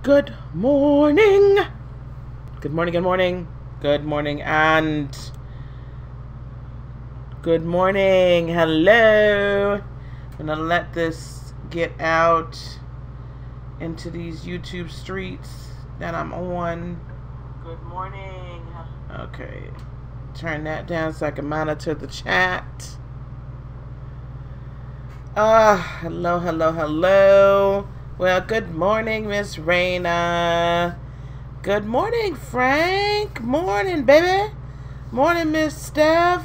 Good morning. Good morning, good morning. Good morning and good morning. Hello. I'm going to let this get out into these YouTube streets that I'm on. Good morning. Okay. Turn that down so I can monitor the chat. Hello, hello, hello. Well, good morning, Miss Raina. Good morning, Frank. Morning, baby. Morning, Miss Steph.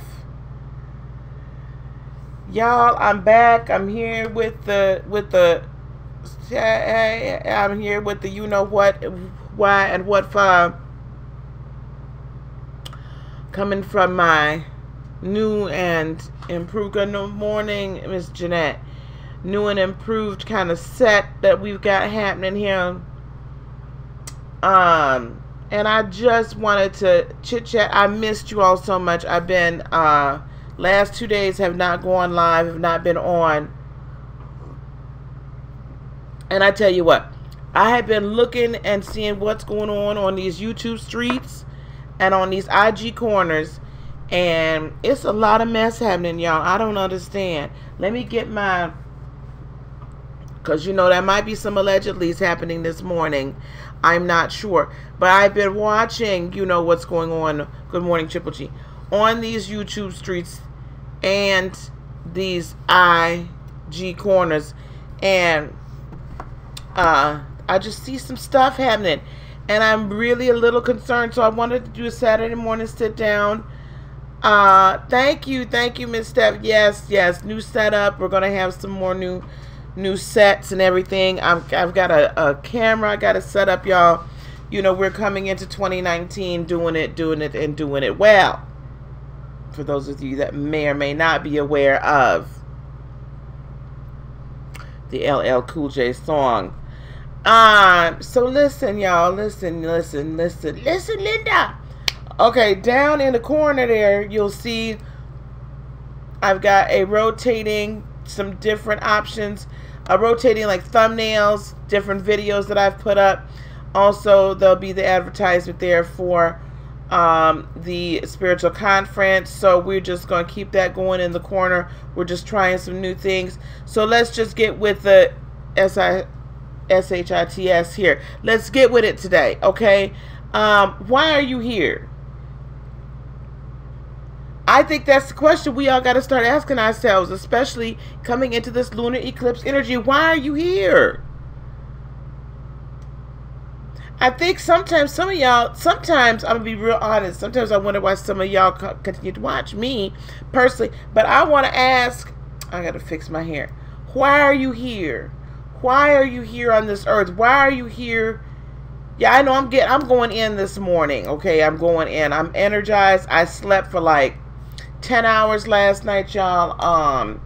Y'all, I'm back. I'm here with the you know what, why, and what for. Coming from my new and improved, good morning, Miss Jeanette. New and improved kind of set that we've got happening here. And I just wanted to chit chat. I missed you all so much. I've been last 2 days have not gone live, have not been on. And I tell you what, I have been looking and seeing what's going on these YouTube streets and on these IG corners, and it's a lot of mess happening, y'all. I don't understand. Let me get my, because you know there might be some allegedly's happening this morning. I'm not sure, but I've been watching, you know, what's going on. Good morning, Triple G, on these YouTube streets and these IG corners, and I just see some stuff happening, and I'm really a little concerned. So I wanted to do a Saturday morning sit down. Thank you, Miss Steph. Yes, new setup. We're gonna have some more new sets and everything. I've got a camera I gotta set up, y'all. You know, we're coming into 2019 doing it well. For those of you that may or may not be aware of the LL Cool J song. So listen, y'all, listen, Linda. Okay, down in the corner there, you'll see I've got a rotating, some different options, rotating like thumbnails, different videos that I've put up. Also, there'll be the advertisement there for the spiritual conference. So we're just going to keep that going in the corner. We're just trying some new things. So let's just get with the SHITS here. Let's get with it today, okay? Why are you here? I think that's the question we all got to start asking ourselves, especially coming into this lunar eclipse energy. Why are you here? I think sometimes some of y'all, I'm going to be real honest, sometimes I wonder why some of y'all continue to watch me personally, but I want to ask, I got to fix my hair. Why are you here? Why are you here on this earth? Why are you here? Yeah, I know I'm going in this morning, okay? I'm going in. I'm energized. I slept for like 10 hours last night, y'all.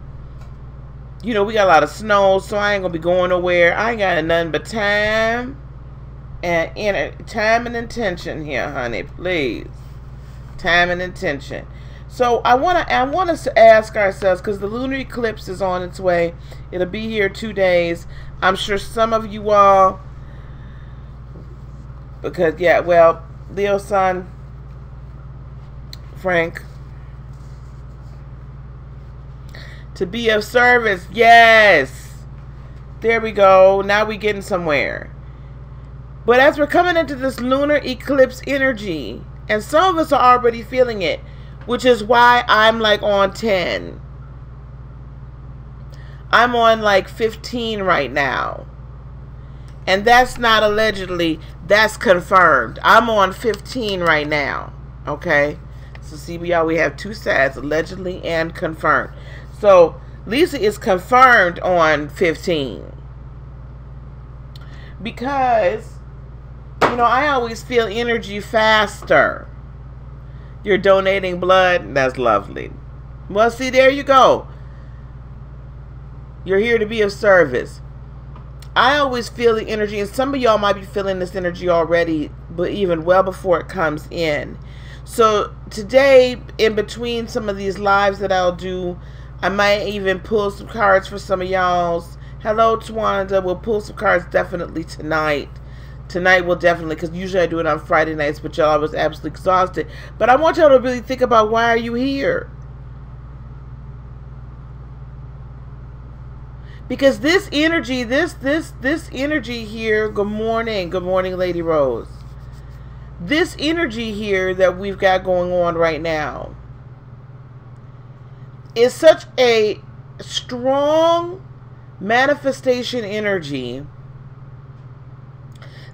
You know, we got a lot of snow, so I ain't gonna be going nowhere. I ain't got nothing but time and intention here, honey. Please, time and intention. So I want us to ask ourselves, because the lunar eclipse is on its way. It'll be here 2 days. I'm sure some of you all, because yeah, well, Leo Sun, Frank. To be of service, yes. There we go. Now we getting somewhere. But as we're coming into this lunar eclipse energy, and some of us are already feeling it, which is why I'm like on 10. I'm on like 15 right now. And that's not allegedly, that's confirmed. I'm on 15 right now. Okay? So see, we have two sides, allegedly and confirmed. So Lisa is confirmed on 15. Because, you know, I always feel energy faster. You're donating blood? That's lovely. Well, see, there you go. You're here to be of service. I always feel the energy, and some of y'all might be feeling this energy already, but even well before it comes in. So today, in between some of these lives that I'll do, I might even pull some cards for some of y'all's. Hello, Twanda. We'll pull some cards definitely tonight Tonight will definitely, because usually I do it on Friday nights, but y'all, I was absolutely exhausted. But I want y'all to really think about, why are you here? Because this energy, this energy here, good morning, Lady Rose. This energy here that we've got going on right now is such a strong manifestation energy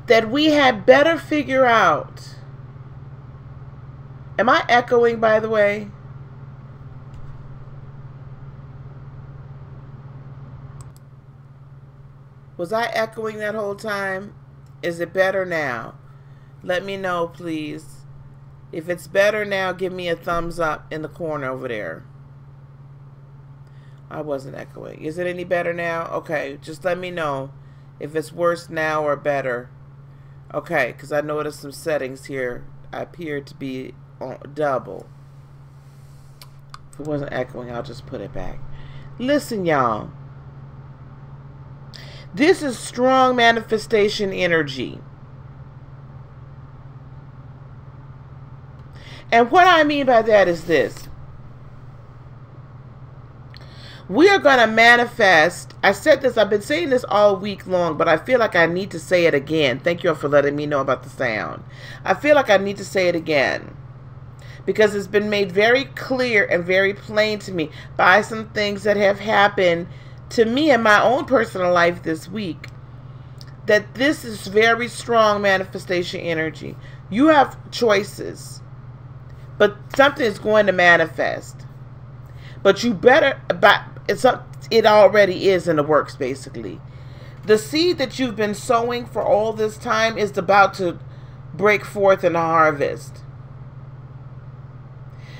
that we had better figure out. Am I echoing, by the way? Was I echoing that whole time? Is it better now? Let me know, please. If it's better now, give me a thumbs up in the corner over there. I wasn't echoing. Is it any better now? Okay, just let me know if it's worse now or better. Okay, because I noticed some settings here. I appear to be on double. If it wasn't echoing, I'll just put it back. Listen, y'all. This is strong manifestation energy. And what I mean by that is this. We are going to manifest. I said this, I've been saying this all week long, but I feel like I need to say it again. Thank you all for letting me know about the sound. I feel like I need to say it again, because it's been made very clear and very plain to me by some things that have happened to me in my own personal life this week, that this is very strong manifestation energy. You have choices, but something is going to manifest. But you better, it already is in the works, basically. The seed that you've been sowing for all this time is about to break forth in a harvest.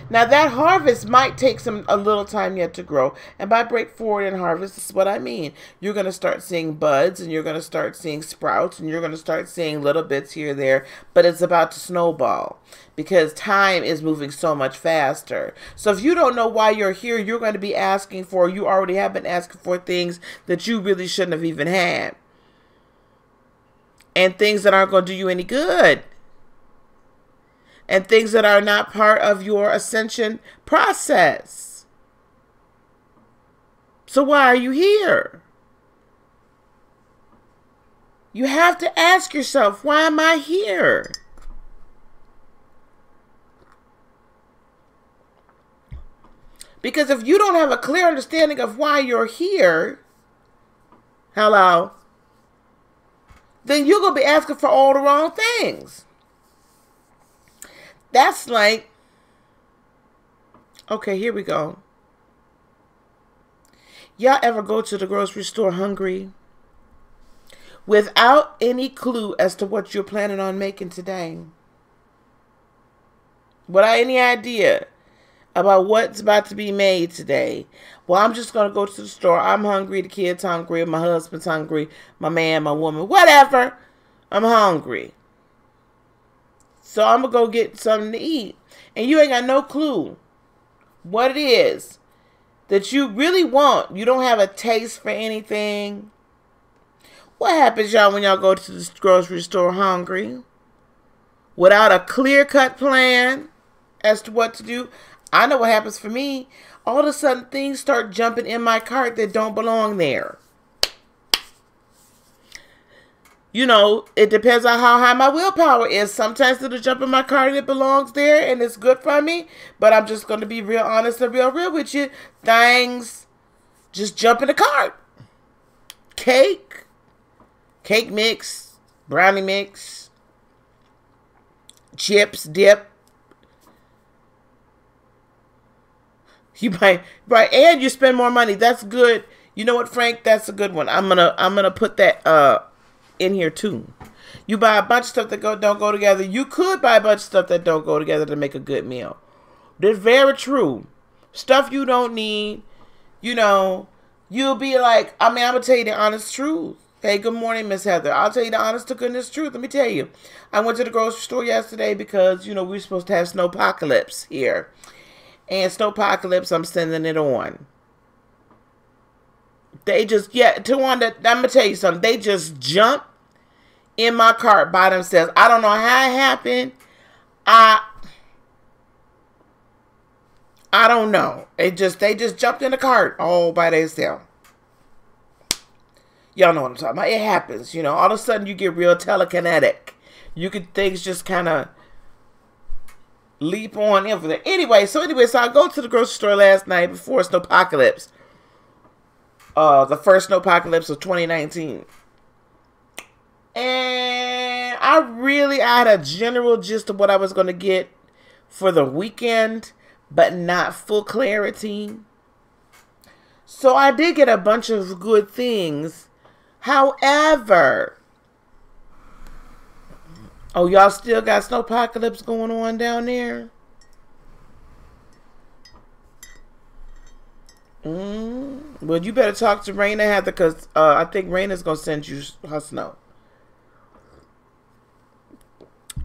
Now that harvest might take a little time yet to grow. And by break forward and harvest, this is what I mean. You're going to start seeing buds, and you're going to start seeing sprouts, and you're going to start seeing little bits here or there. But it's about to snowball, because time is moving so much faster. So if you don't know why you're here, you're going to be asking for, you already have been asking for things that you really shouldn't have even had. And things that aren't going to do you any good. And things that are not part of your ascension process. So why are you here? You have to ask yourself, why am I here? Because if you don't have a clear understanding of why you're here, hello, then you're going to be asking for all the wrong things. That's like, okay, here we go. Y'all ever go to the grocery store hungry without any clue as to what you're planning on making today? Without any idea about what's about to be made today? Well, I'm just going to go to the store. I'm hungry. The kid's hungry. My husband's hungry. My man, my woman, whatever. I'm hungry. So I'm going to go get something to eat. And you ain't got no clue what it is that you really want. You don't have a taste for anything. What happens, y'all, when y'all go to the grocery store hungry? Without a clear-cut plan as to what to do? I know what happens for me. All of a sudden, things start jumping in my cart that don't belong there. You know, it depends on how high my willpower is. Sometimes it'll jump in my cart and it belongs there and it's good for me. But I'm just going to be real honest and real with you. Things just jump in the cart. Cake mix, brownie mix, chips, dip. You buy, right, and you spend more money. That's good. You know what, Frank? That's a good one. I'm gonna put that in here too. You buy a bunch of stuff that don't go together. You could buy a bunch of stuff that don't go together to make a good meal. That's very true. Stuff you don't need. You know, you'll be like, I mean, I'm gonna tell you the honest truth. Hey, good morning, Miss Heather. I'll tell you the honest to goodness truth. Let me tell you. I went to the grocery store yesterday because, you know, we're supposed to have snowpocalypse here. And snowpocalypse, I'm sending it on. They just, yeah, Tawanda, I'm going to tell you something. They just jump in my cart by themselves. I don't know how it happened. I don't know. They just jumped in the cart all by themselves. Y'all know what I'm talking about. It happens, you know. All of a sudden you get real telekinetic. Things just kind of leap on in for that. Anyway, so I go to the grocery store last night before snowpocalypse. The first snowpocalypse of 2019. And I had a general gist of what I was going to get for the weekend, but not full clarity. So I did get a bunch of good things. However, oh, y'all still got snowpocalypse going on down there? Well, you better talk to Raina, Heather, because I think Raina's going to send you her snow.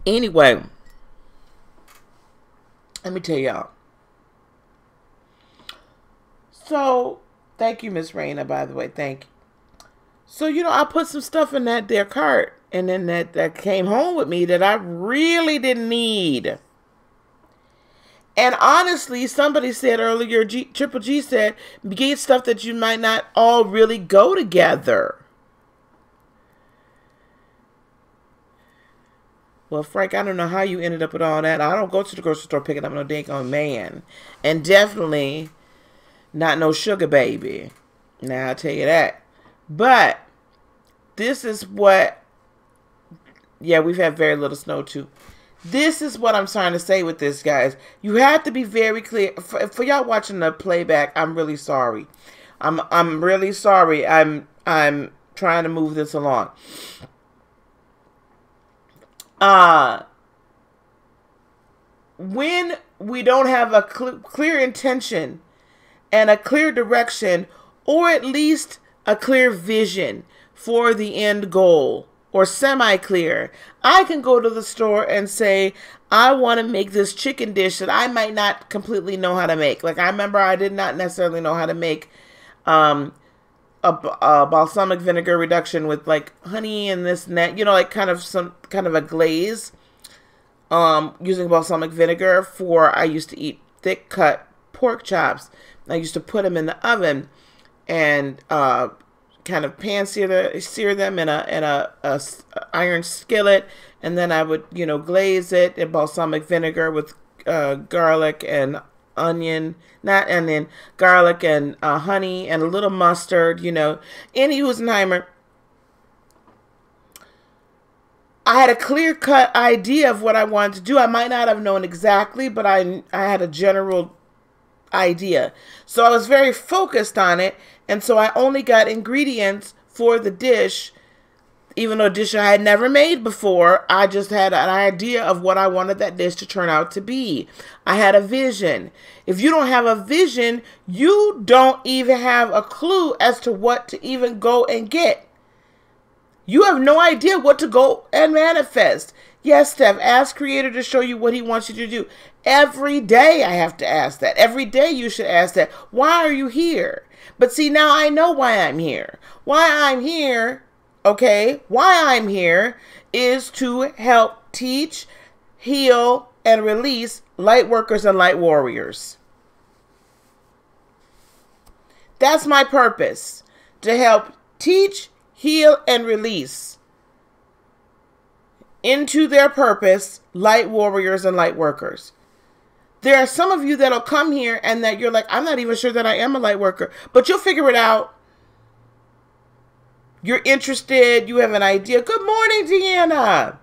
Anyway, let me tell y'all. So, thank you, Miss Raina, by the way. Thank you. So, you know, I put some stuff in that there cart, and then that came home with me that I really didn't need. And honestly, somebody said earlier, Triple G said, get stuff that you might not all really go together. Well, Frank, I don't know how you ended up with all that. I don't go to the grocery store picking up no daggone man. And definitely not no sugar baby. Now, I'll tell you that. But this is what, yeah, we've had very little snow too. This is what I'm trying to say with this, guys. You have to be very clear. For y'all watching the playback, I'm really sorry. I'm really sorry. I'm trying to move this along. When we don't have a clear intention and a clear direction, or at least a clear vision for the end goal, or semi-clear, I can go to the store and say, I want to make this chicken dish that I might not completely know how to make. Like, I remember I did not necessarily know how to make a balsamic vinegar reduction with like honey and this and that, you know, like kind of a glaze, using balsamic vinegar for, I used to eat thick cut pork chops. I used to put them in the oven and kind of pan sear them in a iron skillet, and then I would, you know, glaze it in balsamic vinegar with garlic and garlic and honey and a little mustard, you know. Any Husenheimer. I had a clear-cut idea of what I wanted to do. I might not have known exactly, but I had a general idea. So I was very focused on it, and so I only got ingredients for the dish, even though a dish I had never made before. I just had an idea of what I wanted that dish to turn out to be. I had a vision. If you don't have a vision, you don't even have a clue as to what to even go and get. You have no idea what to go and manifest. Yes, Steph, ask Creator to show you what he wants you to do. Every day I have to ask that. Every day you should ask that. Why are you here? But see, now I know why I'm here. Why I'm here, okay, why I'm here is to help teach, heal, and release light workers and light warriors. That's my purpose. To help teach, heal, and release into their purpose light warriors and light workers. There are some of you that'll come here and that you're like, I'm not even sure that I am a light worker, but you'll figure it out. You're interested. You have an idea. Good morning, Deanna.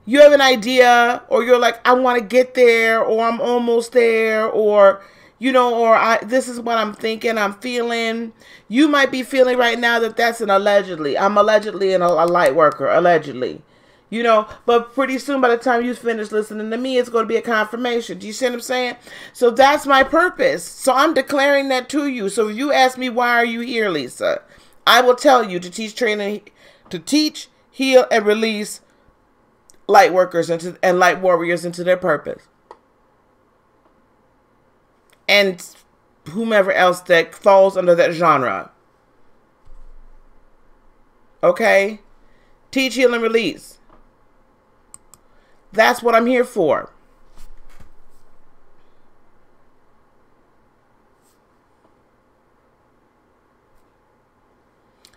You have an idea, or you're like, I want to get there, or I'm almost there, or, you know, or this is what I'm thinking, I'm feeling. You might be feeling right now that that's an allegedly. I'm allegedly a light worker, allegedly. You know, but pretty soon by the time you finish listening to me, it's going to be a confirmation. Do you see what I'm saying? So that's my purpose. So I'm declaring that to you. So if you ask me, why are you here, Lisa? I will tell you to teach, heal, and release light workers and light warriors into their purpose. And whomever else that falls under that genre. Okay? Teach, heal, and release. That's what I'm here for.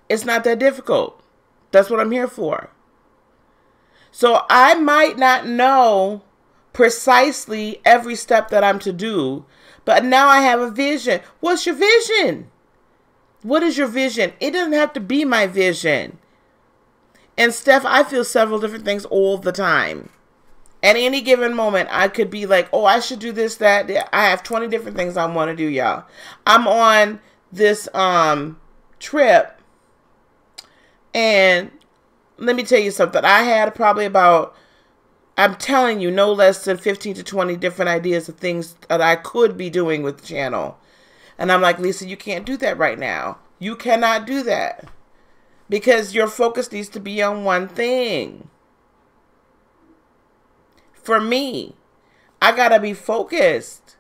It's not that difficult. That's what I'm here for. So I might not know precisely every step that I'm to do, but now I have a vision. What's your vision? What is your vision? It doesn't have to be my vision. And Steph, I feel several different things all the time. At any given moment, I could be like, oh, I should do this, that. I have 20 different things I want to do, y'all. I'm on this trip. And let me tell you something. I had probably about, I'm telling you, no less than 15 to 20 different ideas of things that I could be doing with the channel. And I'm like, Lisa, you can't do that right now. You cannot do that. Because your focus needs to be on one thing. For me, I got to be focused.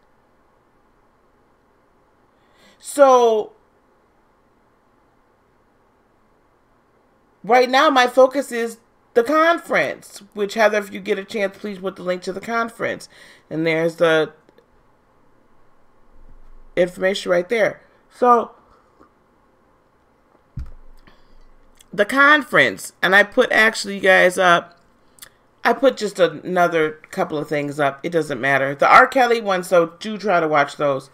So right now, my focus is the conference, which, Heather, if you get a chance, please put the link to the conference. And there's the information right there. So the conference, and I put actually, you guys, up. I put just another couple of things up. It doesn't matter. The R. Kelly one, so do try to watch those.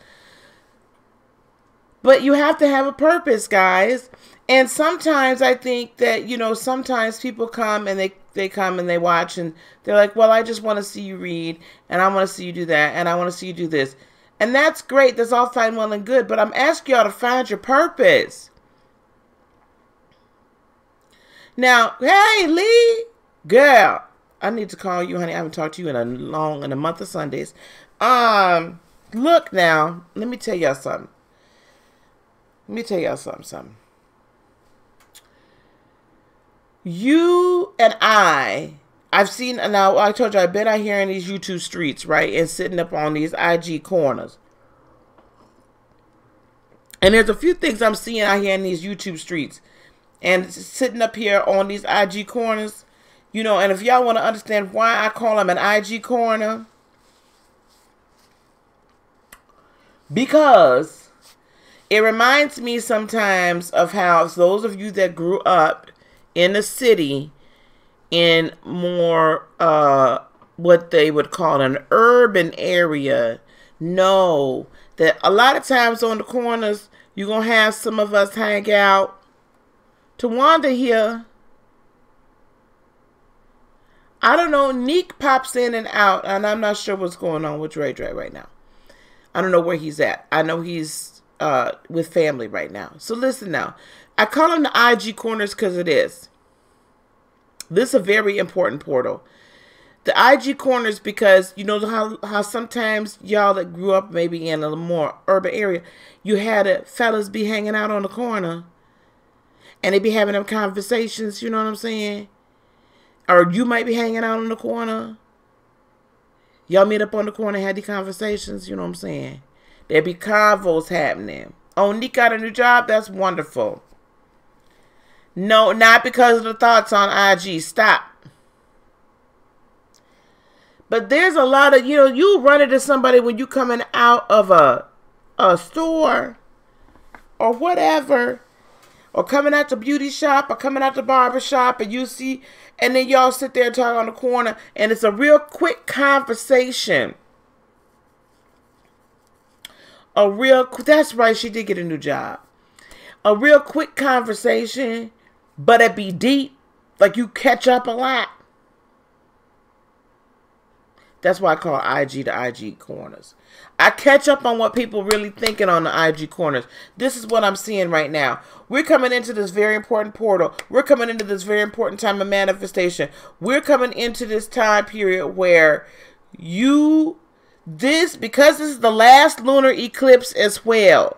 But you have to have a purpose, guys. And sometimes I think that, you know, sometimes people come and they come and they watch and they're like, well, I just want to see you read and I want to see you do that and I want to see you do this. And that's great. That's all fine, well, and good. But I'm asking y'all to find your purpose. Now, hey, Lee, girl, I need to call you, honey. I haven't talked to you in a month of Sundays. Look now, let me tell y'all something. Something. You and I've seen, now I told you, I've been out here in these YouTube streets, right? And sitting up on these IG corners. And there's a few things I'm seeing out here in these YouTube streets. And sitting up here on these IG corners, you know, and if y'all want to understand why I call them an IG corner, because it reminds me sometimes of how those of you that grew up in the city in more what they would call an urban area know that a lot of times on the corners you're going to have some of us hang out. Tawanda here, I don't know, Neek pops in and out, and I'm not sure what's going on with Dre right now. I don't know where he's at. I know he's with family right now. So listen now. I call them the IG corners because it is. This is a very important portal. The IG corners because, you know how sometimes y'all that grew up maybe in a more urban area, you had fellas be hanging out on the corner. And they be having them conversations, you know what I'm saying? Or you might be hanging out on the corner. Y'all meet up on the corner and have these conversations, you know what I'm saying? There be convos happening. Oh, Nick got a new job? That's wonderful. No, not because of the thoughts on IG. Stop. But there's a lot of, you know, you run into somebody when you coming out of a store or whatever, or coming out the beauty shop or coming out the barber shop, and you see, and then y'all sit there and talk on the corner, and it's a real quick conversation. That's right, she did get a new job. A real quick conversation, but it be deep, like you catch up a lot. That's why I call IG the IG corners. I catch up on what people really thinking on the IG corners. This is what I'm seeing right now. We're coming into this very important portal. We're coming into this very important time of manifestation. We're coming into this time period where because this is the last lunar eclipse as well.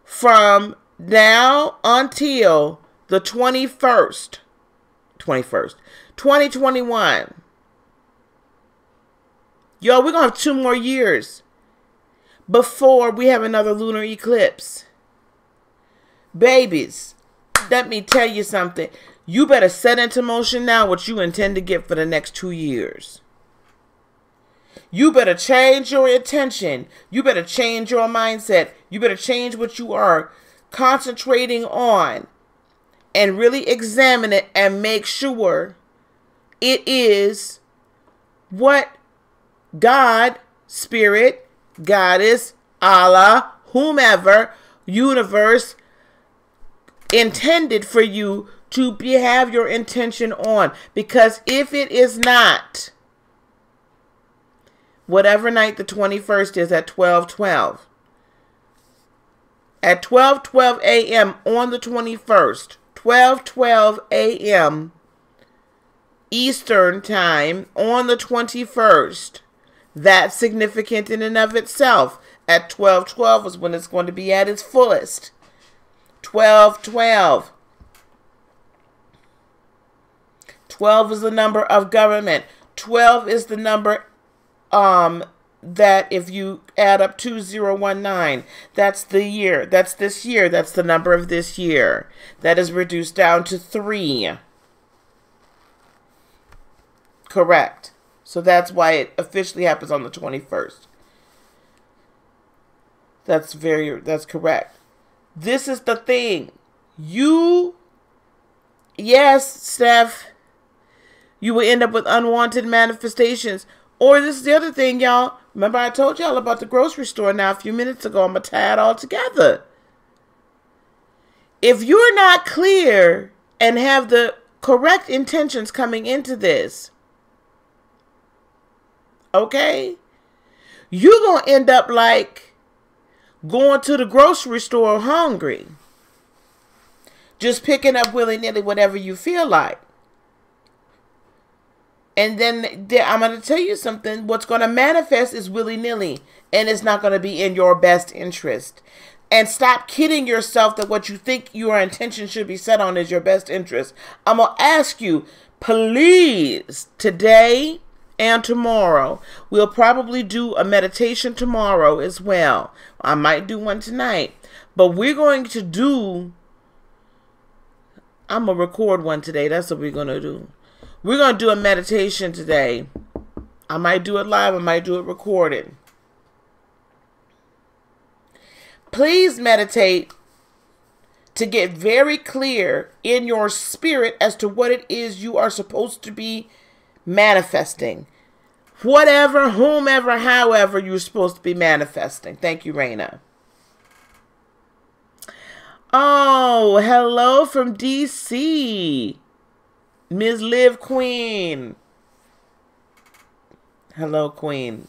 From now until the 2021. Yo, we're going to have 2 more years before we have another lunar eclipse. Babies, let me tell you something. You better set into motion now what you intend to get for the next 2 years. You better change your intention. You better change your mindset. You better change what you are concentrating on and really examine it and make sure it is what God, Spirit, Goddess, Allah, whomever, universe intended for you to have your intention on. Because if it is not, whatever night the 21st is at 12:12, at 12:12 a.m. on the 21st, 12:12 a.m. Eastern time on the 21st, that's significant in and of itself. At 12:12 is when it's going to be at its fullest. 12:12. 12 is the number of government. 12 is the number that if you add up 2019, that's the year. That's this year. That's the number of this year. That is reduced down to 3. Correct. So that's why it officially happens on the 21st. That's correct. This is the thing. Yes, Steph, you will end up with unwanted manifestations. Or this is the other thing, y'all. Remember I told y'all about the grocery store now a few minutes ago. I'm going to tie it all together. If you're not clear and have the correct intentions coming into this, okay, you're going to end up like going to the grocery store hungry. Just picking up willy-nilly whatever you feel like. And then I'm going to tell you something. What's going to manifest is willy-nilly. And it's not going to be in your best interest. And stop kidding yourself that what you think your intention should be set on is your best interest. I'm going to ask you, please, today and tomorrow, we'll probably do a meditation tomorrow as well. I might do one tonight. But we're going to do, I'm going to record one today. That's what we're going to do. We're going to do a meditation today. I might do it live. I might do it recorded. Please meditate to get very clear in your spirit as to what it is you are supposed to be manifesting. Whatever, whomever, however you're supposed to be manifesting. Thank you, Raina. Oh, hello from DC. Ms. Liv Queen. Hello, Queen.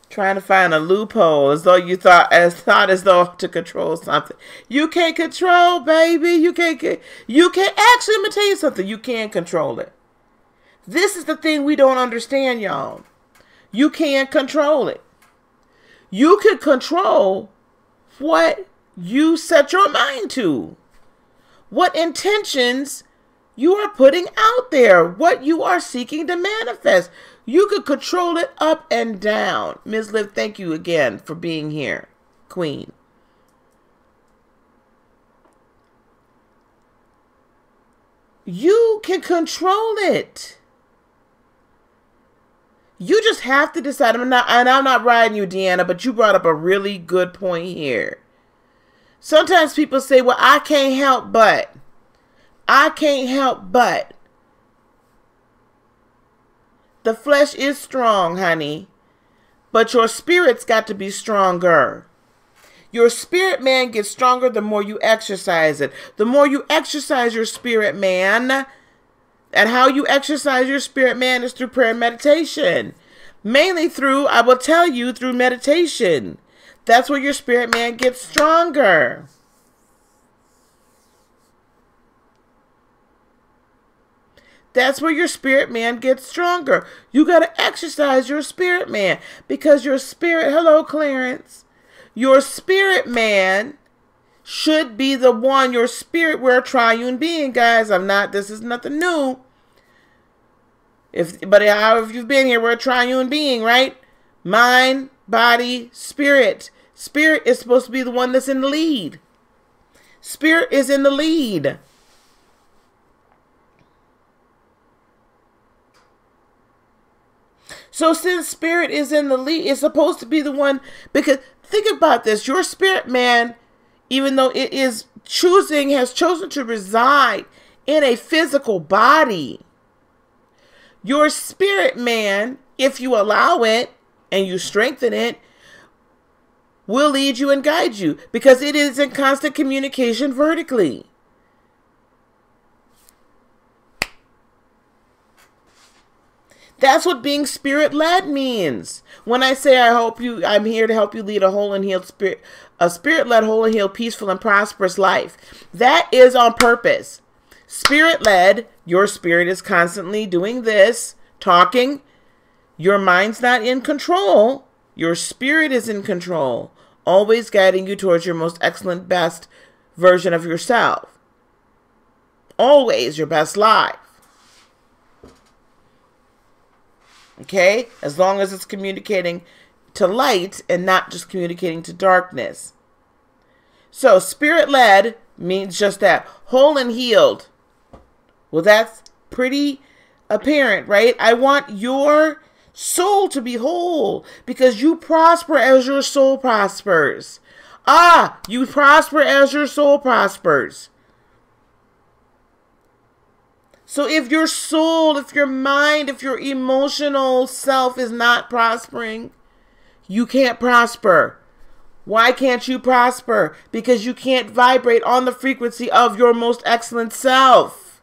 Trying to find a loophole as though you thought as though to control something. You can't control, baby. You can't actually, let me tell you something. You can't control it. This is the thing we don't understand, y'all. You can't control it. You can control what you set your mind to, what intentions you are putting out there, what you are seeking to manifest. You could control it up and down. Ms. Liv, thank you again for being here, Queen. You can control it. You just have to decide. I'm not riding you, Deanna, but you brought up a really good point here. Sometimes people say, well, I can't help but. I can't help but. The flesh is strong, honey. But your spirit's got to be stronger. Your spirit man gets stronger the more you exercise it. The more you exercise your spirit man. And how you exercise your spirit man is through prayer and meditation. Mainly through, I will tell you, through meditation. That's where your spirit man gets stronger. That's where your spirit man gets stronger. You got to exercise your spirit man. Because your spirit, hello Clarence, your spirit man should be the one, your spirit, we're a triune being, guys. This is nothing new. But however you've been here, we're a triune being, right? Mind, body, spirit. Spirit is supposed to be the one that's in the lead. Spirit is in the lead. So since Spirit is in the lead, it's supposed to be the one, because think about this. Your spirit man, even though it is has chosen to reside in a physical body. Your spirit man, if you allow it and you strengthen it, will lead you and guide you, because it is in constant communication vertically. That's what being spirit-led means. When I say I'm here to help you lead a whole and healed spirit, a spirit-led, whole and healed, peaceful and prosperous life. That is on purpose. Spirit-led, your spirit is constantly doing this, talking. Your mind's not in control. Your spirit is in control, always guiding you towards your most excellent, best version of yourself. Always your best life. Okay? As long as it's communicating to light and not just communicating to darkness. So, spirit-led means just that. Whole and healed. Well, that's pretty apparent, right? I want your soul to be whole, because you prosper as your soul prospers. You prosper as your soul prospers. So if your soul, if your mind, if your emotional self is not prospering, you can't prosper. Why can't you prosper? Because you can't vibrate on the frequency of your most excellent self.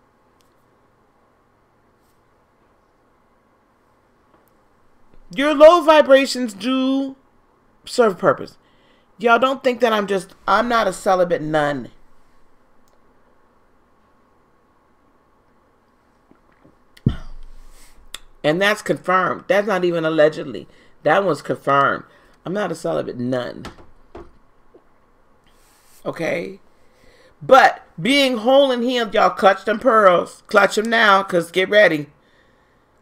Your low vibrations do serve purpose. Y'all don't think that I'm not a celibate nun. And that's confirmed. That's not even allegedly. That one's confirmed. I'm not a celibate nun. Okay? But being whole and healed, y'all, clutch them pearls. Clutch them now, because get ready.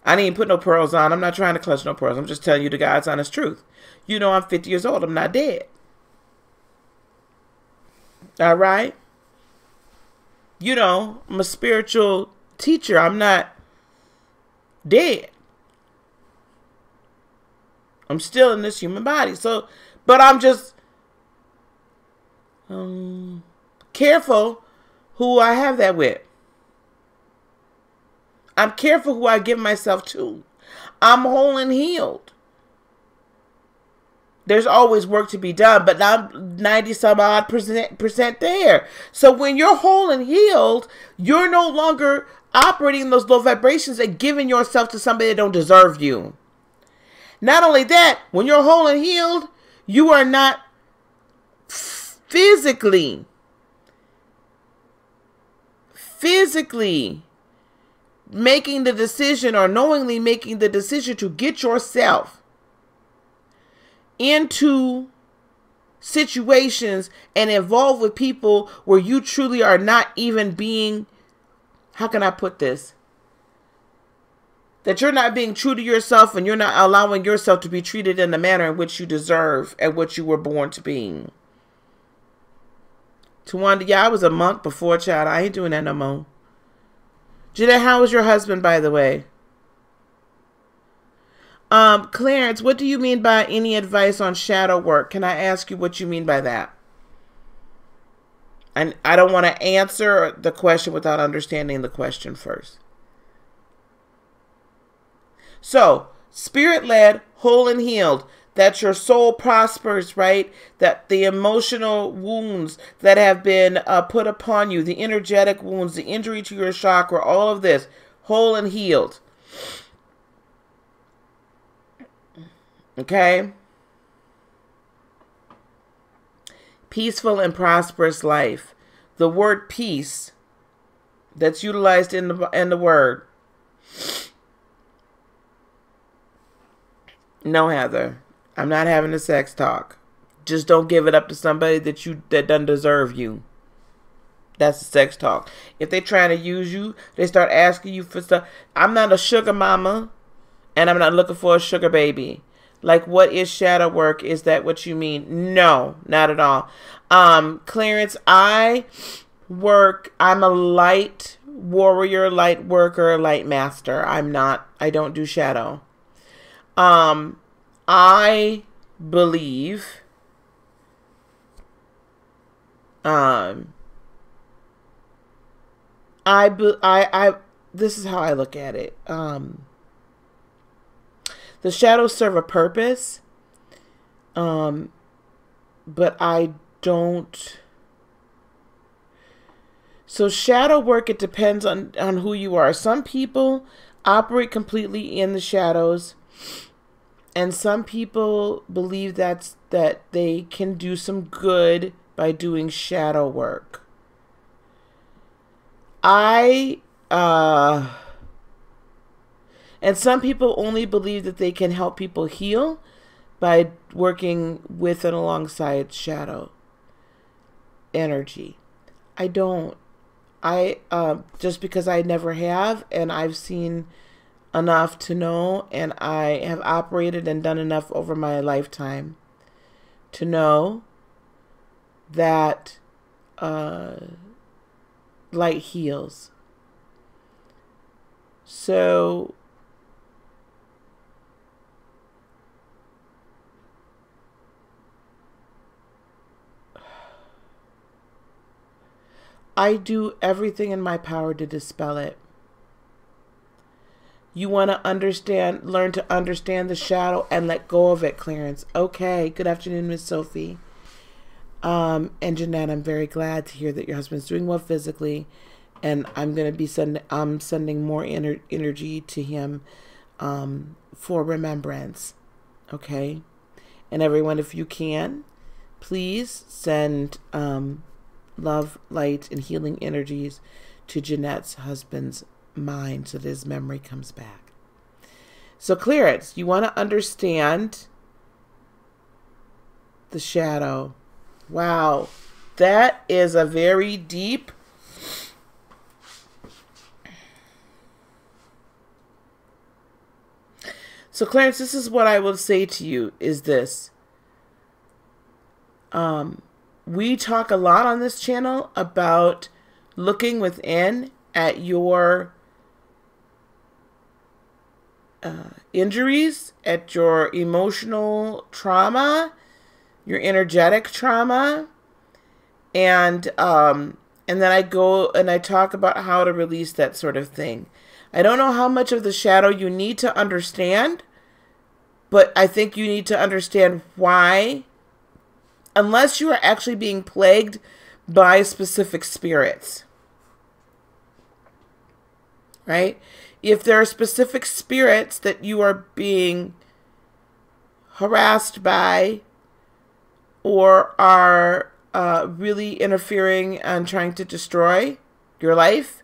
I didn't even put no pearls on. I'm not trying to clutch no pearls. I'm just telling you the God's honest truth. You know I'm 50 years old. I'm not dead. All right? You know, I'm a spiritual teacher. I'm not dead. I'm still in this human body. So, but I'm just careful who I have that with. I'm careful who I give myself to. I'm whole and healed. There's always work to be done, but I'm 90 some odd percent there. So when you're whole and healed, you're no longer operating in those low vibrations and giving yourself to somebody that don't deserve you. Not only that, when you're whole and healed, you are not physically making the decision or knowingly making the decision to get yourself into situations and involved with people where you truly are not even being, how can I put this? That you're not being true to yourself and you're not allowing yourself to be treated in the manner in which you deserve and what you were born to be. Tawanda, yeah, I was a monk before, child. I ain't doing that no more. Jeanette, how was your husband, by the way? Clarence, what do you mean by any advice on shadow work? Can I ask you what you mean by that? And I don't want to answer the question without understanding the question first. So, spirit-led, whole and healed, that your soul prospers, right? That the emotional wounds that have been put upon you, the energetic wounds, the injury to your chakra, all of this, whole and healed. Okay? Peaceful and prosperous life. The word peace that's utilized in the word. No, Heather. I'm not having a sex talk. Just don't give it up to somebody that doesn't deserve you. That's a sex talk. If they're trying to use you, they start asking you for stuff. I'm not a sugar mama, and I'm not looking for a sugar baby. Like, what is shadow work? Is that what you mean? No, not at all. Clarence, I'm a light warrior, light worker, light master. I don't do shadow. I believe, this is how I look at it. The shadows serve a purpose, but I don't. So shadow work, it depends on who you are. Some people operate completely in the shadows, and some people believe that they can do some good by doing shadow work. And some people only believe that they can help people heal by working with and alongside shadow energy. I don't. Just because I never have, and I've seen enough to know, and I have operated and done enough over my lifetime to know that light heals. So I do everything in my power to dispel it. You want to learn to understand the shadow and let go of it, Clarence. Okay. Good afternoon, Miss Sophie. And Jeanette, I'm very glad to hear that your husband's doing well physically, and I'm going to be sending more energy to him, for remembrance. Okay. And everyone, if you can, please send, love, light, and healing energies to Jeanette's husband's mind so that his memory comes back. So Clarence, you want to understand the shadow. Wow, that is a very deep. So Clarence, this is what I will say to you is this. We talk a lot on this channel about looking within at your injuries, at your emotional trauma, your energetic trauma, and then I go and I talk about how to release that sort of thing. I don't know how much of the shadow you need to understand, but I think you need to understand why. Unless you are actually being plagued by specific spirits, right? If there are specific spirits that you are being harassed by or are really interfering and trying to destroy your life,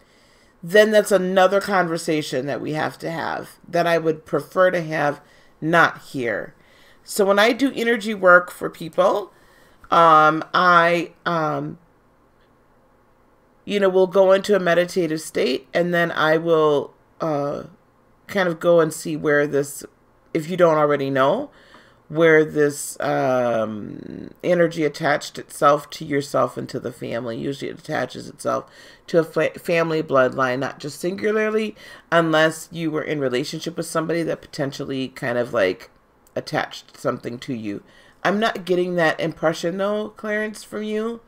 then that's another conversation that we have to have that I would prefer to have not here. So when I do energy work for people, I will go into a meditative state, and then I will kind of go and see where this, if you don't already know, where this energy attached itself to yourself and to the family. Usually it attaches itself to a family bloodline, not just singularly, unless you were in relationship with somebody that potentially kind of like attached something to you. I'm not getting that impression though, Clarence, from you.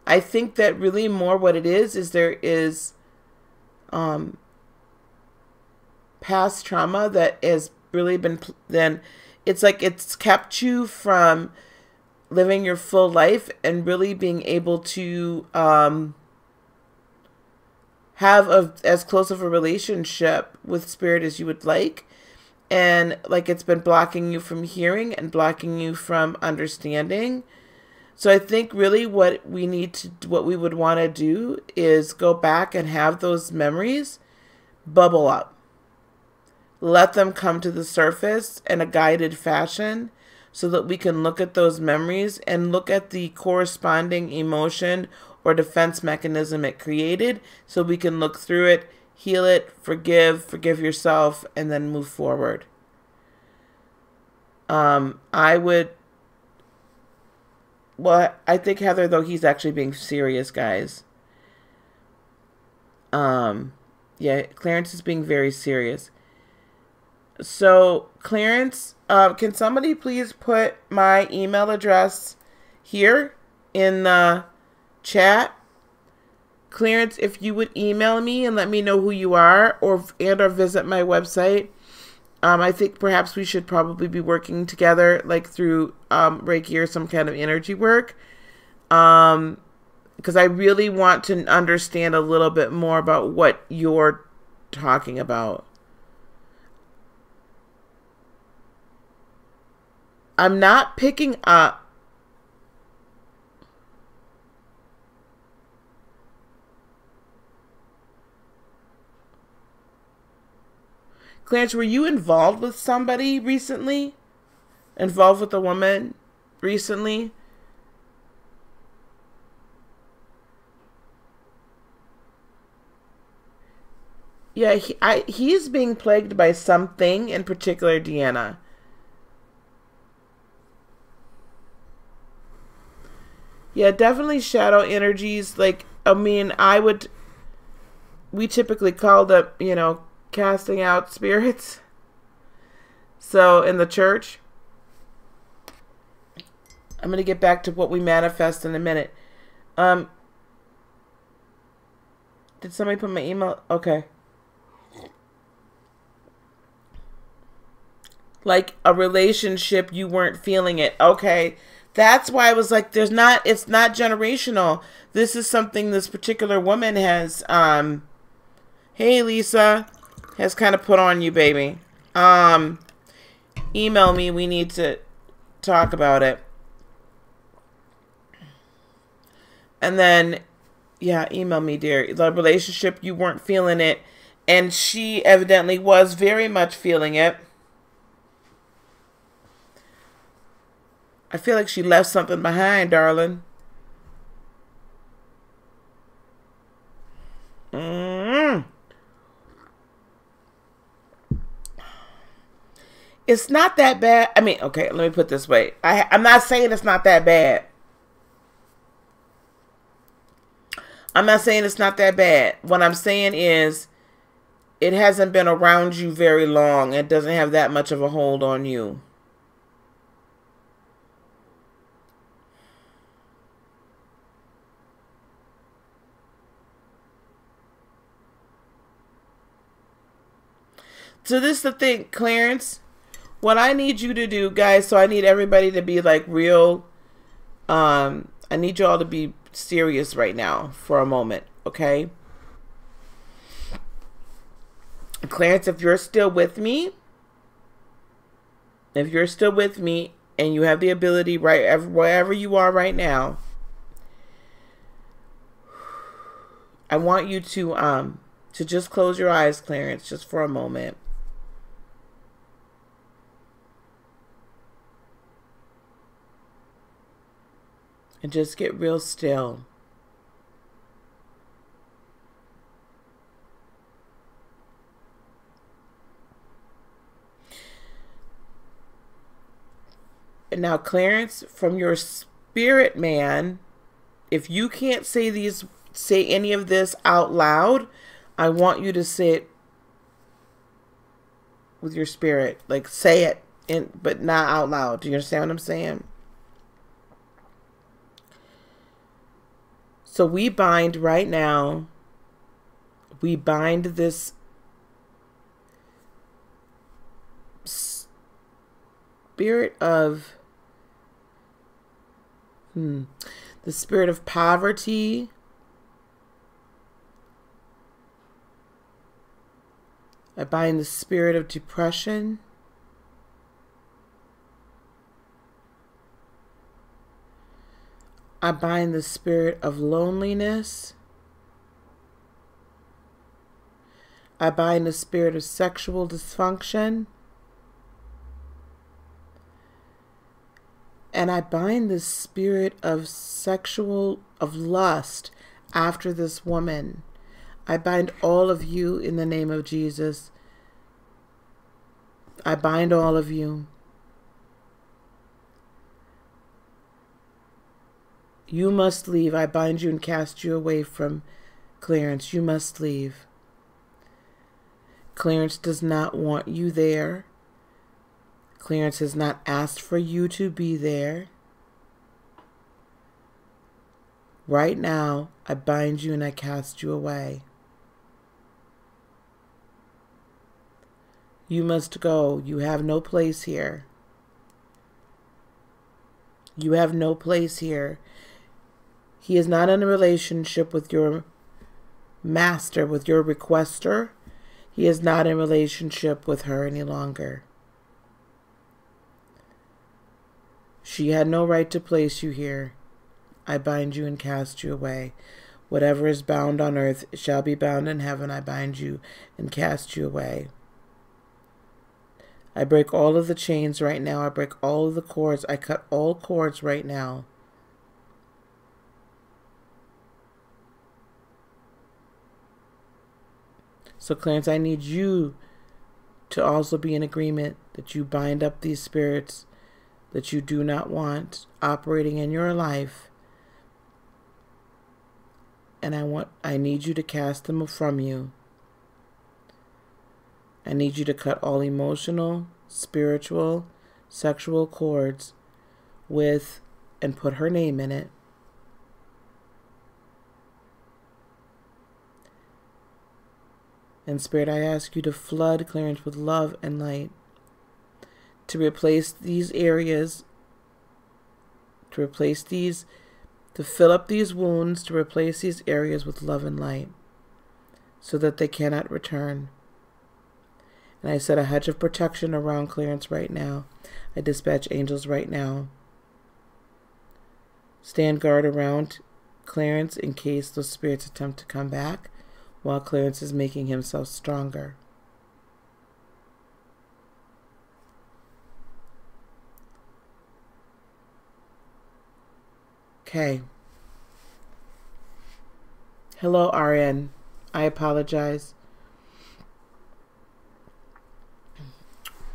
I think that really more what it is there is past trauma that has really been, then it's like it's kept you from living your full life and really being able to have as close of a relationship with spirit as you would like. And like it's been blocking you from hearing and blocking you from understanding. So I think really what we would want to do is go back and have those memories bubble up. Let them come to the surface in a guided fashion so that we can look at those memories and look at the corresponding emotion or defense mechanism it created, so we can look through it, heal it, forgive yourself, and then move forward. I would, well, I think Heather, though, he's actually being serious, guys. Yeah, Clarence is being very serious. So, Clarence, can somebody please put my email address here in the chat? Clarence, if you would email me and let me know who you are, or visit my website. I think perhaps we should probably be working together, like through Reiki or some kind of energy work. Because I really want to understand a little bit more about what you're talking about. I'm not picking up. Clarence, were you involved with somebody recently? Involved with a woman recently? Yeah, he's being plagued by something in particular, Deanna. Yeah, definitely shadow energies. Like, I mean, we typically call them, casting out spirits. So, in the church, I'm going to get back to what we manifest in a minute. Did somebody put my email? Okay. Like a relationship, you weren't feeling it. Okay. That's why I was like, it's not generational. This is something this particular woman has, hey, Lisa, has kind of put on you, baby. Email me. We need to talk about it. And then, yeah, email me, dear. The relationship, you weren't feeling it. And she evidently was very much feeling it. I feel like she left something behind, darling. It's not that bad. I mean, okay, let me put it this way. I'm not saying it's not that bad. I'm not saying it's not that bad. What I'm saying is it hasn't been around you very long. It doesn't have that much of a hold on you. So this is the thing, Clarence. What I need you to do, guys, so I need everybody to be like real. I need you all to be serious right now for a moment, okay? Clarence, if you're still with me, and you have the ability wherever you are right now, I want you to just close your eyes, Clarence, just for a moment. And just get real still. And now, Clarence, from your spirit man, if you can't say any of this out loud, I want you to say it with your spirit. Like, say it, but not out loud. Do you understand what I'm saying? So we bind right now. We bind this spirit of the spirit of poverty. I bind the spirit of depression. I bind the spirit of loneliness. I bind the spirit of sexual dysfunction. And I bind the spirit of lust after this woman. I bind all of you in the name of Jesus. I bind all of you. You must leave. I bind you and cast you away from Clarence. You must leave. Clarence does not want you there. Clarence has not asked for you to be there. Right now, I bind you and I cast you away. You must go. You have no place here. You have no place here. He is not in a relationship with your master, with your requester. He is not in a relationship with her any longer. She had no right to place you here. I bind you and cast you away. Whatever is bound on earth shall be bound in heaven. I bind you and cast you away. I break all of the chains right now. I break all of the cords. I cut all cords right now. So, Clarence, I need you to also be in agreement that you bind up these spirits that you do not want operating in your life. And I need you to cast them from you. I need you to cut all emotional, spiritual, sexual cords with, and put her name in it. And Spirit, I ask you to flood Clarence with love and light, to replace these areas, to fill up these wounds, to replace these areas with love and light, so that they cannot return. And I set a hedge of protection around Clarence right now. I dispatch angels right now. Stand guard around Clarence in case those spirits attempt to come back, while Clarence is making himself stronger. Okay. Hello, RN. I apologize.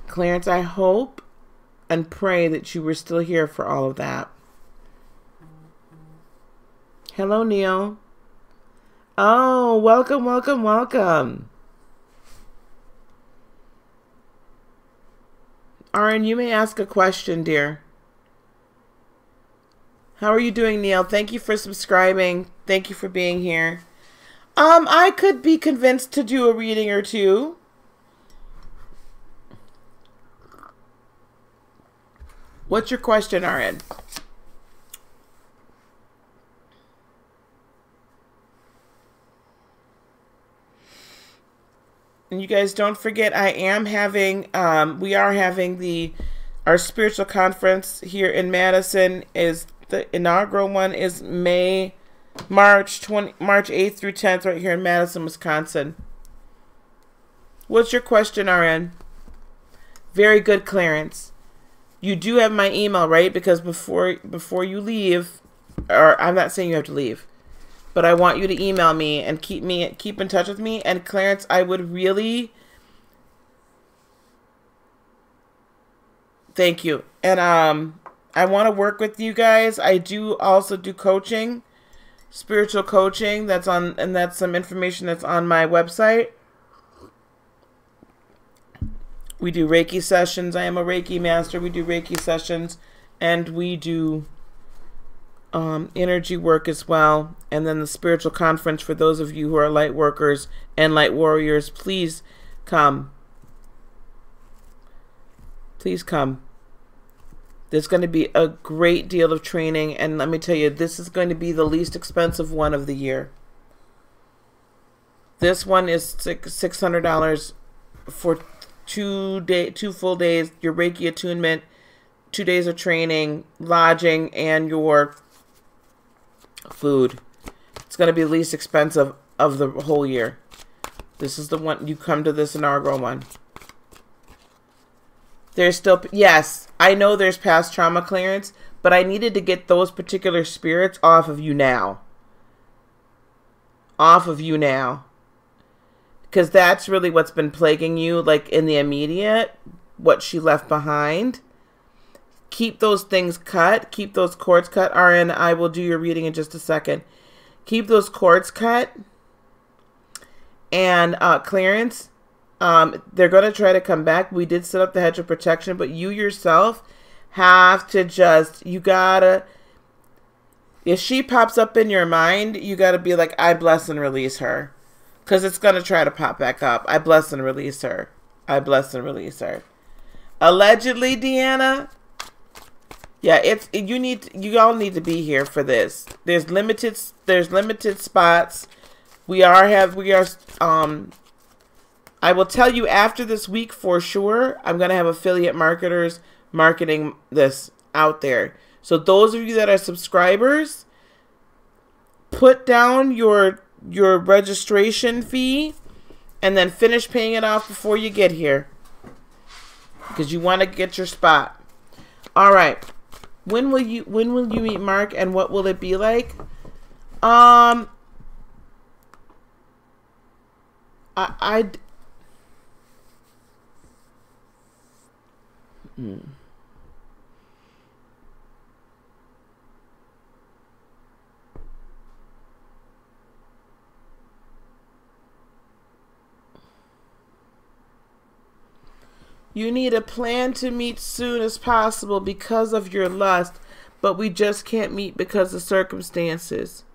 Clarence, I hope and pray that you were still here for all of that. Hello, Neil. Oh, welcome, welcome, welcome. RN, you may ask a question, dear. How are you doing, Neil? Thank you for subscribing. Thank you for being here. I could be convinced to do a reading or two. What's your question, RN? And you guys don't forget, we are having our spiritual conference here in Madison. The inaugural one is March 8th through 10th right here in Madison, Wisconsin. What's your question, RN? Very good, Clarence. You do have my email, right? Because before you leave, or I'm not saying you have to leave, but I want you to email me and keep in touch with me. And Clarence, I would really thank you. And I want to work with you guys. I do also do coaching, spiritual coaching. That's some information that's on my website. We do Reiki sessions. I am a Reiki master. We do Reiki sessions, and we do energy work as well. And then the spiritual conference for those of you who are light workers and light warriors. Please come. Please come. There's going to be a great deal of training, and let me tell you, this is going to be the least expensive one of the year. This one is $600 for 2 full days, your Reiki attunement, 2 days of training, lodging, and your food. It's going to be the least expensive of the whole year. This is the one, you come to this inaugural one. There's still, yes, I know there's past trauma, Clarence, but I needed to get those particular spirits off of you now. Off of you now. Because that's really what's been plaguing you, like in the immediate, what she left behind. keep those things cut. Keep those cords cut. RN, I will do your reading in just a second. Keep those cords cut. And clearance. They're going to try to come back. We did set up the hedge of protection, but you yourself have to just, you gotta, if she pops up in your mind, you gotta be like, I bless and release her. Because it's going to try to pop back up. I bless and release her. I bless and release her. Allegedly, Deanna. Yeah, you all need to be here for this. There's limited spots. I will tell you after this week for sure, I'm going to have affiliate marketers marketing this out there. So those of you that are subscribers, put down your registration fee and then finish paying it off before you get here, because you want to get your spot. All right. When will you meet Mark, and what will it be like? You need a plan to meet soon as possible because of your lust, but we just can't meet because of circumstances.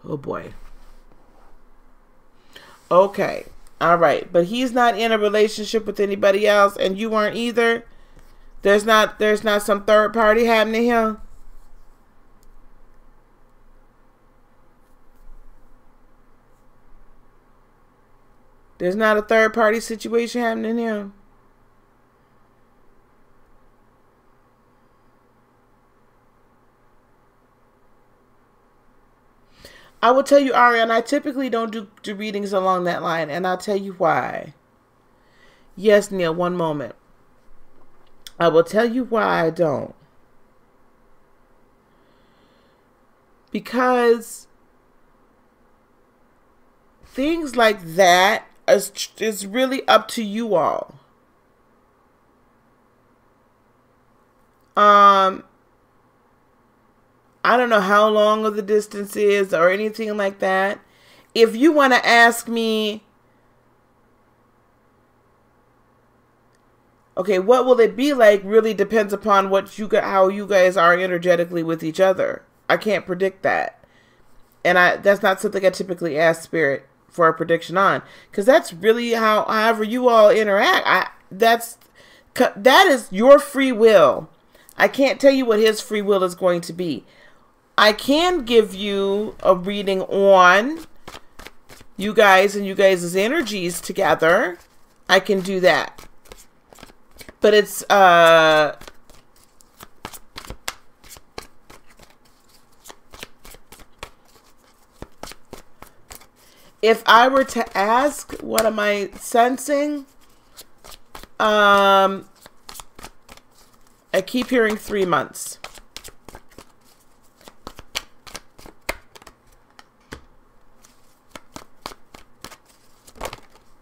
Oh boy. Okay. All right. But he's not in a relationship with anybody else, and you aren't either. There's not some third party happening here. There's not a third party situation happening here. I will tell you, Ariane, I typically don't do readings along that line, and I'll tell you why. Yes, Neil, one moment. I will tell you why I don't. Because things like that is really up to you all. I don't know how long of the distance is or anything like that. If you want to ask me, okay, what will it be like, really depends upon how you guys are energetically with each other. I can't predict that. And that's not something I typically ask Spirit for a prediction on, because that's really however you all interact. That is your free will. I can't tell you what his free will is going to be. I can give you a reading on you guys and you guys' energies together. I can do that. But it's if I were to ask, what am I sensing? I keep hearing 3 months.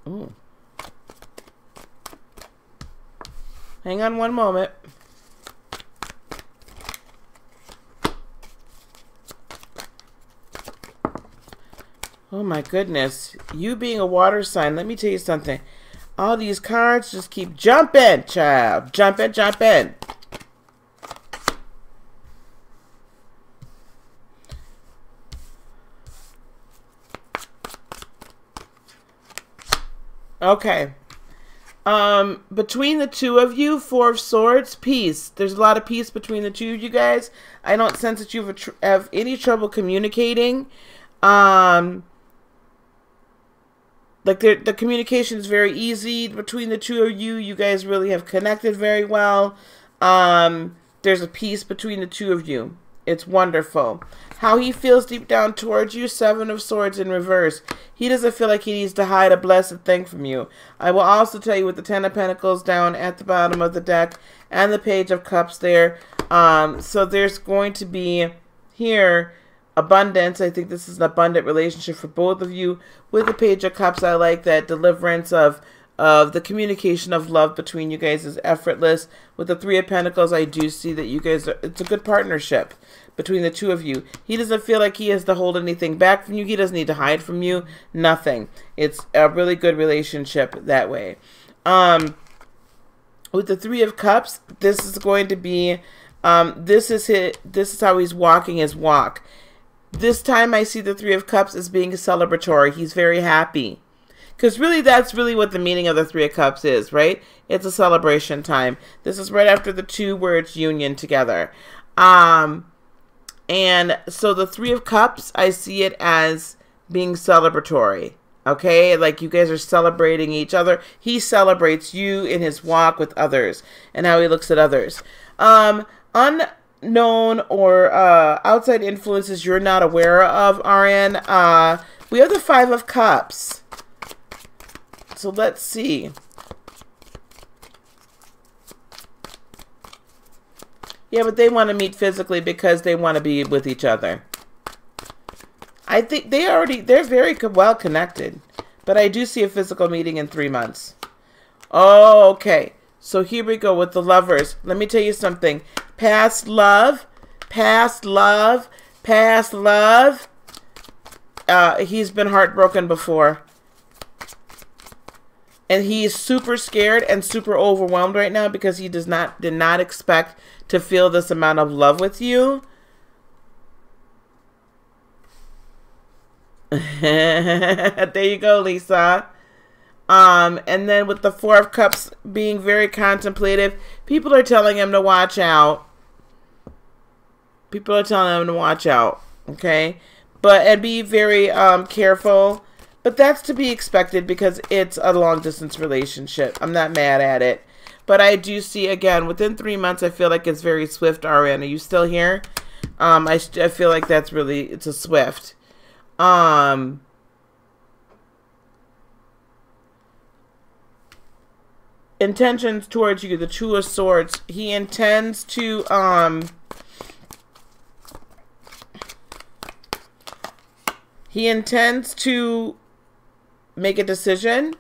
Ooh. Hang on one moment. Oh my goodness. You being a water sign, let me tell you something. All these cards just keep jumping, child. Jumping, jumping. Okay. Between the two of you, 4 of Swords, peace. There's a lot of peace between the two of you guys. I don't sense that you have any trouble communicating. Like the communication is very easy between the two of you. You guys really have connected very well. There's a peace between the two of you. It's wonderful. How he feels deep down towards you, 7 of Swords in reverse. He doesn't feel like he needs to hide a blessed thing from you. I will also tell you with the 10 of Pentacles down at the bottom of the deck and the Page of Cups there. So there's going to be here abundance. I think this is an abundant relationship for both of you. With the Page of Cups, I like that deliverance of of the communication of love between you guys is effortless. With the Three of Pentacles, I do see that you guys are, it's a good partnership between the two of you. He doesn't feel like he has to hold anything back from you. He doesn't need to hide from you. Nothing. It's a really good relationship that way. With the Three of Cups, this is going to be, this is how he's walking his walk. This time I see the Three of Cups as being celebratory. He's very happy. Because really, that's really what the meaning of the Three of Cups is, right? It's a celebration time. This is right after the two words union together. And so the Three of Cups, I see it as being celebratory. Okay? Like you guys are celebrating each other. He celebrates you in his walk with others and how he looks at others. Unknown or outside influences you're not aware of, RN. We have the Five of Cups. So let's see. Yeah, but they want to meet physically because they want to be with each other. I think they're very well connected. But I do see a physical meeting in 3 months. Oh, okay. So here we go with the Lovers. Let me tell you something. Past love. Past love. Past love. He's been heartbroken before. And he's super scared and super overwhelmed right now because he did not expect to feel this amount of love with you. There you go, Lisa. And then with the Four of Cups being very contemplative, people are telling him to watch out. People are telling him to watch out, okay? And be very careful. But that's to be expected because it's a long-distance relationship. I'm not mad at it. But I do see, again, within 3 months, I feel like it's very swift, RN. Are you still here? I feel like that's really, it's a swift. Intentions towards you, the Two of Swords. He intends to, make a decision.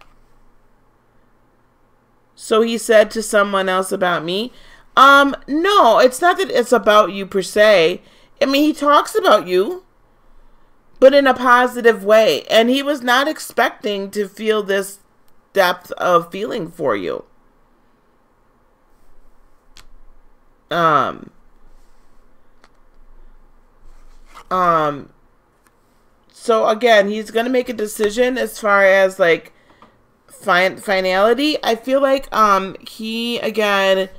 So he said to someone else about me. No, it's not that it's about you per se. I mean, he talks about you, but in a positive way. And he was not expecting to feel this depth of feeling for you. So again, he's going to make a decision as far as like finality. I feel like he, again,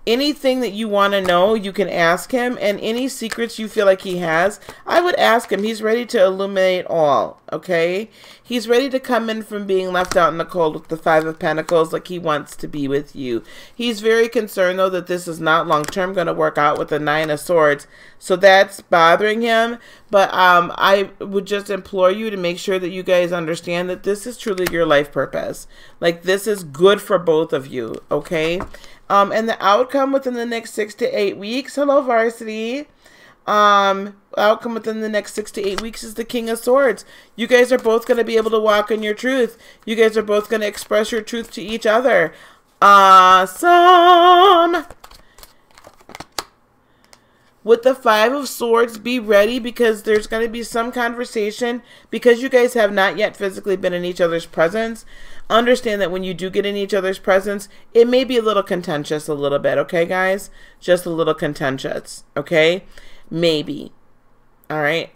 anything that you want to know, you can ask him, and any secrets you feel like he has, I would ask him. He's ready to illuminate all, okay? He's ready to come in from being left out in the cold with the Five of Pentacles, like he wants to be with you. He's very concerned, though, that this is not long-term going to work out with the Nine of Swords, so that's bothering him. But I would just implore you to make sure that you guys understand that this is truly your life purpose. Like, this is good for both of you, okay? And the outcome within the next 6 to 8 weeks, hello Varsity, outcome within the next 6 to 8 weeks is the King of Swords. You guys are both going to be able to walk in your truth. You guys are both going to express your truth to each other. Awesome! With the Five of Swords, be ready because there's going to be some conversation because you guys have not yet physically been in each other's presence. Understand that when you do get in each other's presence, it may be a little contentious a little bit, okay, guys? Just a little contentious, okay? Maybe. All right?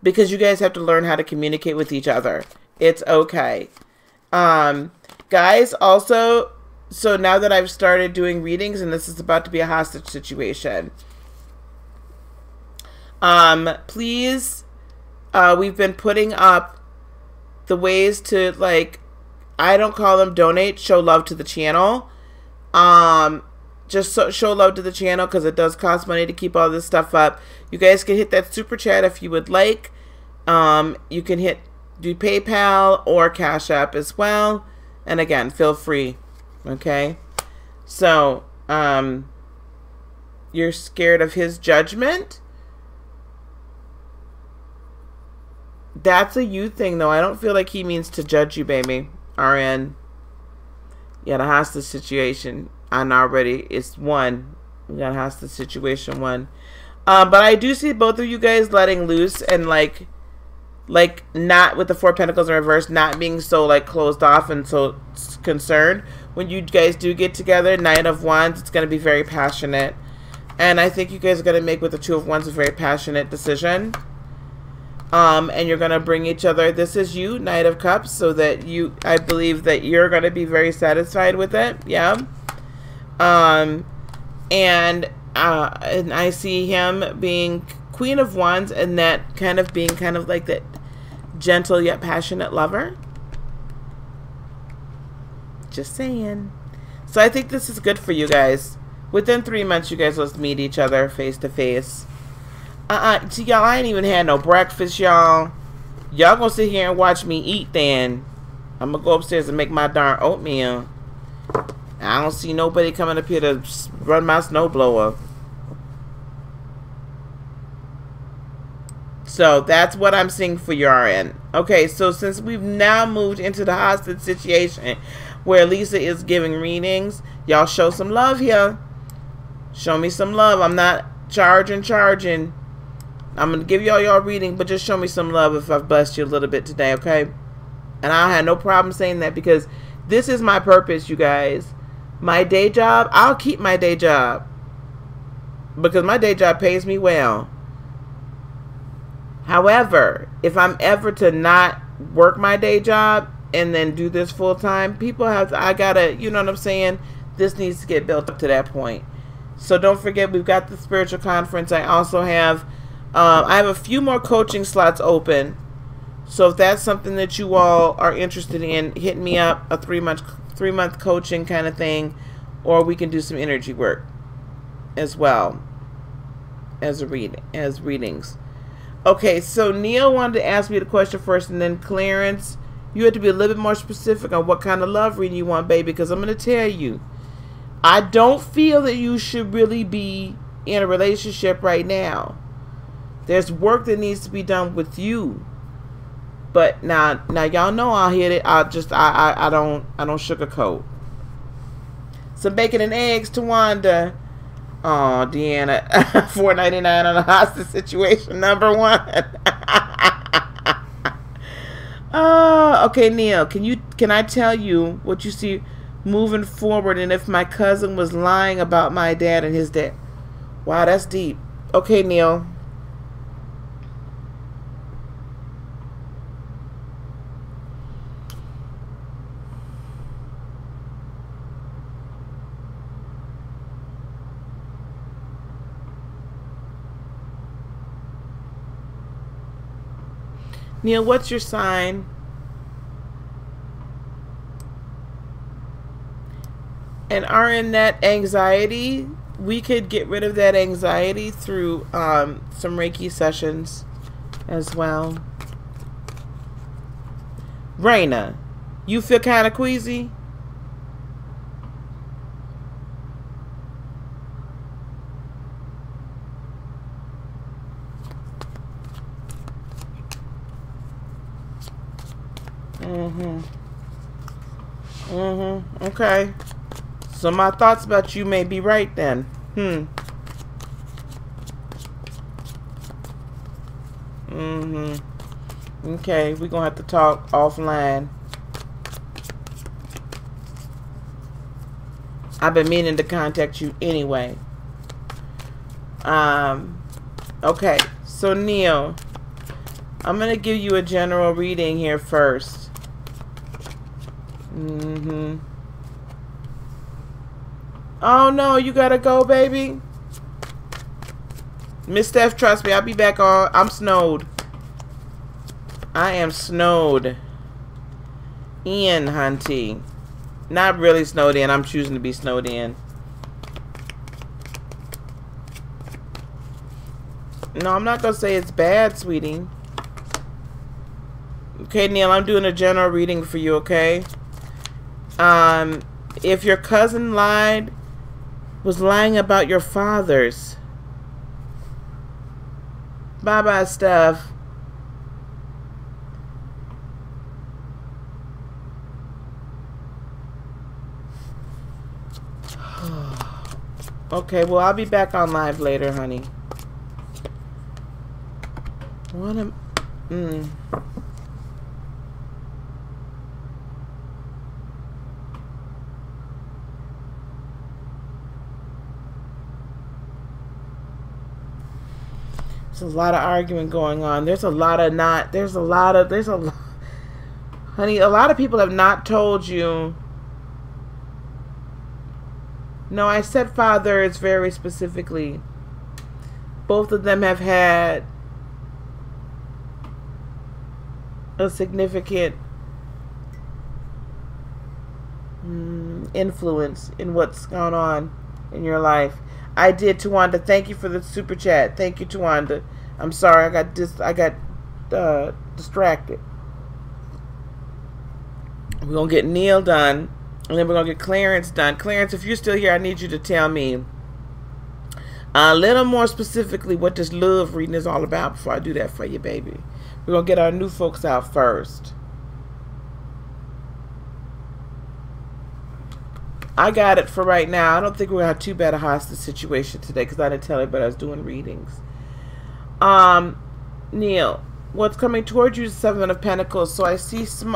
Because you guys have to learn how to communicate with each other. It's okay. Guys, also, so now that I've started doing readings, and this is about to be a hostage situation, please, we've been putting up the ways to, like, I don't call them donate, show love to the channel. Just show love to the channel because it does cost money to keep all this stuff up. You guys can hit that super chat if you would like. You can do PayPal or Cash App as well. And again, feel free. Okay? So, you're scared of his judgment? That's a you thing, though. I don't feel like he means to judge you, baby. RN. You got a hostage situation. And already it's one. We got a hostage situation one. But I do see both of you guys letting loose and like not with the Four of Pentacles in reverse, not being so like closed off and so concerned. When you guys do get together, Knight of Wands, it's going to be very passionate. And I think you guys are going to make with the Two of Wands a very passionate decision. And you're going to bring each other. This is you, Knight of Cups, so that I believe that you're going to be very satisfied with it. Yeah. And I see him being Queen of Wands and that kind of being kind of like that gentle yet passionate lover. Just saying. So I think this is good for you guys. Within 3 months, you guys will meet each other face to face. See, y'all, I ain't even had no breakfast, y'all. Y'all gonna sit here and watch me eat then. I'm gonna go upstairs and make my darn oatmeal. I don't see nobody coming up here to run my snowblower. So that's what I'm seeing for your RN. Okay, so since we've now moved into the hostage situation where Lisa is giving readings, y'all show some love here. Show me some love. I'm not charging. I'm going to give y'all your reading, but just show me some love if I've blessed you a little bit today, okay? And I had no problem saying that because this is my purpose, you guys. My day job, I'll keep my day job because my day job pays me well. However, if I'm ever to not work my day job and then do this full time, I gotta, you know what I'm saying? This needs to get built up to that point. So don't forget, we've got the spiritual conference. I also have, I have a few more coaching slots open. So if that's something that you all are interested in, hit me up, a 3-month coaching kind of thing, or we can do some energy work as well as readings. Okay, so Neil wanted to ask me the question first, and then Clarence, you have to be a little bit more specific on what kind of love reading you want, baby, because I'm going to tell you, I don't feel that you should really be in a relationship right now. There's work that needs to be done with you. But now y'all know I'll hit it. I don't sugarcoat. Some bacon and eggs to Wanda. Oh, Deanna, $4.99 on a hostage situation number 1. Okay, Neil, can I tell you what you see moving forward, and if my cousin was lying about my dad and his dad? Wow, that's deep. Okay, Neil. Neil, what's your sign? And are in that anxiety, we could get rid of that anxiety through some Reiki sessions as well. Raina, you feel kind of queasy? Okay. So my thoughts about you may be right then. Okay, we're gonna have to talk offline. I've been meaning to contact you anyway. Okay, so Neil, I'm gonna give you a general reading here first. Oh no, you gotta go, baby. Miss Steph, trust me, I'll be back on. I'm snowed. I am snowed in, hunty. Not really snowed in. I'm choosing to be snowed in. No, I'm not gonna say it's bad, sweetie. Okay, Neil, I'm doing a general reading for you, okay? If your cousin was lying about your father's. Bye-bye, Steph. Okay, well, I'll be back on live later, honey. What am... There's a lot of argument going on. There's a lot of honey, a lot of people have not told you. No, I said fathers very specifically. Both of them have had a significant influence in what's gone on in your life. I did, Tawanda. Thank you for the super chat. Thank you, Tawanda. I'm sorry, I got distracted. We're gonna get Neil done, and then we're gonna get Clarence done. Clarence, if you're still here, I need you to tell me a little more specifically what this love reading is all about before I do that for you, baby. We're gonna get our new folks out first. I got it for right now. I don't think we're gonna have too bad a hostage situation today because I didn't tell everybody I was doing readings. Neil, what's coming towards you is Seven of Pentacles. So I see some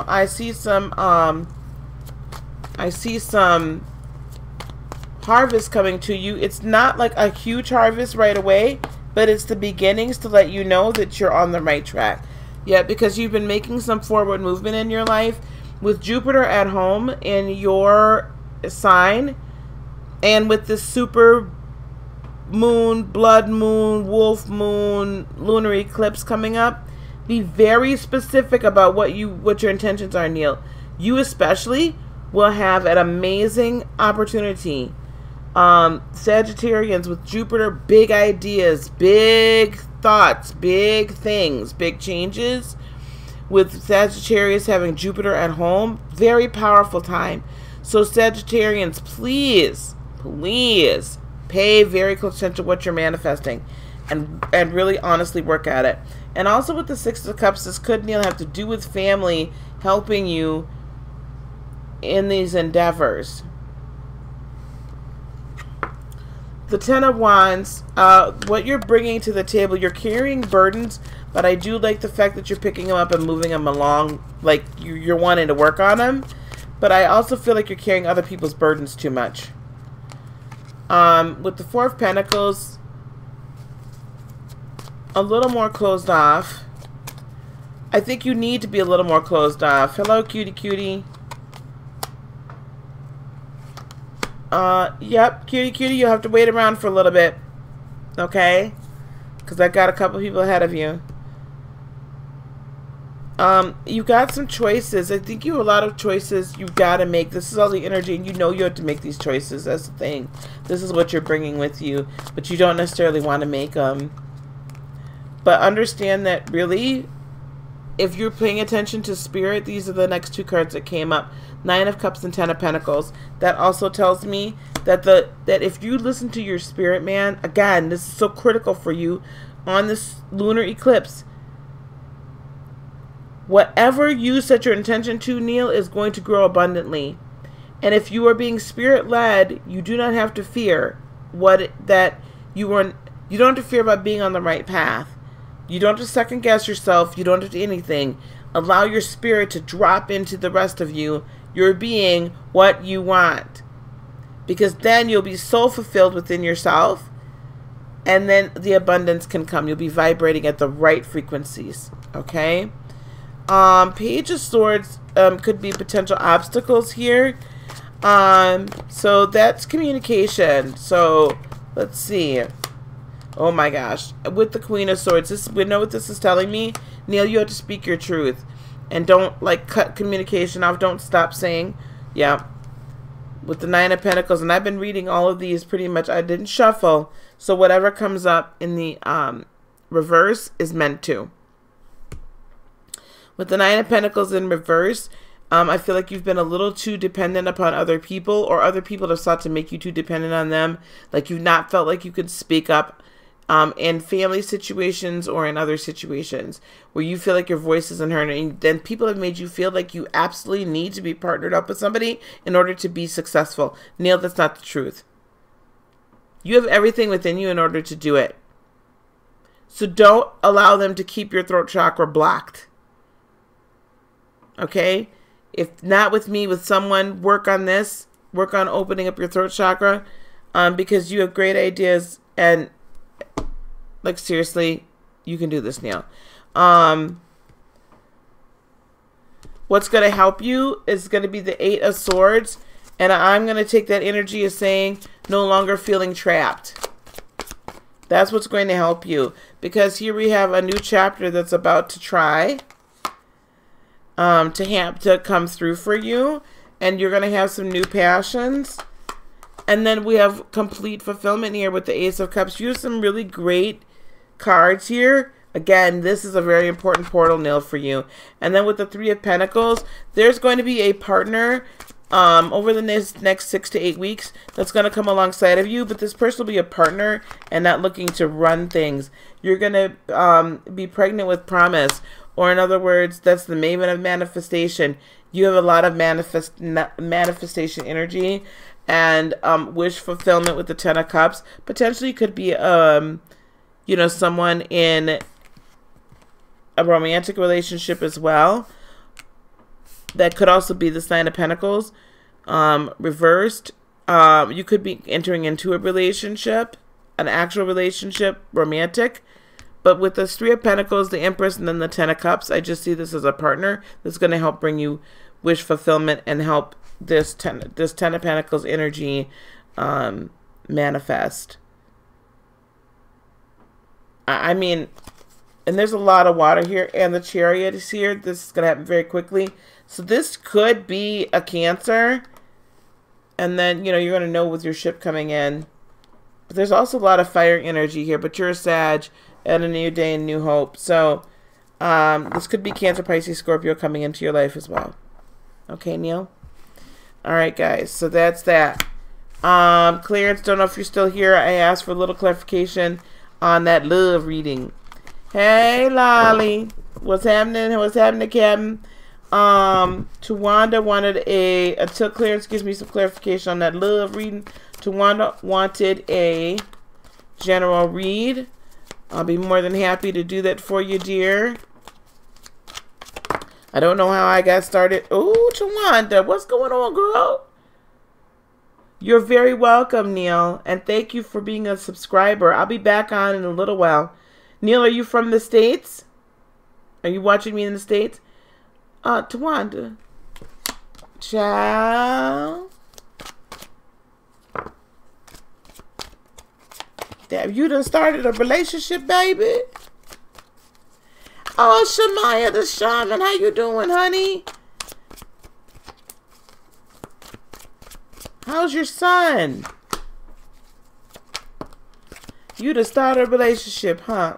harvest coming to you. It's not like a huge harvest right away, but it's the beginnings to let you know that you're on the right track. Yeah, because you've been making some forward movement in your life with Jupiter at home in your sign, and with this super moon, blood moon, wolf moon, lunar eclipse coming up. Be very specific about what your intentions are, Neil. You especially will have an amazing opportunity. Sagittarians with Jupiter, big ideas, big thoughts, big things, big changes. With Sagittarius having Jupiter at home, very powerful time. So Sagittarians, please pay very close attention to what you're manifesting and really honestly work at it. And also with the Six of Cups, this could, Neil, have to do with family helping you in these endeavors. The Ten of Wands, what you're bringing to the table, you're carrying burdens, but I do like the fact that you're picking them up and moving them along, like you're wanting to work on them. But I also feel like you're carrying other people's burdens too much. With the Four of Pentacles, a little more closed off. I think you need to be a little more closed off. Hello, cutie cutie. Yep, cutie cutie, you'll have to wait around for a little bit. Okay? Because I got a couple people ahead of you. You got some choices. I think you have a lot of choices you've got to make. This is all the energy, and you know you have to make these choices. That's the thing. This is what you're bringing with you, but you don't necessarily want to make them. But understand that really, if you're paying attention to Spirit, these are the next two cards that came up. Nine of Cups and Ten of Pentacles. That also tells me that that if you listen to your Spirit, man, again, this is so critical for you on this lunar eclipse. Whatever you set your intention to, Neil, is going to grow abundantly. And if you are being Spirit-led, you do not have to fear you don't have to fear about being on the right path. You don't have to second guess yourself. You don't have to do anything. Allow your spirit to drop into the rest of you. You're being what you want. Because then you'll be so fulfilled within yourself. And then the abundance can come. You'll be vibrating at the right frequencies. Okay? Page of Swords could be potential obstacles here. So that's communication. So let's see. Oh my gosh. With the Queen of Swords, we know what this is telling me. Neil, you have to speak your truth. And don't like cut communication off. Don't stop saying. Yeah. With the Nine of Pentacles. And I've been reading all of these pretty much. I didn't shuffle. So whatever comes up in the reverse is meant to. With the Nine of Pentacles in reverse, I feel like you've been a little too dependent upon other people, or other people have sought to make you too dependent on them. Like you've not felt like you could speak up in family situations or in other situations where you feel like your voice isn't heard. And then people have made you feel like you absolutely need to be partnered up with somebody in order to be successful. Neil, that's not the truth. You have everything within you in order to do it. So don't allow them to keep your throat chakra blocked. Okay? If not with me, with someone, work on this. Work on opening up your throat chakra, because you have great ideas, and like seriously, you can do this, Neil. What's going to help you is going to be the 8 of Swords, and I'm going to take that energy as saying no longer feeling trapped. That's what's going to help you, because here we have a new chapter that's about to try to come through for you, and you're going to have some new passions. And then we have complete fulfillment here with the Ace of Cups. You have some really great cards here. Again, this is a very important portal, Neil, for you. And then with the 3 of Pentacles, there's going to be a partner over the next 6 to 8 weeks that's going to come alongside of you, but this person will be a partner and not looking to run things. You're going to be pregnant with promise, or in other words, that's the Maven of Manifestation. You have a lot of manifestation energy and wish fulfillment with the 10 of Cups. Potentially could be you know, someone in a romantic relationship as well. That could also be the 9 of Pentacles reversed. You could be entering into a relationship, an actual relationship, romantic. But with the 3 of Pentacles, the Empress, and then the 10 of Cups, I just see this as a partner that's going to help bring you wish fulfillment and help this 10 of Pentacles energy manifest. I mean, and there's a lot of water here, and the Chariot is here. This is going to happen very quickly. So this could be a Cancer. And then, you know, you're going to know with your ship coming in. But there's also a lot of fire energy here. But you're a Sag and a new day and new hope. So this could be Cancer, Pisces, Scorpio coming into your life as well. Okay, Neil? All right, guys. So that's that. Clarence, don't know if you're still here. I asked for a little clarification on that love reading. Hey, Lolly. What's happening? What's happening, Captain? Tawanda wanted until Clarence gives me some clarification on that love reading, Tawanda wanted a general read. I'll be more than happy to do that for you, dear. I don't know how I got started. Oh, Tawanda, what's going on, girl? You're very welcome, Neil, and thank you for being a subscriber. I'll be back on in a little while. Neil, are you from the States? Are you watching me in the States? Tawanda. Ciao. Damn, you done started a relationship, baby? Oh, Shamaya the Shaman, how you doing, honey? How's your son? You done started a relationship, huh?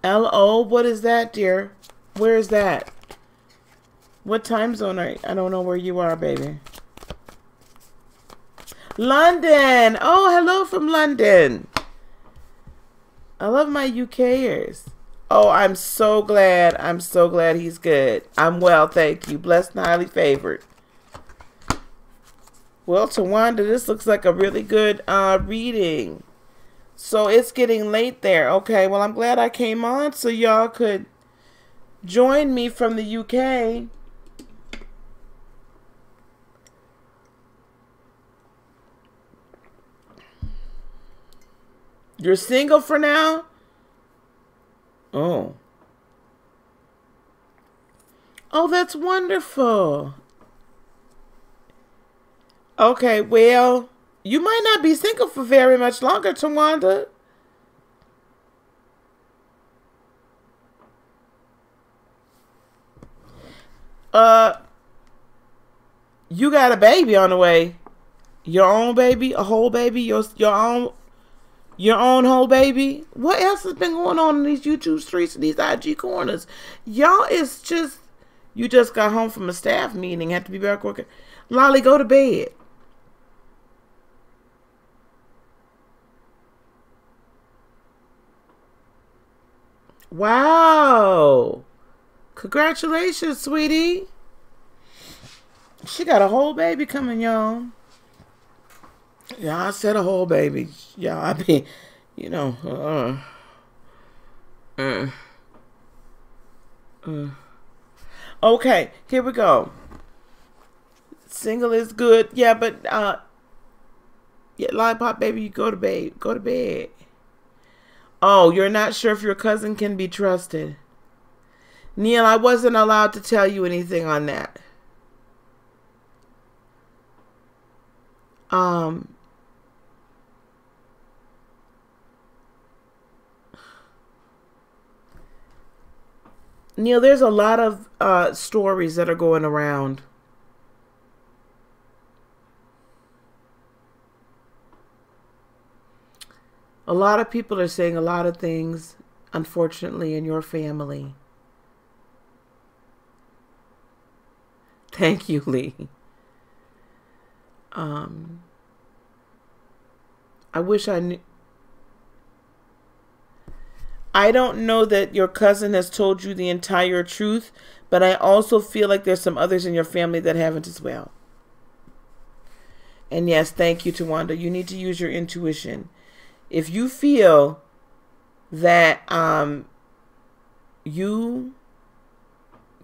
L.O., what is that, dear? Where is that? What time zone are you? I don't know where you are, baby. London! Oh, hello from London. I love my UKers. Oh, I'm so glad. I'm so glad he's good. I'm well, thank you. Blessed and highly favored. Well, Tawanda, this looks like a really good reading. So it's getting late there. Okay, well, I'm glad I came on so y'all could join me from the UK. You're single for now? Oh. Oh, that's wonderful. Okay, well, you might not be single for very much longer, Tawanda. You got a baby on the way. Your own baby? A whole baby? Your own whole baby? What else has been going on in these YouTube streets and these IG corners? Y'all is just, you just got home from a staff meeting, had to be back working. Lolly, go to bed. Wow. Congratulations, sweetie. She got a whole baby coming, y'all. Yeah, I said a whole baby. Yeah, I mean, you know. Okay, here we go. Single is good. Yeah, but yeah, lollipop baby, you go to bed. Go to bed. Oh, you're not sure if your cousin can be trusted. Neil, I wasn't allowed to tell you anything on that. Neil, there's a lot of stories that are going around. A lot of people are saying a lot of things, unfortunately, in your family. Thank you, Lee. I wish I knew. I don't know that your cousin has told you the entire truth, but I also feel like there's some others in your family that haven't as well. And yes, thank you, Tawanda. You need to use your intuition. If you feel that you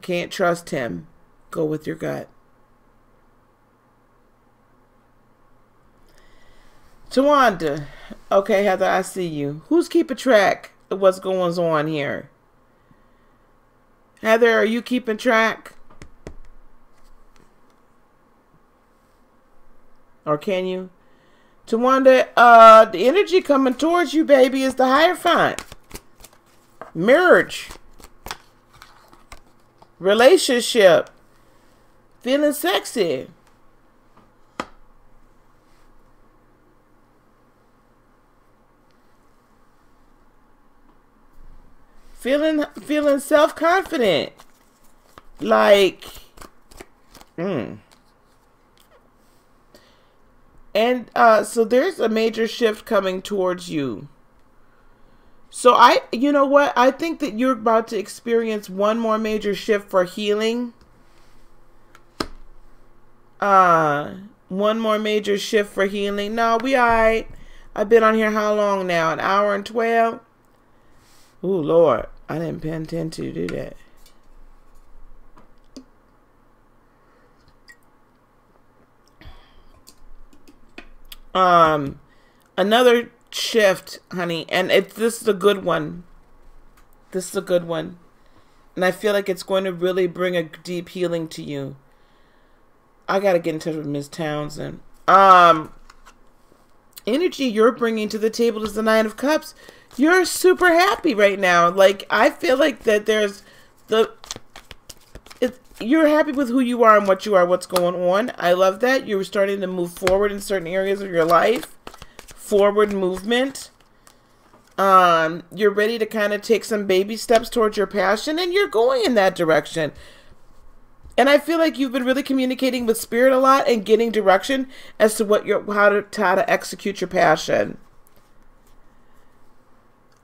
can't trust him, go with your gut. Tawanda. Okay, Heather, I see you. Who's keeping track of what's going on here? Heather, are you keeping track? Or can you? Tawanda, the energy coming towards you, baby, is the Hierophant. Marriage. Relationship. Feeling sexy. Feeling self-confident. Like, And so there's a major shift coming towards you. So you know what? I think that you're about to experience one more major shift for healing. One more major shift for healing. No, we all right. I've been on here how long now? An hour and 12? Ooh, Lord. I didn't intend to do that. Another shift, honey, and this is a good one. This is a good one. And I feel like it's going to really bring a deep healing to you. I got to get in touch with Miss Townsend. Energy you're bringing to the table is the Nine of Cups. You're super happy right now. Like, I feel like that there's you're happy with who you are and what you are, what's going on. I love that. You're starting to move forward in certain areas of your life. Forward movement. You're ready to kind of take some baby steps towards your passion, and you're going in that direction. And I feel like you've been really communicating with Spirit a lot and getting direction as to what how to execute your passion.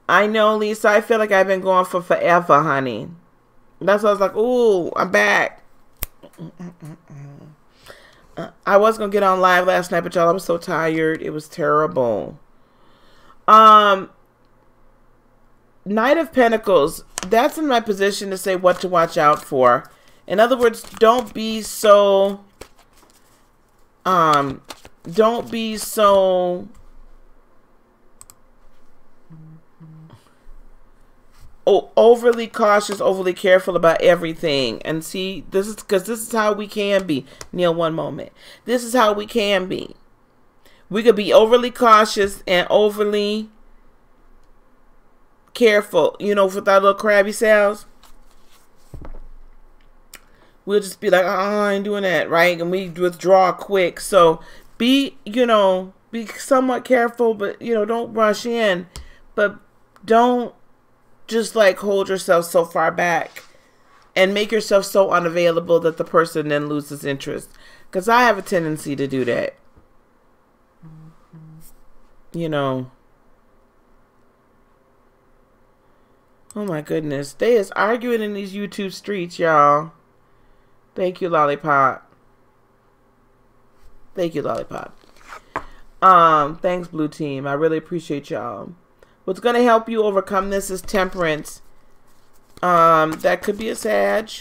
I know, Lisa, I feel like I've been going for forever, honey. That's why I was like, ooh, I'm back. I was going to get on live last night, but y'all, I was so tired. It was terrible. Knight of Pentacles. That's in my position to say what to watch out for. In other words, don't be so overly cautious, overly careful about everything. And see, this is how we can be. Neil, one moment. This is how we can be. We could be overly cautious and overly careful, you know, with our little crabby selves. We'll just be like, I ain't doing that, right? And we withdraw quick. So be somewhat careful, but, don't rush in. But don't just like hold yourself so far back and make yourself so unavailable that the person then loses interest. Because I have a tendency to do that. Oh my goodness. They is arguing in these YouTube streets, y'all. Thank you, Lollipop. Thank you, Lollipop. Thanks, Blue Team. I really appreciate y'all. What's gonna help you overcome this is temperance. That could be a Sag.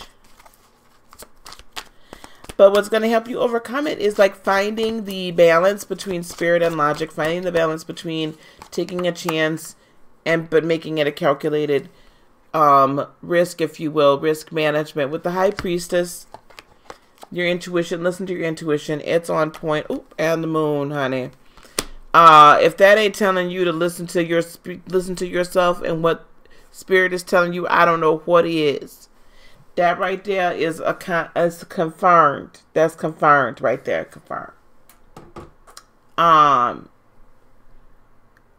But what's gonna help you overcome it is like finding the balance between spirit and logic, finding the balance between taking a chance but making it a calculated risk, if you will, risk management. With the High Priestess, your intuition, listen to your intuition. It's on point. Oop, and the Moon, honey. If that ain't telling you to listen to yourself and what spirit is telling you, I don't know what is. That right there is confirmed. That's confirmed right there. Confirmed.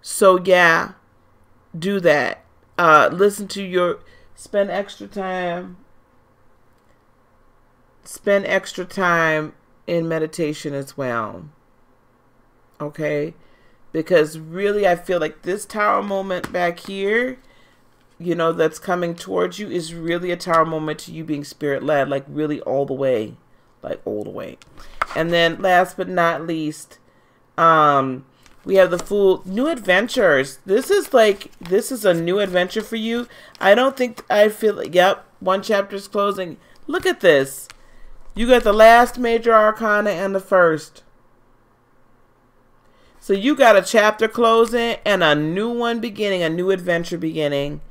So yeah, do that. Listen to your. Spend extra time in meditation as well. Okay, because really, I feel like this Tower moment back here, you know, that's coming towards you is really a Tower moment to you being spirit led, like really all the way, like all the way. And then last but not least, we have the Fool, new adventures. This is a new adventure for you. I feel like, yep, one chapter is closing. Look at this. You got the last major arcana and the first. So you got a chapter closing and a new one beginning, a new adventure beginning.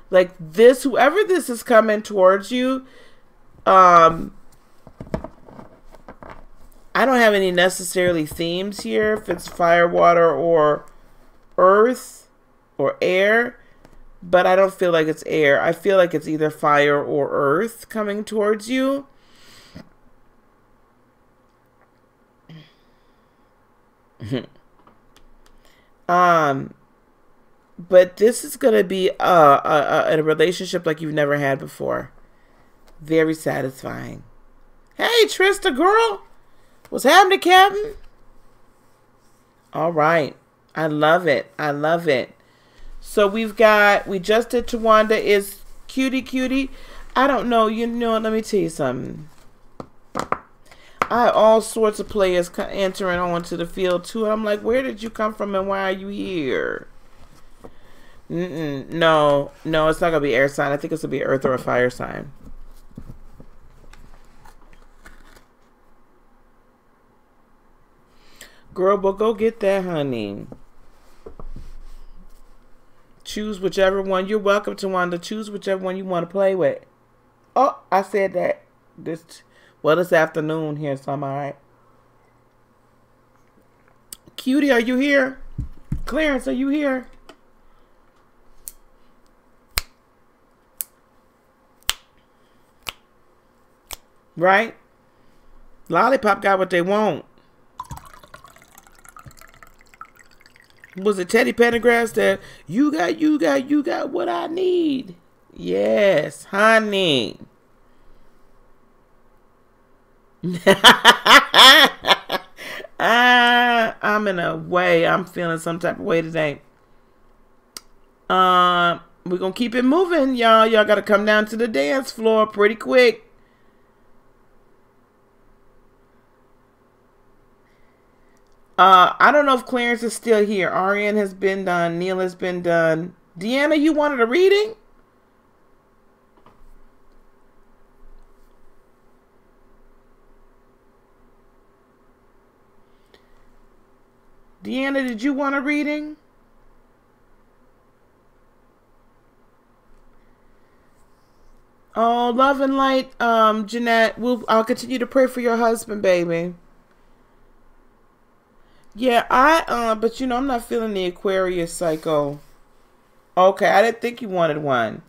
Like this, whoever this is coming towards you, I don't have any necessarily themes here, if it's fire, water, or earth, or air, but I don't feel like it's air. I feel like it's either fire or earth coming towards you. But this is going to be a relationship like you've never had before. Very satisfying. Hey, Trista, girl. What's happening, Captain? All right. I love it. I love it. So we just did Tawanda is cutie. I don't know. You know, let me tell you something. I have all sorts of players entering onto the field too. And I'm like, where did you come from and why are you here? No, it's not going to be air sign. I think it's going to be earth or a fire sign. Girl, but go get that, honey. Choose whichever one. You're welcome to Wanda. Choose whichever one you want to play with. Oh, I said that. It's afternoon here, so I'm all right. Cutie, are you here? Clarence, are you here? Right? Lollipop got what they want. Was it Teddy Pendergrass that you got what I need? Yes, honey. I'm in a way. I'm feeling some type of way today. We're gonna keep it moving, y'all. Y'all gotta come down to the dance floor pretty quick. I don't know if Clarence is still here. Ariane has been done. Neil has been done. Deanna, you wanted a reading? Deanna, did you want a reading? Oh, love and light, Jeanette. I'll continue to pray for your husband, baby. Yeah, but you know, I'm not feeling the Aquarius cycle. Okay, I didn't think you wanted one.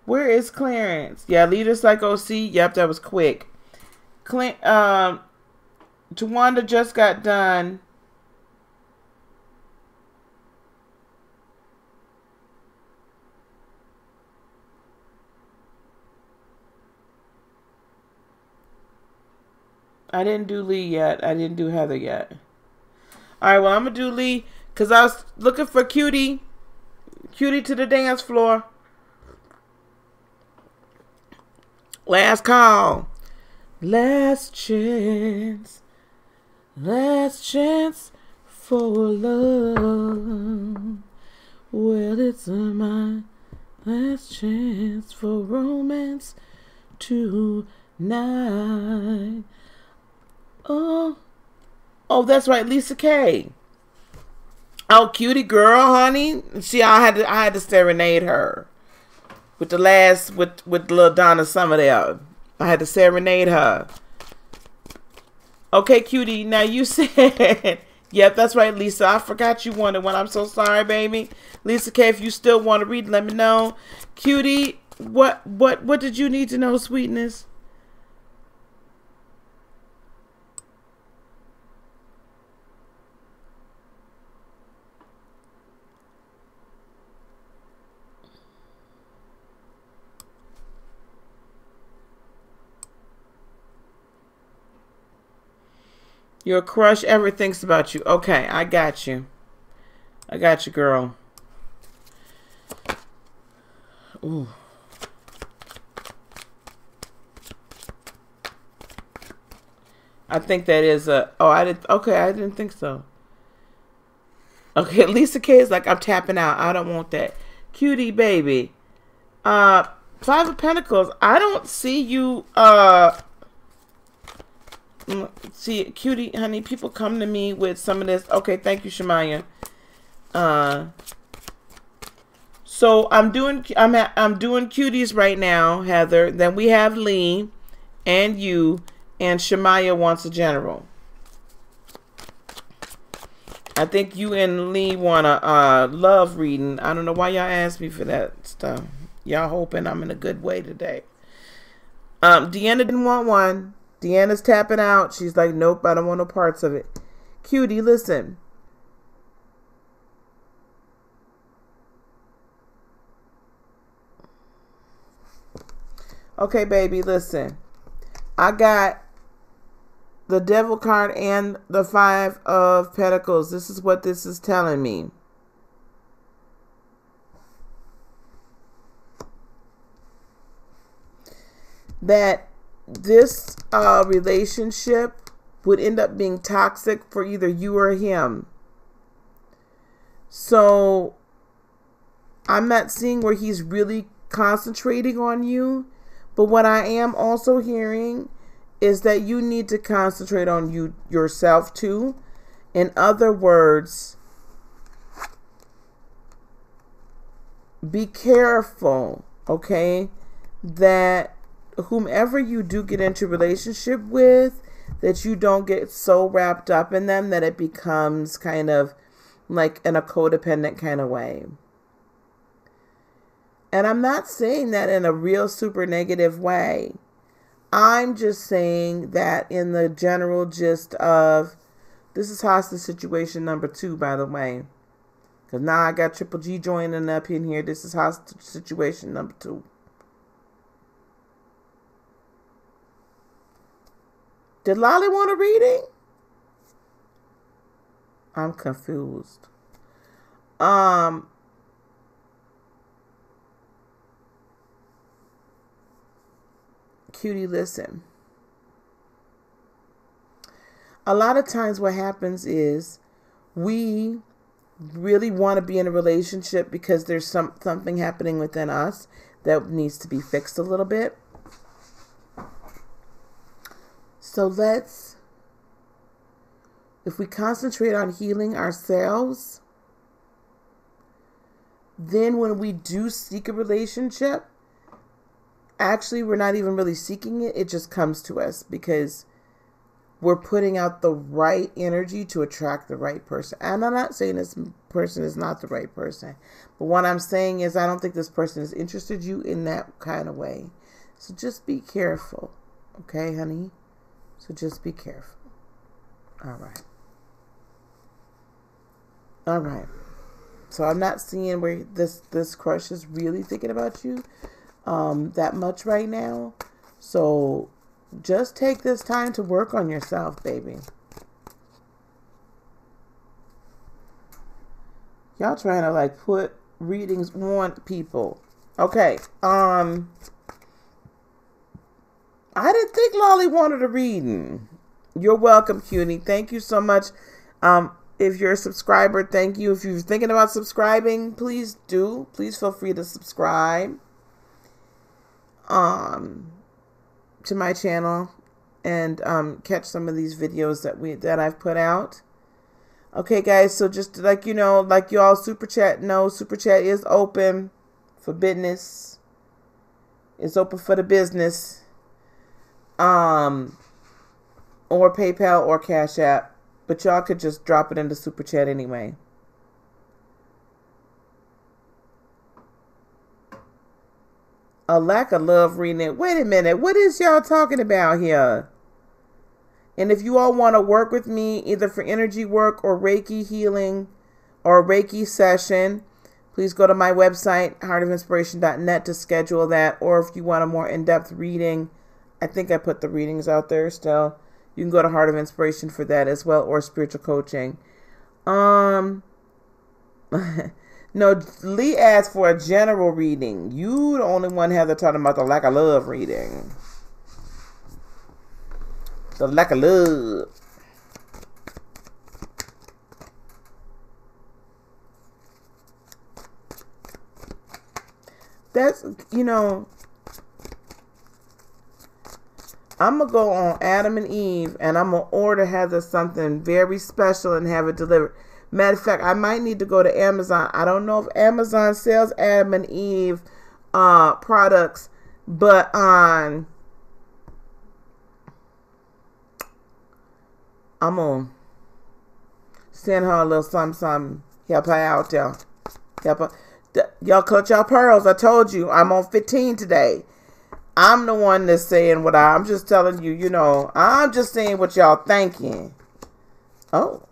Where is Clarence? Yeah, leader psycho C. Yep, that was quick. Tawanda just got done. I didn't do Lee yet. I didn't do Heather yet. All right, well, I'm going to do Lee because I was looking for Cutie. Cutie to the dance floor. Last call. Last chance. Last chance for love. Well, it's my last chance for romance tonight. Oh, that's right, Lisa K. Oh, cutie girl, honey. See, I had to serenade her with with little Donna Summer there. I had to serenade her. Okay, cutie. Now you said, yep, that's right, Lisa. I forgot you wanted one. I'm so sorry, baby. Lisa K, if you still want to read, let me know. Cutie, what did you need to know, sweetness? Your crush ever thinks about you. Okay, I got you. I got you, girl. Ooh. I think that is a... Oh, I didn't think so. Okay, Lisa K is like, I'm tapping out. I don't want that. Cutie, baby. Five of Pentacles. I don't see you... See, cutie, honey, people come to me with some of this. Okay, thank you, Shemaya. So I'm doing cuties right now, Heather. Then we have Lee and you, and Shemaya wants a general. I think you and Lee want a love reading. I don't know why y'all asked me for that stuff. Y'all hoping I'm in a good way today. Deanna didn't want one. Deanna's tapping out. She's like, nope, I don't want no parts of it. Cutie, listen. Okay, baby, listen. I got the Devil card and the Five of Pentacles. This is what this is telling me. That this relationship would end up being toxic for either you or him. So I'm not seeing where he's really concentrating on you, but what I am also hearing is that you need to concentrate on yourself too. In other words, be careful, okay, that whomever you do get into relationship with, that you don't get so wrapped up in them that it becomes kind of like in a codependent kind of way. And I'm not saying that in a real super negative way. I'm just saying that in the general gist of, this is hostage situation number 2, by the way. Because now I got Triple G joining up in here. This is hostage situation number 2. Did Lolly want a reading? I'm confused. Cutie, listen. A lot of times what happens is we really want to be in a relationship because there's something happening within us that needs to be fixed a little bit. So if we concentrate on healing ourselves, then when we do seek a relationship, actually we're not even really seeking it. It just comes to us because we're putting out the right energy to attract the right person. And I'm not saying this person is not the right person, but what I'm saying is I don't think this person is interested in you in that kind of way. So just be careful. Okay, honey? So just be careful. All right. All right. So I'm not seeing where this crush is really thinking about you that much right now. So just take this time to work on yourself, baby. Y'all trying to like put readings on people. Okay. I didn't think Lolly wanted a reading. You're welcome, Cutie. Thank you so much. If you're a subscriber, thank you. If you're thinking about subscribing, please do. Please feel free to subscribe to my channel and catch some of these videos that I've put out. Okay, guys, so just to like you know, like you all super chat know, super chat is open for business. It's open for the business. Or PayPal or Cash App. But y'all could just drop it in the super chat anyway. A lack of love reading it. Wait a minute. What is y'all talking about here? And if you all want to work with me, either for energy work or Reiki healing or a Reiki session, please go to my website, heartofinspiration.net, to schedule that. Or if you want a more in-depth reading, I think I put the readings out there still. You can go to Heart of Inspiration for that as well, or spiritual coaching. No, Lee asked for a general reading. You the only one have to talk about the lack of love reading. The lack of love. That's, you know, I'm going to go on Adam and Eve, and I'm going to order Heather something very special and have it delivered. Matter of fact, I might need to go to Amazon. I don't know if Amazon sells Adam and Eve products, but I'm going to send her a little something, help her out there. Help her. Y'all clutch your pearls. I told you, I'm on 15 today. I'm the one that's saying what I'm just telling you, you know, I'm just saying what y'all thinking. Oh.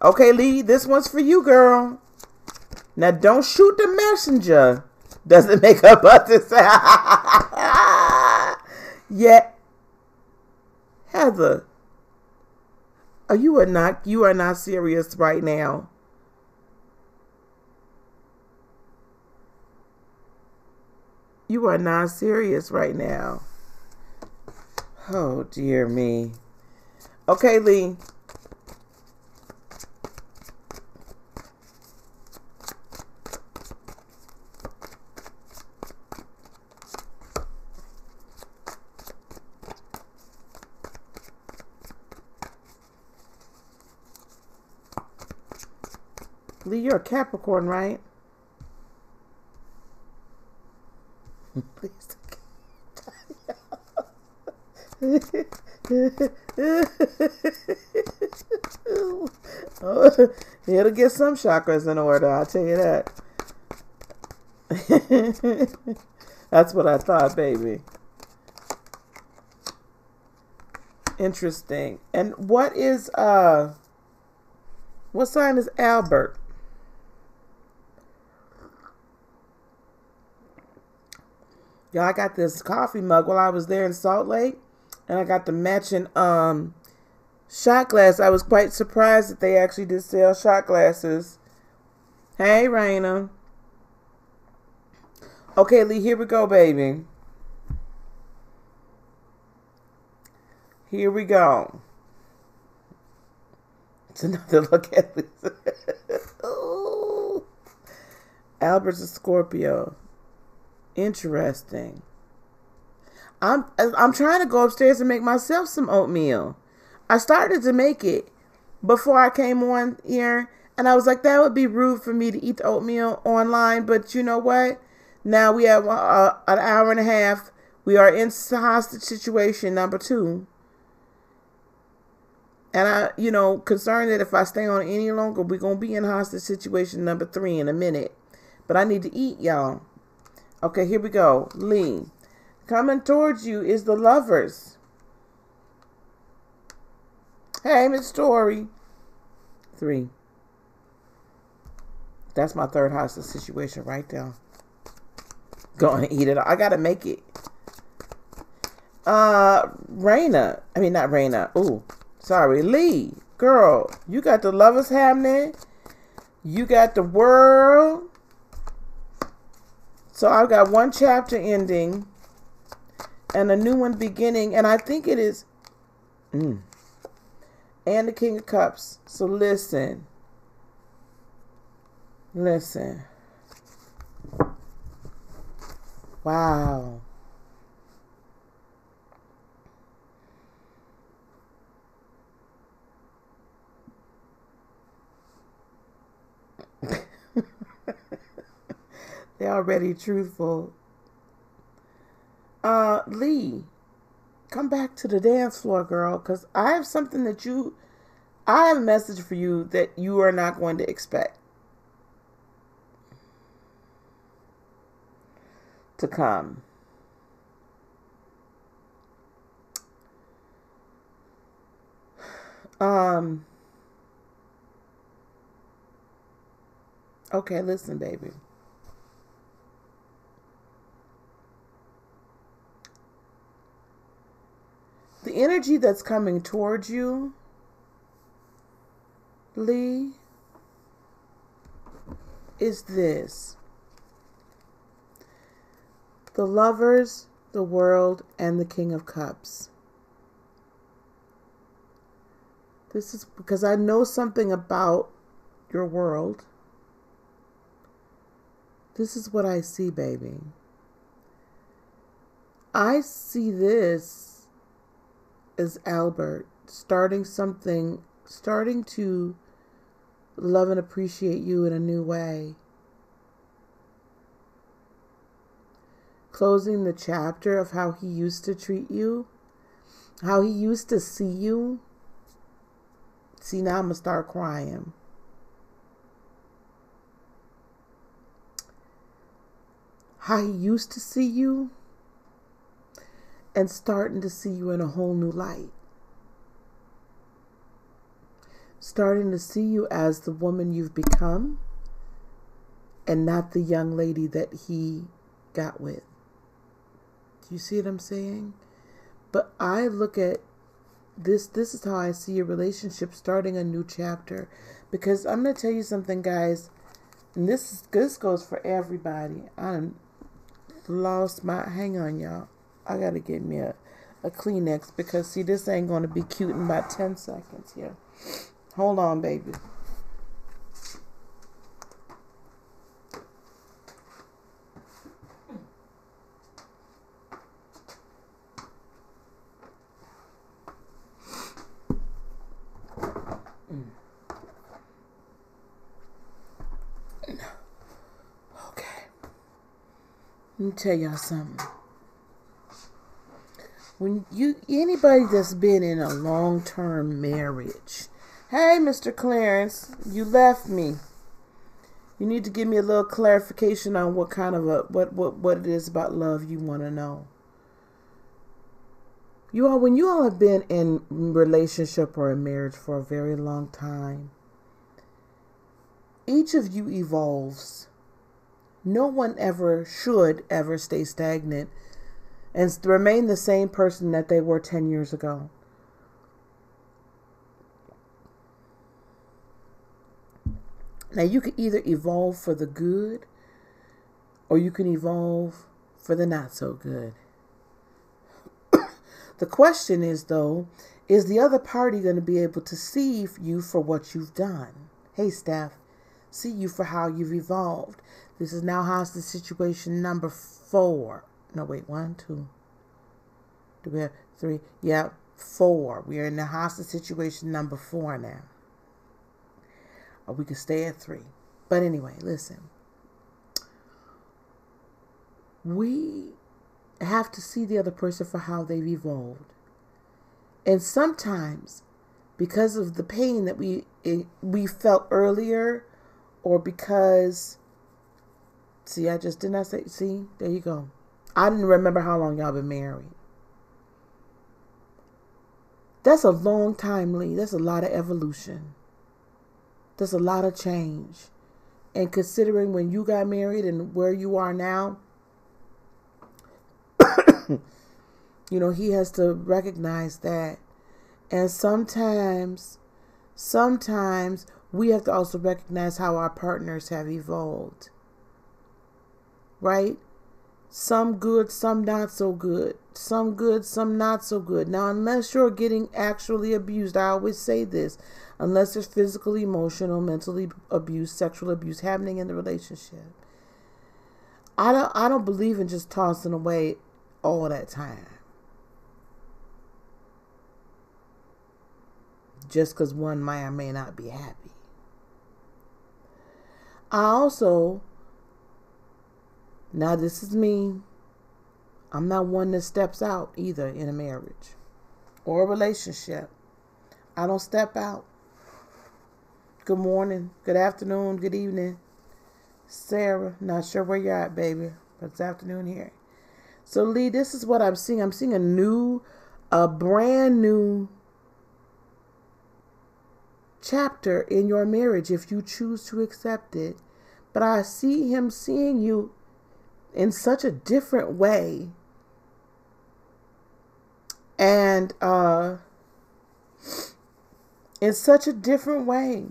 Okay, Lee, this one's for you, girl. Now, don't shoot the messenger. Doesn't make her butt to say. Yeah. Heather, you are not serious right now. You are not serious right now. Oh, dear me. Okay, Lee. Lee, you're a Capricorn, right? Please. Oh, it'll get some chakras in order, I'll tell you that. That's what I thought, baby. Interesting. And what sign is Albert? Y'all, I got this coffee mug while I was there in Salt Lake, and I got the matching shot glass. I was quite surprised that they actually did sell shot glasses. Hey, Raina. Okay, Lee, here we go, baby. Here we go. It's another look at this. Oh. Albert's a Scorpio. Interesting. I'm trying to go upstairs and make myself some oatmeal. I started to make it before I came on here, and I was like, that would be rude for me to eat the oatmeal online. But you know what? Now we have an hour and a half. We are in hostage situation number 2. And I, you know, concerned that if I stay on any longer, we're going to be in hostage situation number 3 in a minute. But I need to eat, y'all. Okay, here we go. Lee. Coming towards you is the Lovers. Hey, Miss Story. 3. That's my 3rd hostage situation right there. Go and eat it. I gotta make it. Raina. I mean, not Raina. Ooh, sorry. Lee. Girl, you got the Lovers happening. You got the World. So I've got 1 chapter ending. and a new one beginning. And I think it is, and the King of Cups. So listen. Wow. They're already truthful. Lee, come back to the dance floor, girl, because I have something I have a message for you that you are not going to expect to come. Okay, listen, baby. The energy that's coming towards you, Lee, is this. The Lovers, the World, and the King of Cups. This is because I know something about your world. This is what I see, baby. I see this as Albert starting to love and appreciate you in a new way. Closing the chapter of how he used to treat you, how he used to see you. See, now I'm going to start crying. How he used to see you and starting to see you in a whole new light. Starting to see you as the woman you've become and not the young lady that he got with. Do you see what I'm saying? But I look at this is how I see your relationship starting a new chapter. Because I'm going to tell you something, guys. And this goes for everybody. I'm lost my, hang on, y'all. I got to get me a Kleenex because, see, this ain't going to be cute in about 10 seconds here. Hold on, baby. Let me tell y'all something. When anybody that's been in a long-term marriage, hey, Mr. Clarence, you left me. You need to give me a little clarification on what kind of what it is about love you want to know. When you all have been in relationship or in marriage for a very long time, each of you evolves. No one should ever stay stagnant and remain the same person that they were 10 years ago. Now, you can either evolve for the good or you can evolve for the not so good. The question is, though, is the other party going to be able to see you for what you've done? Hey, Steph, see you for how you've evolved. This is now hostage situation number 4. No, wait, 1, 2. Do we have 3? Yeah, 4. We are in the hostage situation number 4 now. Or we could stay at 3. But anyway, listen. We have to see the other person for how they've evolved. And sometimes, because of the pain that we felt earlier, or because... See, I just did not say, see, there you go. I didn't remember how long y'all been married. That's a long time, Lee. That's a lot of evolution. That's a lot of change. And considering when you got married and where you are now, he has to recognize that. And sometimes we have to also recognize how our partners have evolved. Right? Some good, some not so good. Some good, some not so good. Now, unless you're getting actually abused, I always say this, unless there's physical, emotional, mentally abuse, sexual abuse happening in the relationship, I don't believe in just tossing away all that time. Just because one may or may not be happy. I also, now this is me, I'm not one that steps out either in a marriage or a relationship. I don't step out. Good morning, good afternoon, good evening. Sarah, not sure where you're at, baby, but it's afternoon here. So Lee, this is what I'm seeing. I'm seeing a brand new chapter in your marriage if you choose to accept it. But I see him seeing you in such a different way. And in such a different way.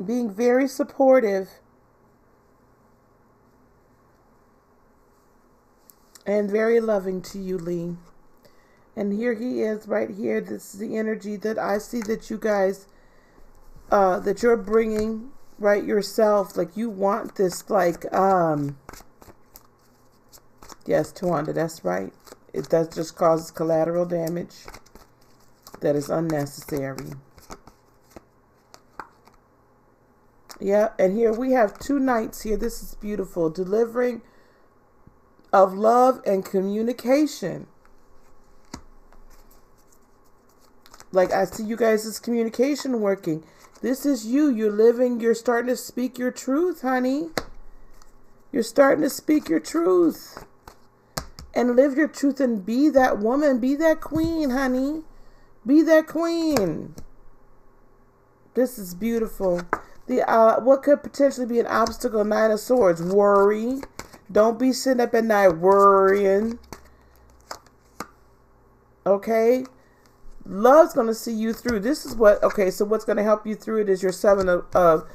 Being very supportive and very loving to you, Lee. And here he is right here. This is the energy that I see that you guys, that you're bringing right yourself. Like you want this, like, yes, Tawanda, that's right. It does just causes collateral damage that is unnecessary. Yeah, and here we have 2 knights here. This is beautiful. Delivering of love and communication. Like I see you guys' communication working. This is you. You're living. You're starting to speak your truth, honey. You're starting to speak your truth. And live your truth and be that woman. Be that queen, honey. Be that queen. This is beautiful. What could potentially be an obstacle? 9 of Swords. Worry. Don't be sitting up at night worrying. Okay? Love's going to see you through. This is what, okay, so what's going to help you through it is your 7 of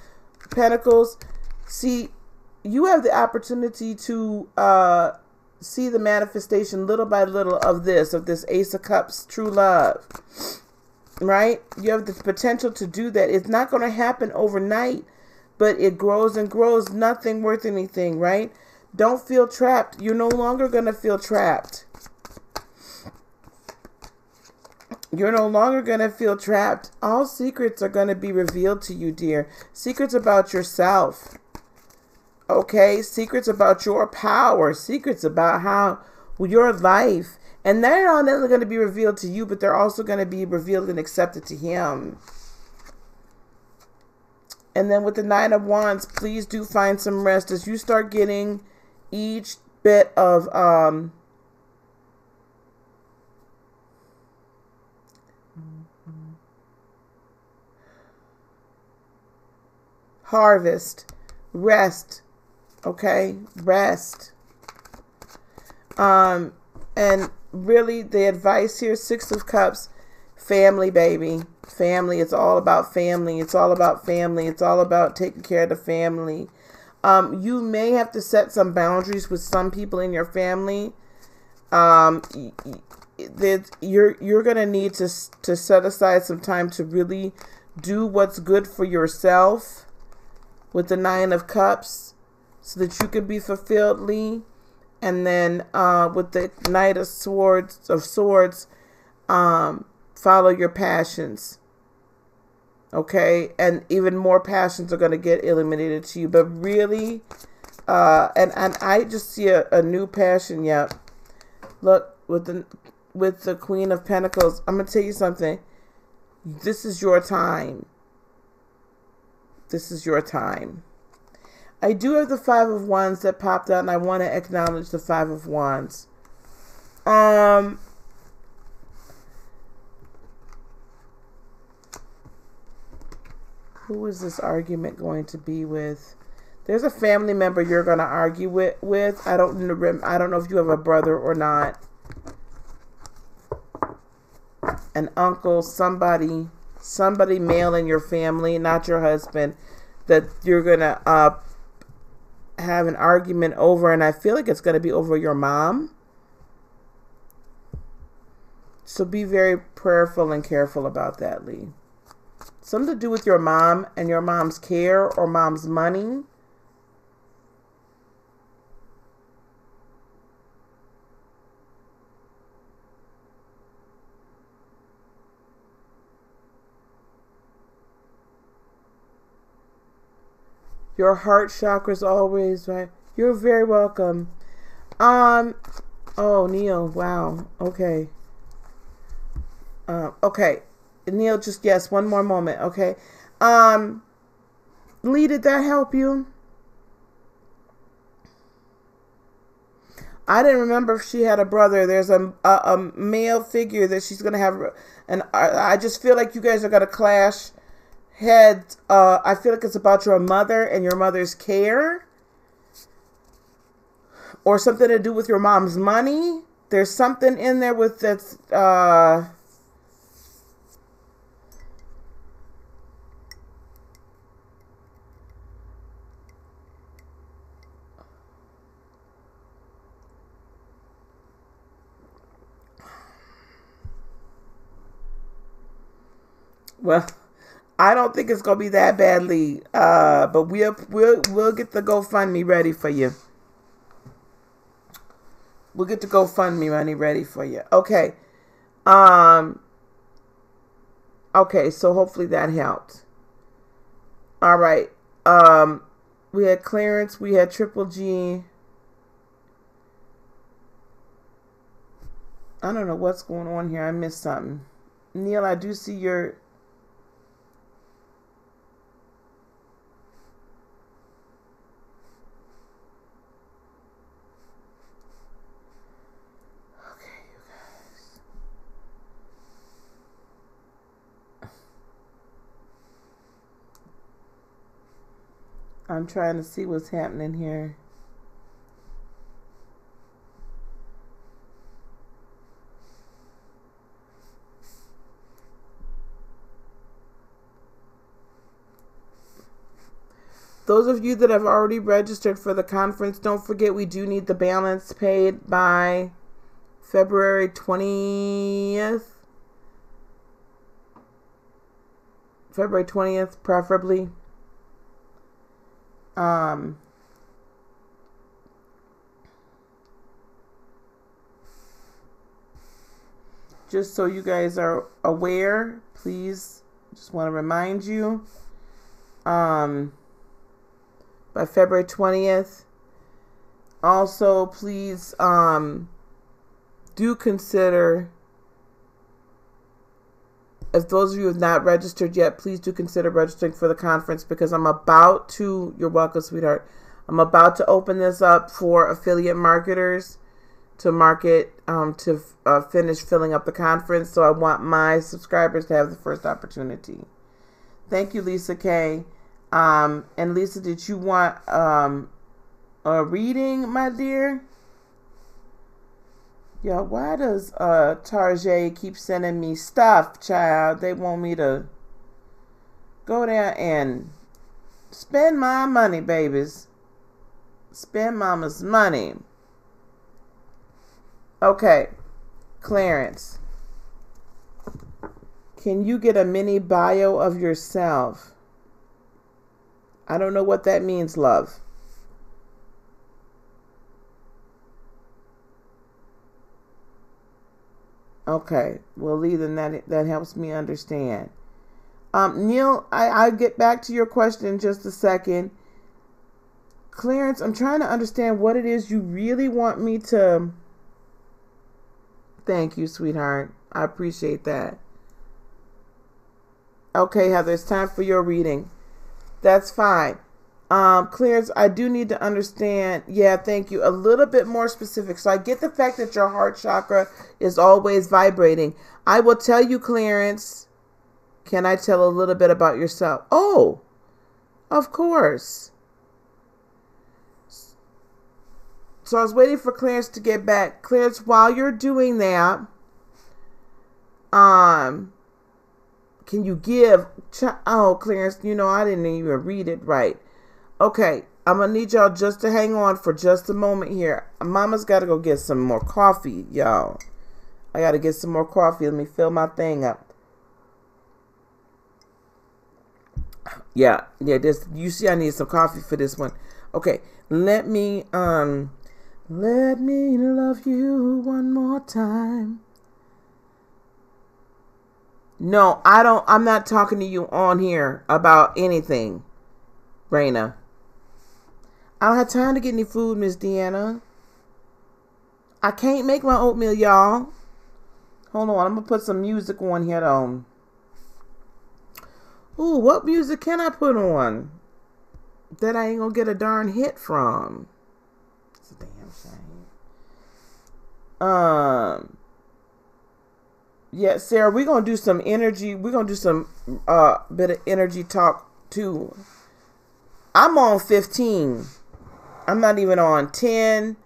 Pentacles. See, you have the opportunity to see the manifestation little by little of this Ace of Cups, true love. Right? You have the potential to do that. It's not going to happen overnight, but it grows and grows. Nothing worth anything, right? Don't feel trapped. You're no longer going to feel trapped. You're no longer going to feel trapped. All secrets are going to be revealed to you, dear. Secrets about yourself. Okay? Secrets about your power. Secrets about how your life. And they're not only going to be revealed to you, but they're also going to be revealed and accepted to him. And then with the 9 of Wands, please do find some rest as you start getting each bit of harvest, rest, okay, rest. And really the advice here, 6 of Cups, family, baby, family. It's all about family. It's all about family. It's all about taking care of the family. You may have to set some boundaries with some people in your family. You're gonna need to set aside some time to really do what's good for yourself with the 9 of Cups, so that you can be fulfilled, Lee. And then with the Knight of Swords, follow your passions. Okay, and even more passions are going to get eliminated to you. But really, and I just see a new passion. Yep. Look, with the Queen of Pentacles, I'm going to tell you something. This is your time. This is your time. I do have the 5 of Wands that popped out, and I want to acknowledge the 5 of Wands. Who is this argument going to be with? There's a family member you're going to argue with. I don't know if you have a brother or not. An uncle, somebody male in your family, not your husband, that you're going to have an argument over, and I feel like it's going to be over your mom. So be very prayerful and careful about that, Lee. Something to do with your mom and your mom's care or mom's money. Your heart chakra's always right. You're very welcome. Oh, Neil, wow. Okay. Okay. Neil, just yes, one more moment, okay? Lee, did that help you? I didn't remember if she had a brother. There's a male figure that she's gonna have, and I just feel like you guys are gonna clash heads. I feel like it's about your mother and your mother's care, or something to do with your mom's money. There's something in there with that. Well, I don't think it's gonna be that badly, but we'll get the GoFundMe ready for you. We'll get the GoFundMe money ready for you. Okay. Okay, so hopefully that helped. All right. We had Clarence, we had Triple G. I don't know what's going on here. I missed something. Neil, I do see your... I'm trying to see what's happening here. Those of you that have already registered for the conference, don't forget we do need the balance paid by February 20th. February 20th, preferably. Just so you guys are aware, please, just want to remind you, by February 20th. Also, please, do consider, if those of you who have not registered yet, please do consider registering for the conference, because I'm about to, you're welcome, sweetheart, I'm about to open this up for affiliate marketers to market, to finish filling up the conference. So I want my subscribers to have the first opportunity. Thank you, Lisa K. And Lisa, did you want a reading, my dear? Yo, why does Tarjay keep sending me stuff, child? They want me to go there and spend my money, babies. Spend mama's money. Okay, Clarence. Can you get a mini bio of yourself? I don't know what that means, love. Okay, well, Lee, then that helps me understand. Neil, I'll get back to your question in just a second. Clarence, I'm trying to understand what it is you really want me to... Thank you, sweetheart. I appreciate that. Okay, Heather, it's time for your reading. That's fine. Clarence, I do need to understand, yeah, thank you, a little bit more specific. So I get the fact that your heart chakra is always vibrating. I will tell you, Clarence, can I tell a little bit about yourself? Oh, of course. So I was waiting for Clarence to get back. Clarence, while you're doing that, can you give... Oh, Clarence, you know, I didn't even read it right. Okay, I'm going to need y'all just to hang on for just a moment here. Mama's got to go get some more coffee, y'all. I got to get some more coffee. Let me fill my thing up. Yeah, this, you see I need some coffee for this one. Okay, let me love you one more time. No, I'm not talking to you on here about anything, Raina. I don't have time to get any food, Miss Deanna. I can't make my oatmeal, y'all. Hold on, I'm going to put some music on here, though. Ooh, what music can I put on that I ain't going to get a darn hit from? It's a damn shame. Yeah, Sarah, we're going to do some energy. We're going to do some bit of energy talk, too. I'm on 15. I'm not even on 10.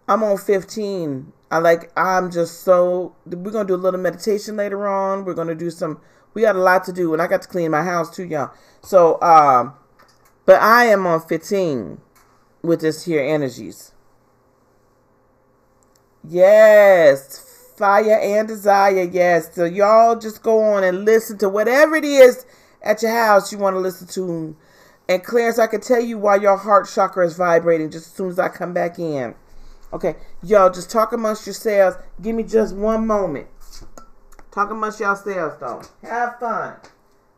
I'm on 15. I'm just so... We're going to do a little meditation later on. We're going to do some... We got a lot to do. And I got to clean my house too, y'all. So, but I am on 15 with this here energies. Yes. Fire and desire. Yes. So y'all just go on and listen to whatever it is at your house you want to listen to. And Clarence, I can tell you why your heart chakra is vibrating just as soon as I come back in. Okay, y'all just talk amongst yourselves. Give me just one moment. Talk amongst yourselves, though. Have fun.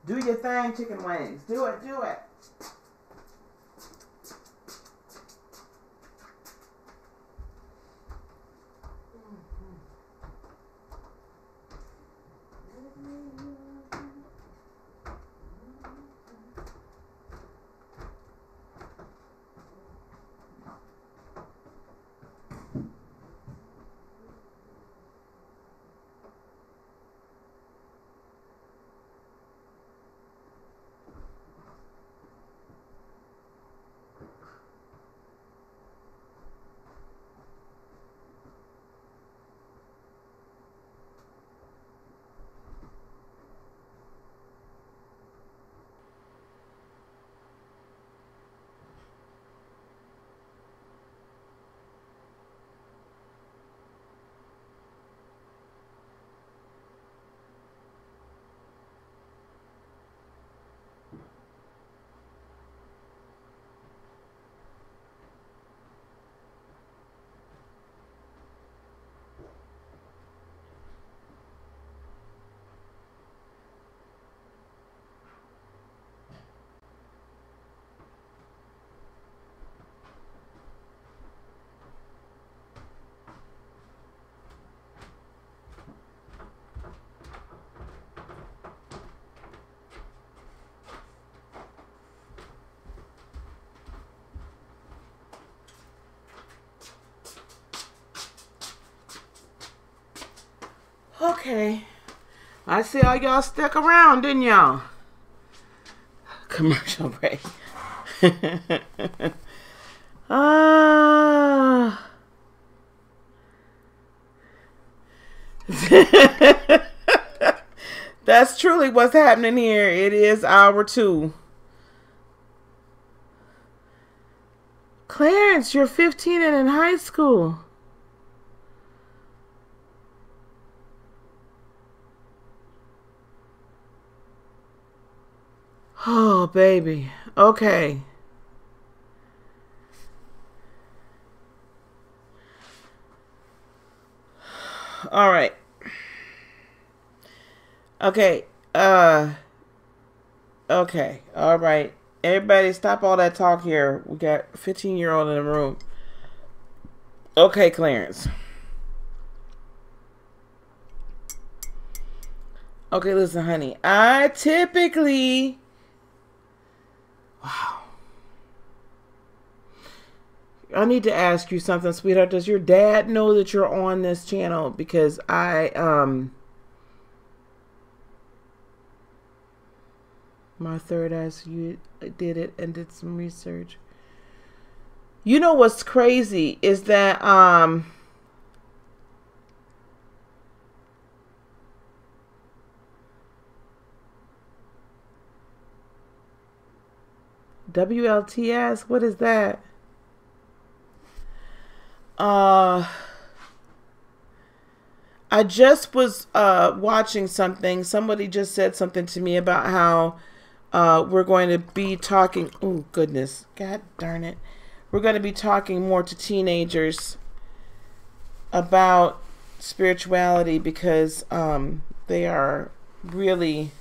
Do your thing, chicken wings. Do it, do it. Okay. I see all y'all stuck around, didn't y'all? Commercial break. That's truly what's happening here. It is hour 2. Clarence, you're 15 and in high school. Oh, baby. Okay. All right. Okay. Okay. All right. Everybody stop all that talk here. We got a 15-year-old in the room. Okay, Clarence. Okay, listen, honey. I typically... Wow. I need to ask you something, sweetheart. Does your dad know that you're on this channel? Because my third eye, you did it and did some research. You know what's crazy is that WLTS, what is that? I just was watching something. Somebody just said something to me about how we're going to be talking. Oh, goodness. God darn it. We're going to be talking more to teenagers about spirituality because they are really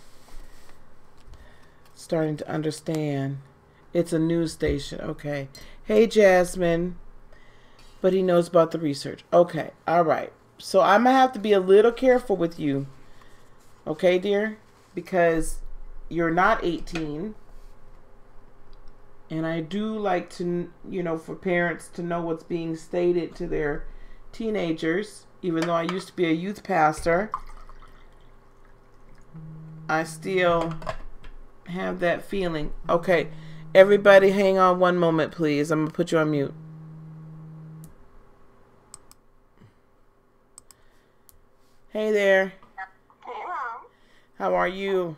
starting to understand. It's a news station. Okay. Hey, Jasmine. But he knows about the research. Okay. All right. So I'm going to have to be a little careful with you. Okay, dear? Because you're not 18. And I do like to, for parents to know what's being stated to their teenagers. Even though I used to be a youth pastor, I still have that feeling. Okay. Everybody hang on one moment, please. I'm going to put you on mute. Hey there. Hey, Mom. How are you?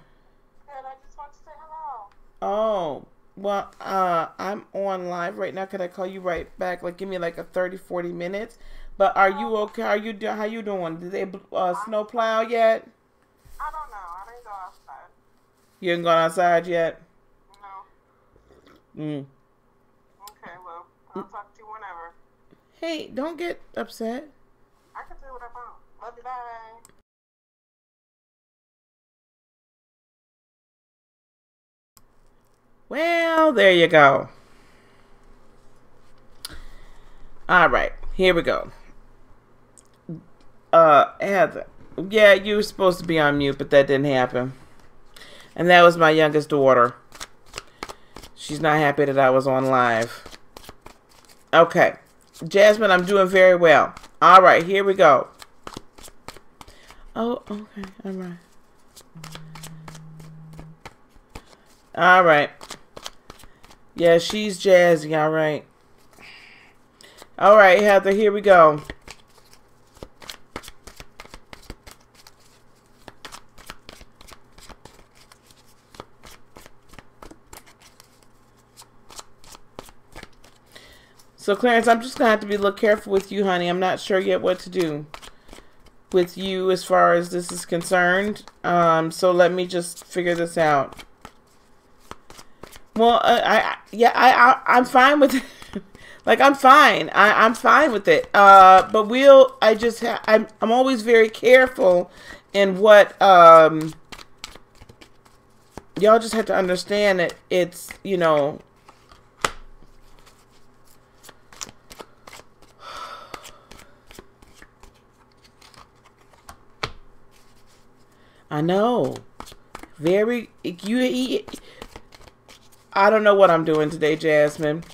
Good. I just want to say hello. Oh, well, I'm on live right now. Can I call you right back? Like, give me like a 30, 40 minutes. But are you okay? How you doing? Did they snow plow yet? I don't know. I didn't go outside. You haven't gone outside yet? No. Mm. Okay, well, I'll talk to you whenever. Hey, don't get upset. I can do what I want. Love you, bye. Well, there you go. All right, here we go. Heather. Yeah, you were supposed to be on mute, but that didn't happen. And that was my youngest daughter. She's not happy that I was on live. Okay. Jasmine, I'm doing very well. All right, here we go. Oh, okay. All right. All right. Yeah, she's jazzy. All right. All right, Heather, here we go. So, Clarence, I'm just going to have to be a little careful with you, honey. I'm not sure yet what to do with you as far as this is concerned. So let me just figure this out. Well, I'm fine with it. Like, I'm fine. I'm fine with it. But I'm always very careful in what, y'all just have to understand that it's, I know. I don't know what I'm doing today, Jasmine.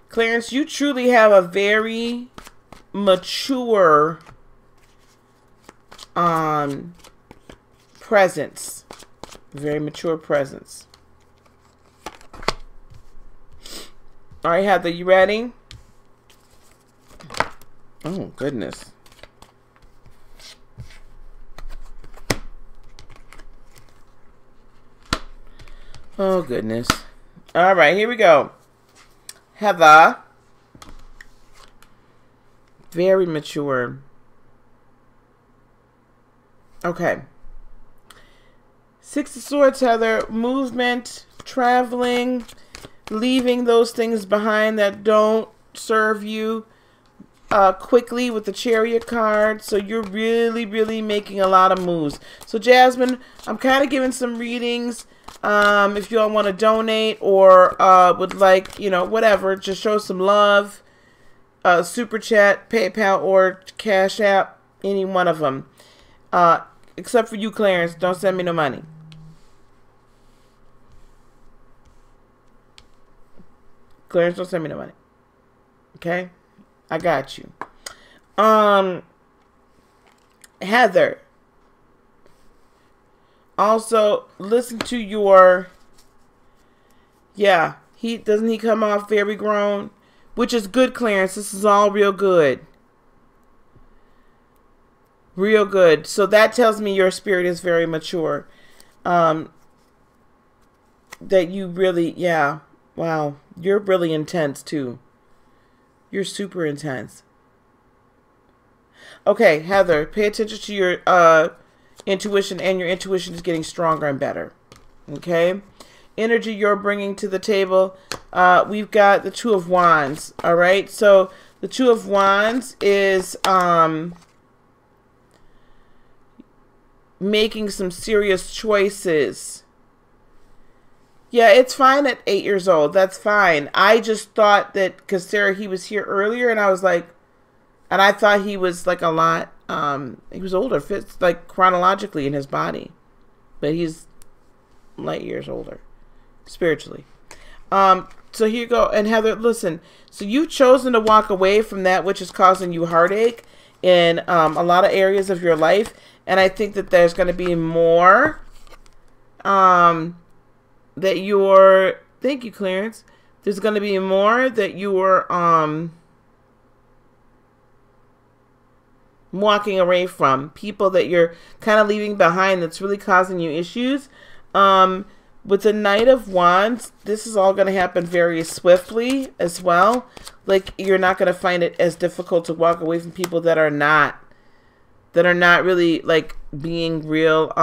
Clarence, you truly have a very mature presence. Very mature presence. All right, Heather, you ready? Oh, goodness. Oh, goodness. All right, here we go. Heather. Very mature. Okay. Six of Swords, Heather. Movement, traveling, leaving those things behind that don't serve you quickly with the Chariot card. So you're really, really making a lot of moves. So, Jasmine, I'm kind of giving some readings. If you all want to donate or would like, whatever, just show some love, Super Chat, PayPal, or Cash App, any one of them. Except for you, Clarence. Don't send me no money. Clarence, don't send me no money. Okay? I got you. Heather. Also, listen to your, doesn't he come off very grown? which is good, Clarence. This is all real good. Real good. So that tells me your spirit is very mature. That you really, yeah. Wow. You're really intense too. You're super intense. Okay, Heather, pay attention to your intuition, and your intuition is getting stronger and better. Okay? Energy you're bringing to the table. We've got the Two of Wands. All right? So the Two of Wands is making some serious choices. Yeah, it's fine at 8 years old. That's fine. I just thought that, because Sarah, he was here earlier, and I was like, and I thought he was like a lot, he was older, fits like chronologically in his body, but he's light years older, spiritually. So here you go. And Heather, listen, so you've chosen to walk away from that which is causing you heartache in a lot of areas of your life. And I think that there's going to be more, that you're, thank you, Clarence. There's going to be more that you're walking away from. People that you're kind of leaving behind that's really causing you issues. With the Knight of Wands, this is all going to happen very swiftly as well. Like, you're not going to find it as difficult to walk away from people that are not really, like, being real,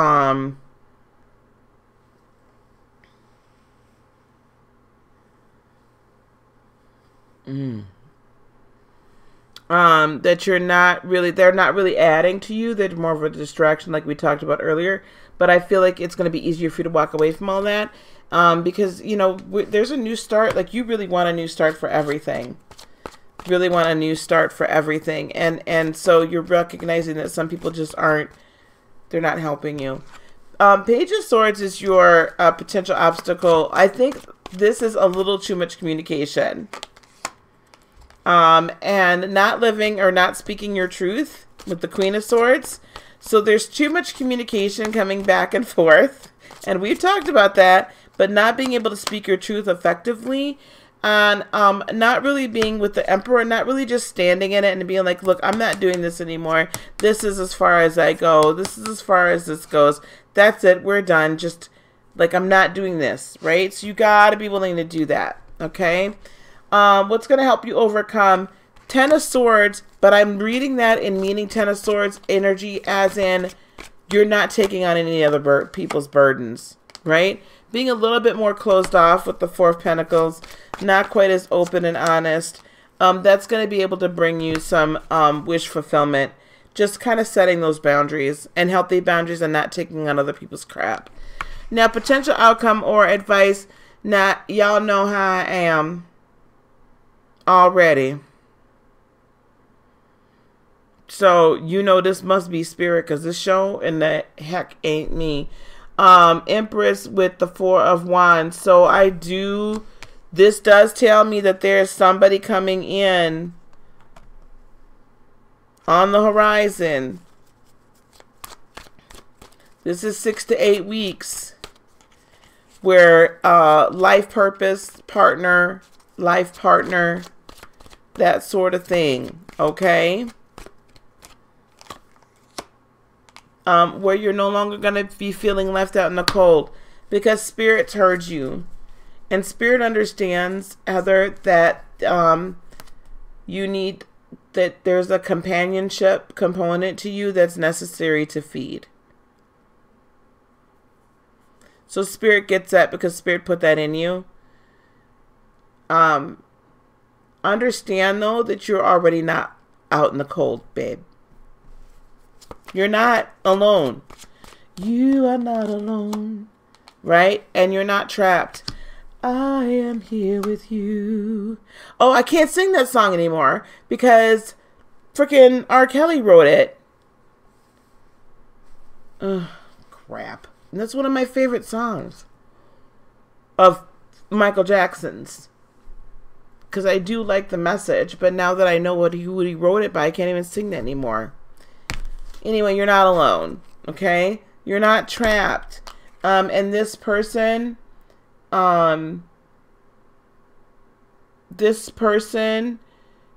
that you're not really, they're not really adding to you. They're more of a distraction, like we talked about earlier. But I feel like it's going to be easier for you to walk away from all that, because, you know, there's a new start. Like, you really want a new start for everything. Really want a new start for everything. And so you're recognizing that some people just aren't, they're not helping you. Page of Swords is your potential obstacle. I think this is a little too much communication. And not living or not speaking your truth with the Queen of Swords. So there's too much communication coming back and forth. And we've talked about that. But not being able to speak your truth effectively. And not really being with the Emperor. Not really just standing in it and being like, look, I'm not doing this anymore. This is as far as I go. This is as far as this goes. That's it. We're done. Just like, I'm not doing this. Right? So you got to be willing to do that. Okay? What's going to help you overcome? Ten of Swords, but I'm reading that in meaning Ten of Swords energy as in you're not taking on any other people's burdens, right? Being a little bit more closed off with the Four of Pentacles, not quite as open and honest. That's going to be able to bring you some wish fulfillment. Just kind of setting those boundaries and healthy boundaries and not taking on other people's crap. Now, potential outcome or advice. Now, y'all know how I am already. So, you know this must be spirit, because this show and the heck ain't me. Empress with the Four of Wands. So this does tell me that there's somebody coming in on the horizon. This is 6 to 8 weeks where life purpose, life partner, that sort of thing. Okay? Where you're no longer going to be feeling left out in the cold, because Spirit's heard you. And Spirit understands, Heather, that you need, that there's a companionship component to you that's necessary to feed. So Spirit gets that because Spirit put that in you. Understand, though, that you're already not out in the cold, babe. You're not alone. You are not alone. Right? And you're not trapped. I am here with you. Oh, I can't sing that song anymore because freaking R. Kelly wrote it. Ugh, crap. And that's one of my favorite songs of Michael Jackson's. Because I do like the message, but now that I know who he wrote it by, I can't even sing that anymore. Anyway, you're not alone, okay? You're not trapped. And this person, this person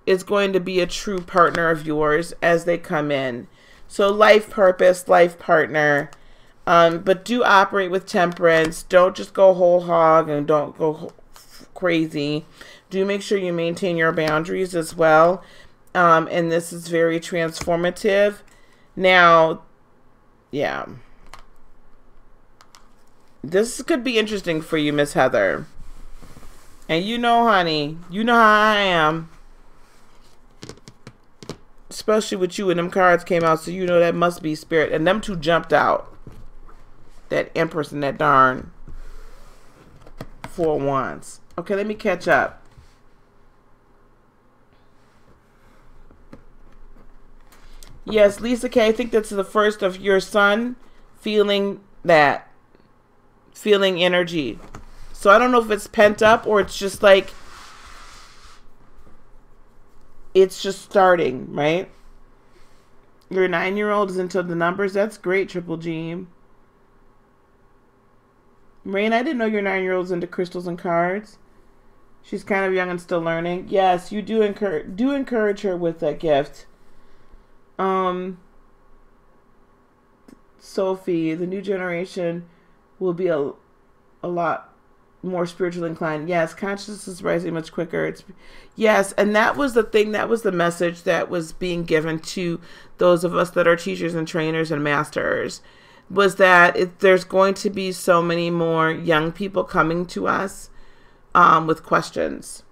is going to be a true partner of yours as they come in. So life purpose, life partner. But do operate with temperance. Don't just go whole hog and don't go crazy. Do make sure you maintain your boundaries as well. And this is very transformative. Now, yeah. This could be interesting for you, Miss Heather. And you know, honey, you know how I am. Especially with you when them cards came out, so you know that must be spirit. And them two jumped out. That Empress and that darn Four of Wands. Okay, let me catch up. Yes, Lisa K, I think that's the first of your son feeling that. Feeling energy. So I don't know if it's pent up or it's just like, it's just starting, right? Your 9-year-old is into the numbers. That's great, Triple G. Rain, I didn't know your 9-year-old's into crystals and cards. She's kind of young and still learning. Yes, you do encourage her with that gift. Sophie, the new generation will be a lot more spiritually inclined. Yes, consciousness is rising much quicker. Yes, and that was the thing, that was the message that was being given to those of us that are teachers and trainers and masters, was that there's going to be so many more young people coming to us with questions.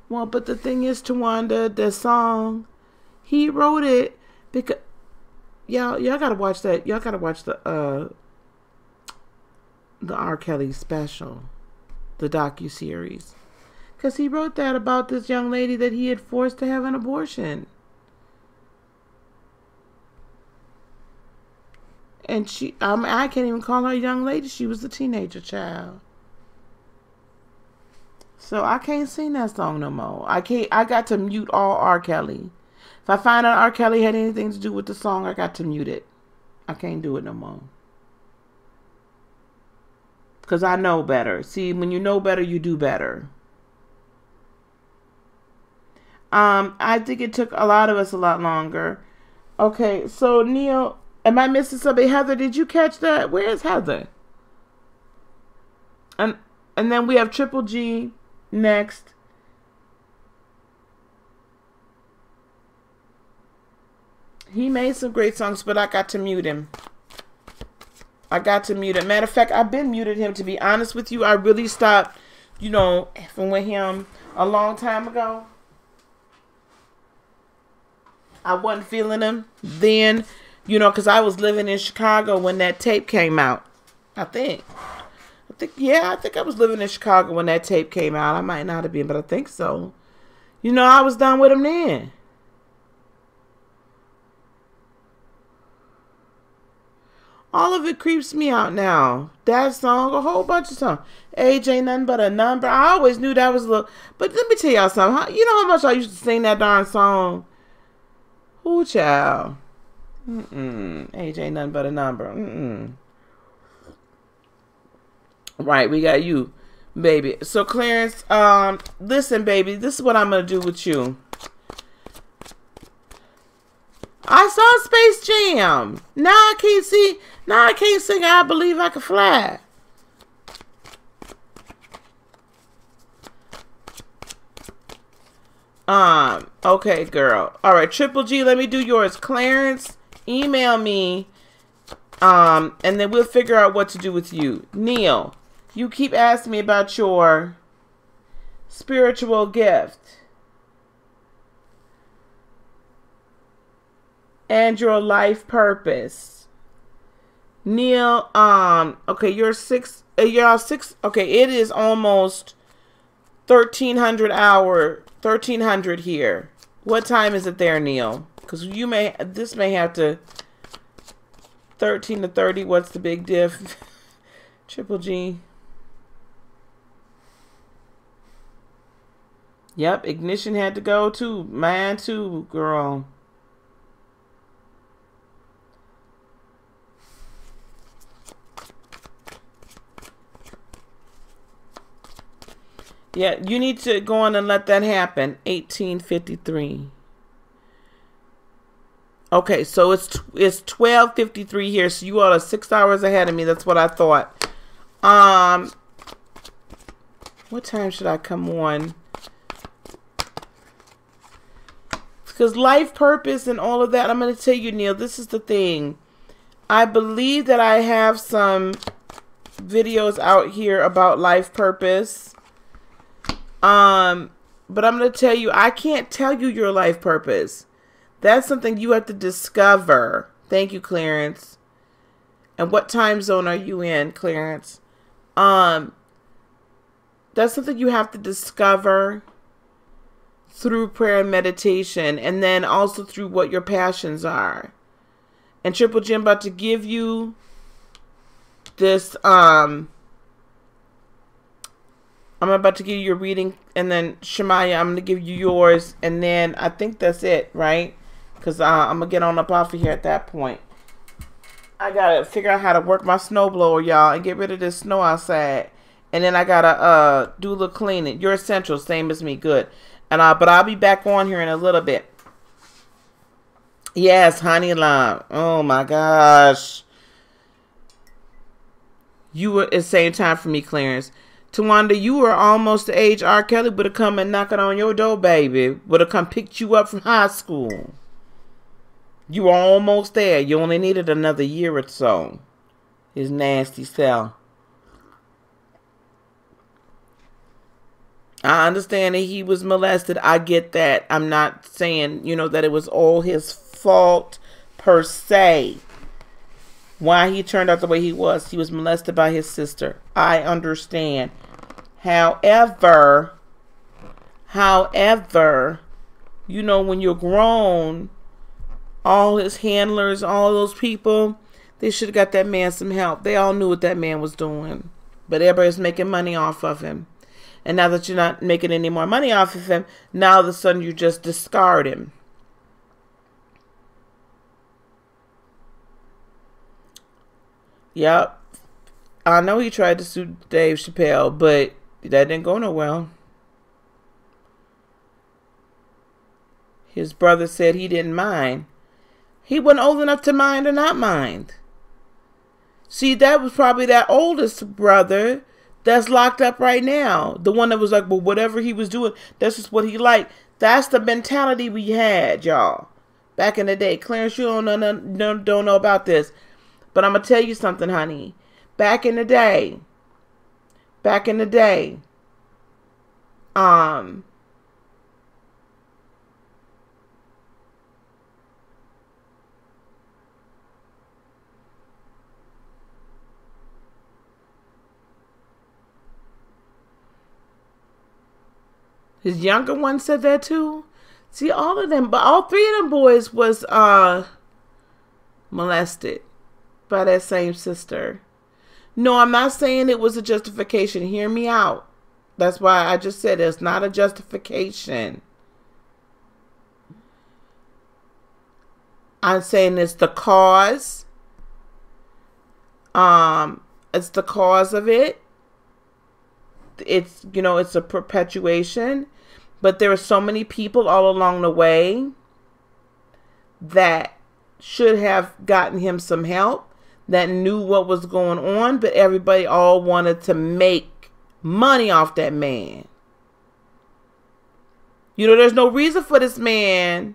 Well, but the thing is, Tawanda, the song, he wrote it because y'all gotta watch that. Y'all gotta watch the R. Kelly special, the docu-series, because he wrote that about this young lady that he had forced to have an abortion, and I can't even call her a young lady. She was a teenager child. So I can't sing that song no more. I got to mute all R. Kelly. If I find out R. Kelly had anything to do with the song, I got to mute it. I can't do it no more. Because I know better. See, when you know better, you do better. I think it took a lot of us a lot longer. Okay, so Neil, am I missing somebody? Heather, did you catch that? Where is Heather? And then we have Triple G. Next. He made some great songs, but I got to mute him. Matter of fact, I've been muted him, to be honest with you. I really stopped, effing with him a long time ago. I wasn't feeling him then, because I was living in Chicago when that tape came out. I think I was living in Chicago when that tape came out. I might not have been, but I think so. I was done with him then. All of it creeps me out now. That song, a whole bunch of songs. Age ain't nothing but a number. I always knew that was a little. But let me tell y'all something. You know how much I used to sing that darn song? Ooh, child. Age ain't nothing but a number. Right, we got you, baby. So, Clarence, listen, baby, this is what I'm going to do with you. I saw Space Jam. Now I can't sing I Believe I Can Fly. Okay, girl. All right, Triple G, let me do yours. Clarence, email me, and then we'll figure out what to do with you. Neil, you keep asking me about your spiritual gift and your life purpose. Neil, okay, you're 6, okay, it is almost 1300 here. What time is it there, Neil? Because this may have to, 13 to 30, what's the big diff? Triple G. Yep, ignition had to go too. Mine too, girl. Yeah, you need to go on and let that happen. 1853. Okay, so it's 12:53 here, so you all are 6 hours ahead of me. That's what I thought. What time should I come on? Because life purpose and all of that, I'm going to tell you, Neil, this is the thing. I believe that I have some videos out here about life purpose. But I'm going to tell you, I can't tell you your life purpose. That's something you have to discover. Thank you, Clarence. And what time zone are you in, Clarence? That's something you have to discover through prayer and meditation, and then also through what your passions are. And Triple G, I'm about to give you this, I'm about to give you your reading, and then Shemaya, I'm going to give you yours, and then I think that's it, right? Because I'm going to get on up off of here at that point. I got to figure out how to work my snowblower, y'all, and get rid of this snow outside. And then I got to do a little cleaning. You're essential, same as me, good. And but I'll be back on here in a little bit. Yes, honey lime. Oh my gosh. You were at the same time for me, Clarence. Tawanda, you were almost the age R. Kelly would have come and knocking on your door, baby. Would have come picked you up from high school. You were almost there. You only needed another year or so. His nasty self. I understand that he was molested. I get that. I'm not saying, that it was all his fault per se. Why he turned out the way he was. He was molested by his sister. I understand. However, when you're grown, all his handlers, all those people, they should have got that man some help. They all knew what that man was doing. But everybody's making money off of him. And now that you're not making any more money off of him, now all of a sudden you just discard him. Yep. I know he tried to sue Dave Chappelle, but that didn't go no well. His brother said he didn't mind. He wasn't old enough to mind or not mind. See, that was probably that oldest brother that's locked up right now. The one that was like, well, whatever he was doing, that's just what he liked. That's the mentality we had, y'all. Back in the day. Clarence, you don't know about this. But I'm going to tell you something, honey. Back in the day. His younger one said that too. See, all of them, but all three of them boys was molested by that same sister. No, I'm not saying it was a justification. Hear me out. That's why I just said it's not a justification. I'm saying it's the cause. It's the cause of it. It's, it's a perpetuation, but there are so many people all along the way that should have gotten him some help, that knew what was going on, but everybody all wanted to make money off that man. There's no reason for this man.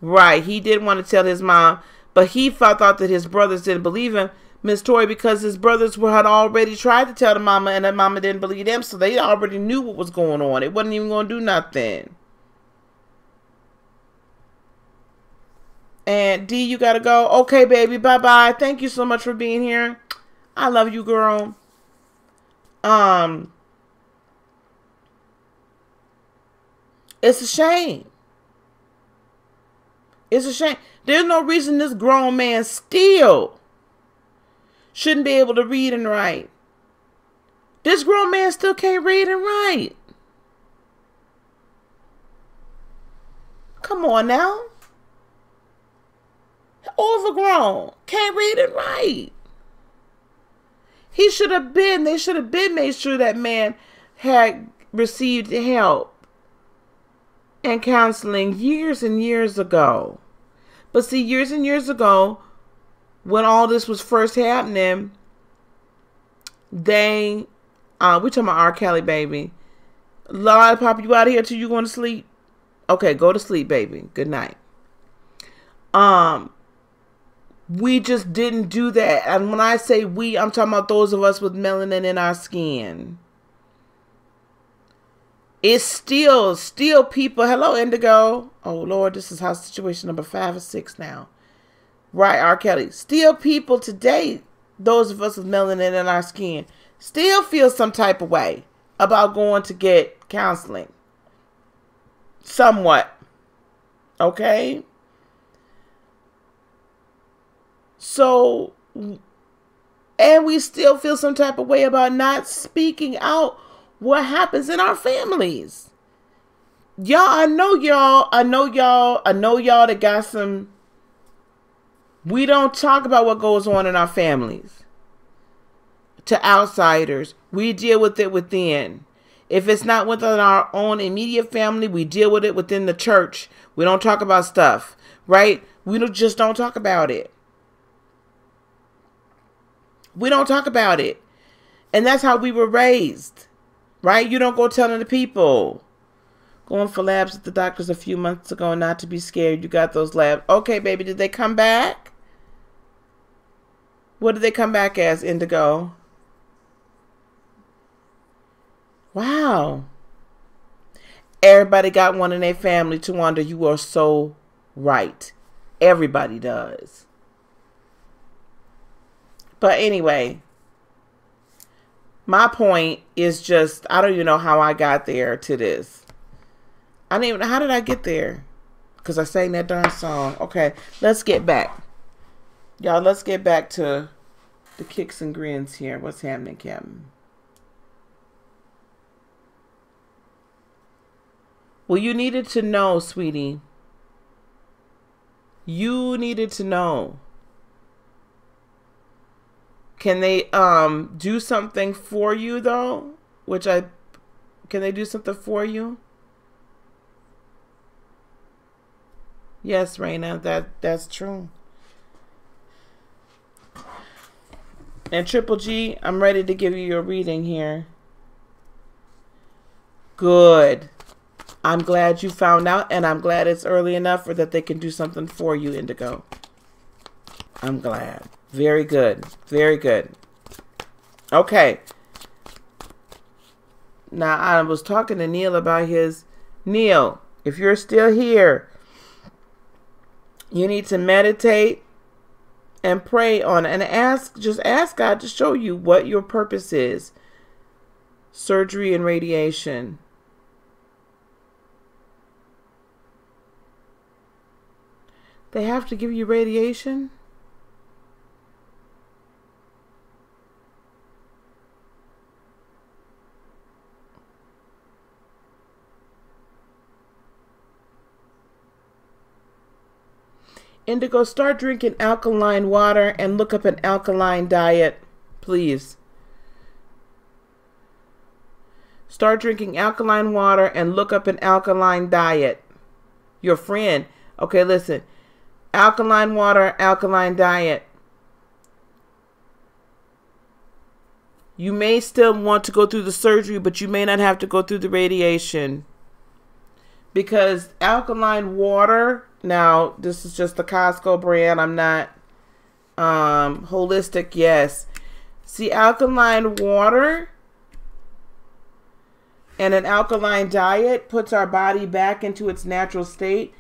Right, he did want to tell his mom, but he thought that his brothers didn't believe him, Miss Tori, because his brothers had already tried to tell the mama, and the mama didn't believe them, so they already knew what was going on. It wasn't even going to do nothing. And D, you got to go. Okay, baby, bye-bye. Thank you so much for being here. I love you, girl. It's a shame. It's a shame. There's no reason this grown man still shouldn't be able to read and write. This grown man still can't read and write. Come on now. Overgrown. Can't read and write. They should have been made sure that man had received help and counseling years and years ago. But see, years and years ago, when all this was first happening, we talking about R. Kelly, baby. Lollipop, you out of here till you going to sleep? Okay, go to sleep, baby. Good night. We just didn't do that. And when I say we, I'm talking about those of us with melanin in our skin. It's still people. Hello, Indigo. Oh, Lord, this is house situation number 5 or 6 now. Right, R. Kelly. Still people today, those of us with melanin in our skin, still feel some type of way about going to get counseling. Somewhat. Okay? So, and we still feel some type of way about not speaking out what happens in our families. I know y'all that got some. We don't talk about what goes on in our families to outsiders. We deal with it within. If it's not within our own immediate family, we deal with it within the church. We don't talk about stuff, right? We just don't talk about it. We don't talk about it. And that's how we were raised, right? You don't go telling the people. Going for labs at the doctors a few months ago, not to be scared. You got those labs. Okay, baby, did they come back? What did they come back as, Indigo? Wow. Everybody got one in their family to wonder. You are so right. Everybody does. But anyway, my point is just, I don't even know how I got there to this. How did I get there? Because I sang that darn song. Okay, let's get back. Y'all, let's get back to the kicks and grins here. What's happening, Captain? Well, you needed to know, sweetie. You needed to know. Can they do something for you though? Can they do something for you? Yes, Raina, that's true. And Triple G, I'm ready to give you your reading here. Good. I'm glad you found out, and I'm glad it's early enough for that they can do something for you, Indigo. I'm glad. Very good. Very good. Okay. Now, I was talking to Neil about Neil, if you're still here, you need to meditate and pray on it and just ask God to show you what your purpose is. Surgery and radiation. They have to give you radiation? Indigo, start drinking alkaline water and look up an alkaline diet, please. Start drinking alkaline water and look up an alkaline diet. Your friend. Okay, listen. Alkaline water, alkaline diet. You may still want to go through the surgery, but you may not have to go through the radiation. Because alkaline water, now this is just the Costco brand. I'm not holistic, yes. See, alkaline water and an alkaline diet puts our body back into its natural state.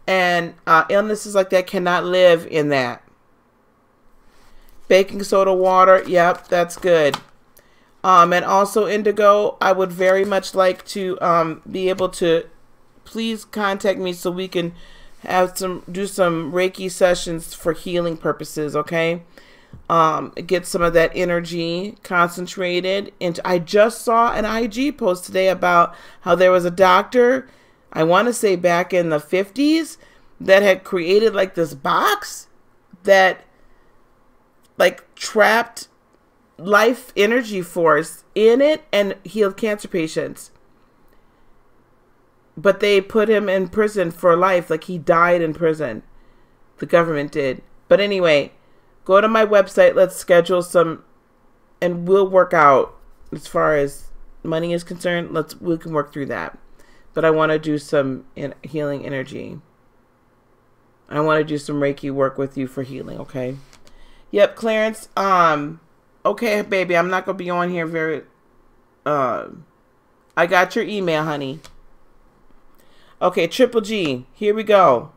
And illnesses like that cannot live in that. Baking soda water, yep, that's good. And also, Indigo, I would very much like to be able to please contact me so we can do some Reiki sessions for healing purposes, okay? Get some of that energy concentrated. And I just saw an IG post today about how there was a doctor. I want to say back in the 50s, that had created like this box that like trapped life energy force in it and healed cancer patients. But they put him in prison for life. Like he died in prison. The government did. But anyway, go to my website. Let's schedule some, and we'll work out as far as money is concerned. We can work through that. But I want to do some healing energy. I want to do some Reiki work with you for healing, okay? Yep, Clarence. Okay, baby, I'm not going to be on here very... I got your email, honey. Okay, Triple G. Here we go.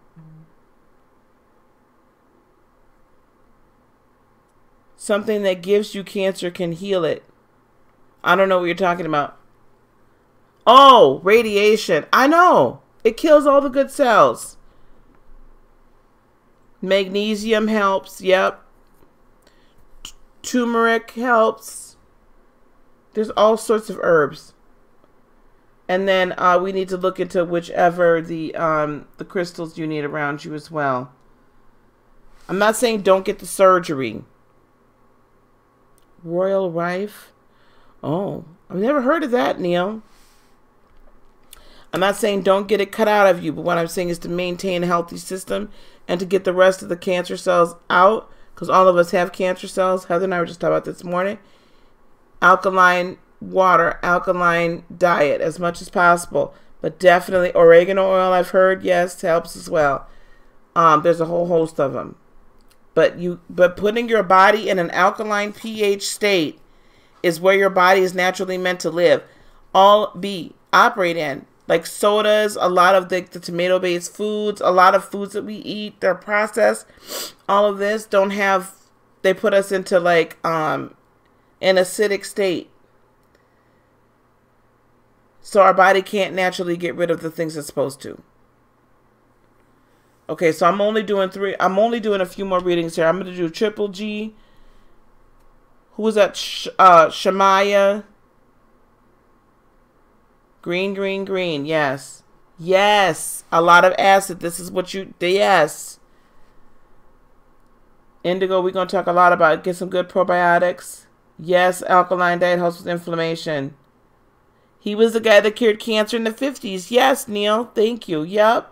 Something that gives you cancer can heal it. I don't know what you're talking about. Oh, radiation. I know. It kills all the good cells. Magnesium helps. Yep. Turmeric helps. There's all sorts of herbs. And then we need to look into whichever the crystals you need around you as well. I'm not saying don't get the surgery. Royal Rife. Oh, I've never heard of that, Neil. I'm not saying don't get it cut out of you, but what I'm saying is to maintain a healthy system and to get the rest of the cancer cells out, because all of us have cancer cells. Heather and I were just talking about this morning. Alkaline water, alkaline diet as much as possible, but definitely oregano oil, I've heard, yes, helps as well. There's a whole host of them. But putting your body in an alkaline pH state is where your body is naturally meant to live. Operate in. Like sodas, a lot of the tomato-based foods, a lot of foods that we eat, they're processed. All of this they put us into like an acidic state. So our body can't naturally get rid of the things it's supposed to. Okay, so I'm only doing a few more readings here. I'm going to do Triple G. Who was that? Shamaya. Green. Yes. Yes. A lot of acid. This is what yes. Indigo, we're going to talk a lot about. Get some good probiotics. Yes, alkaline diet helps with inflammation. He was the guy that cured cancer in the 50s. Yes, Neil. Thank you. Yep.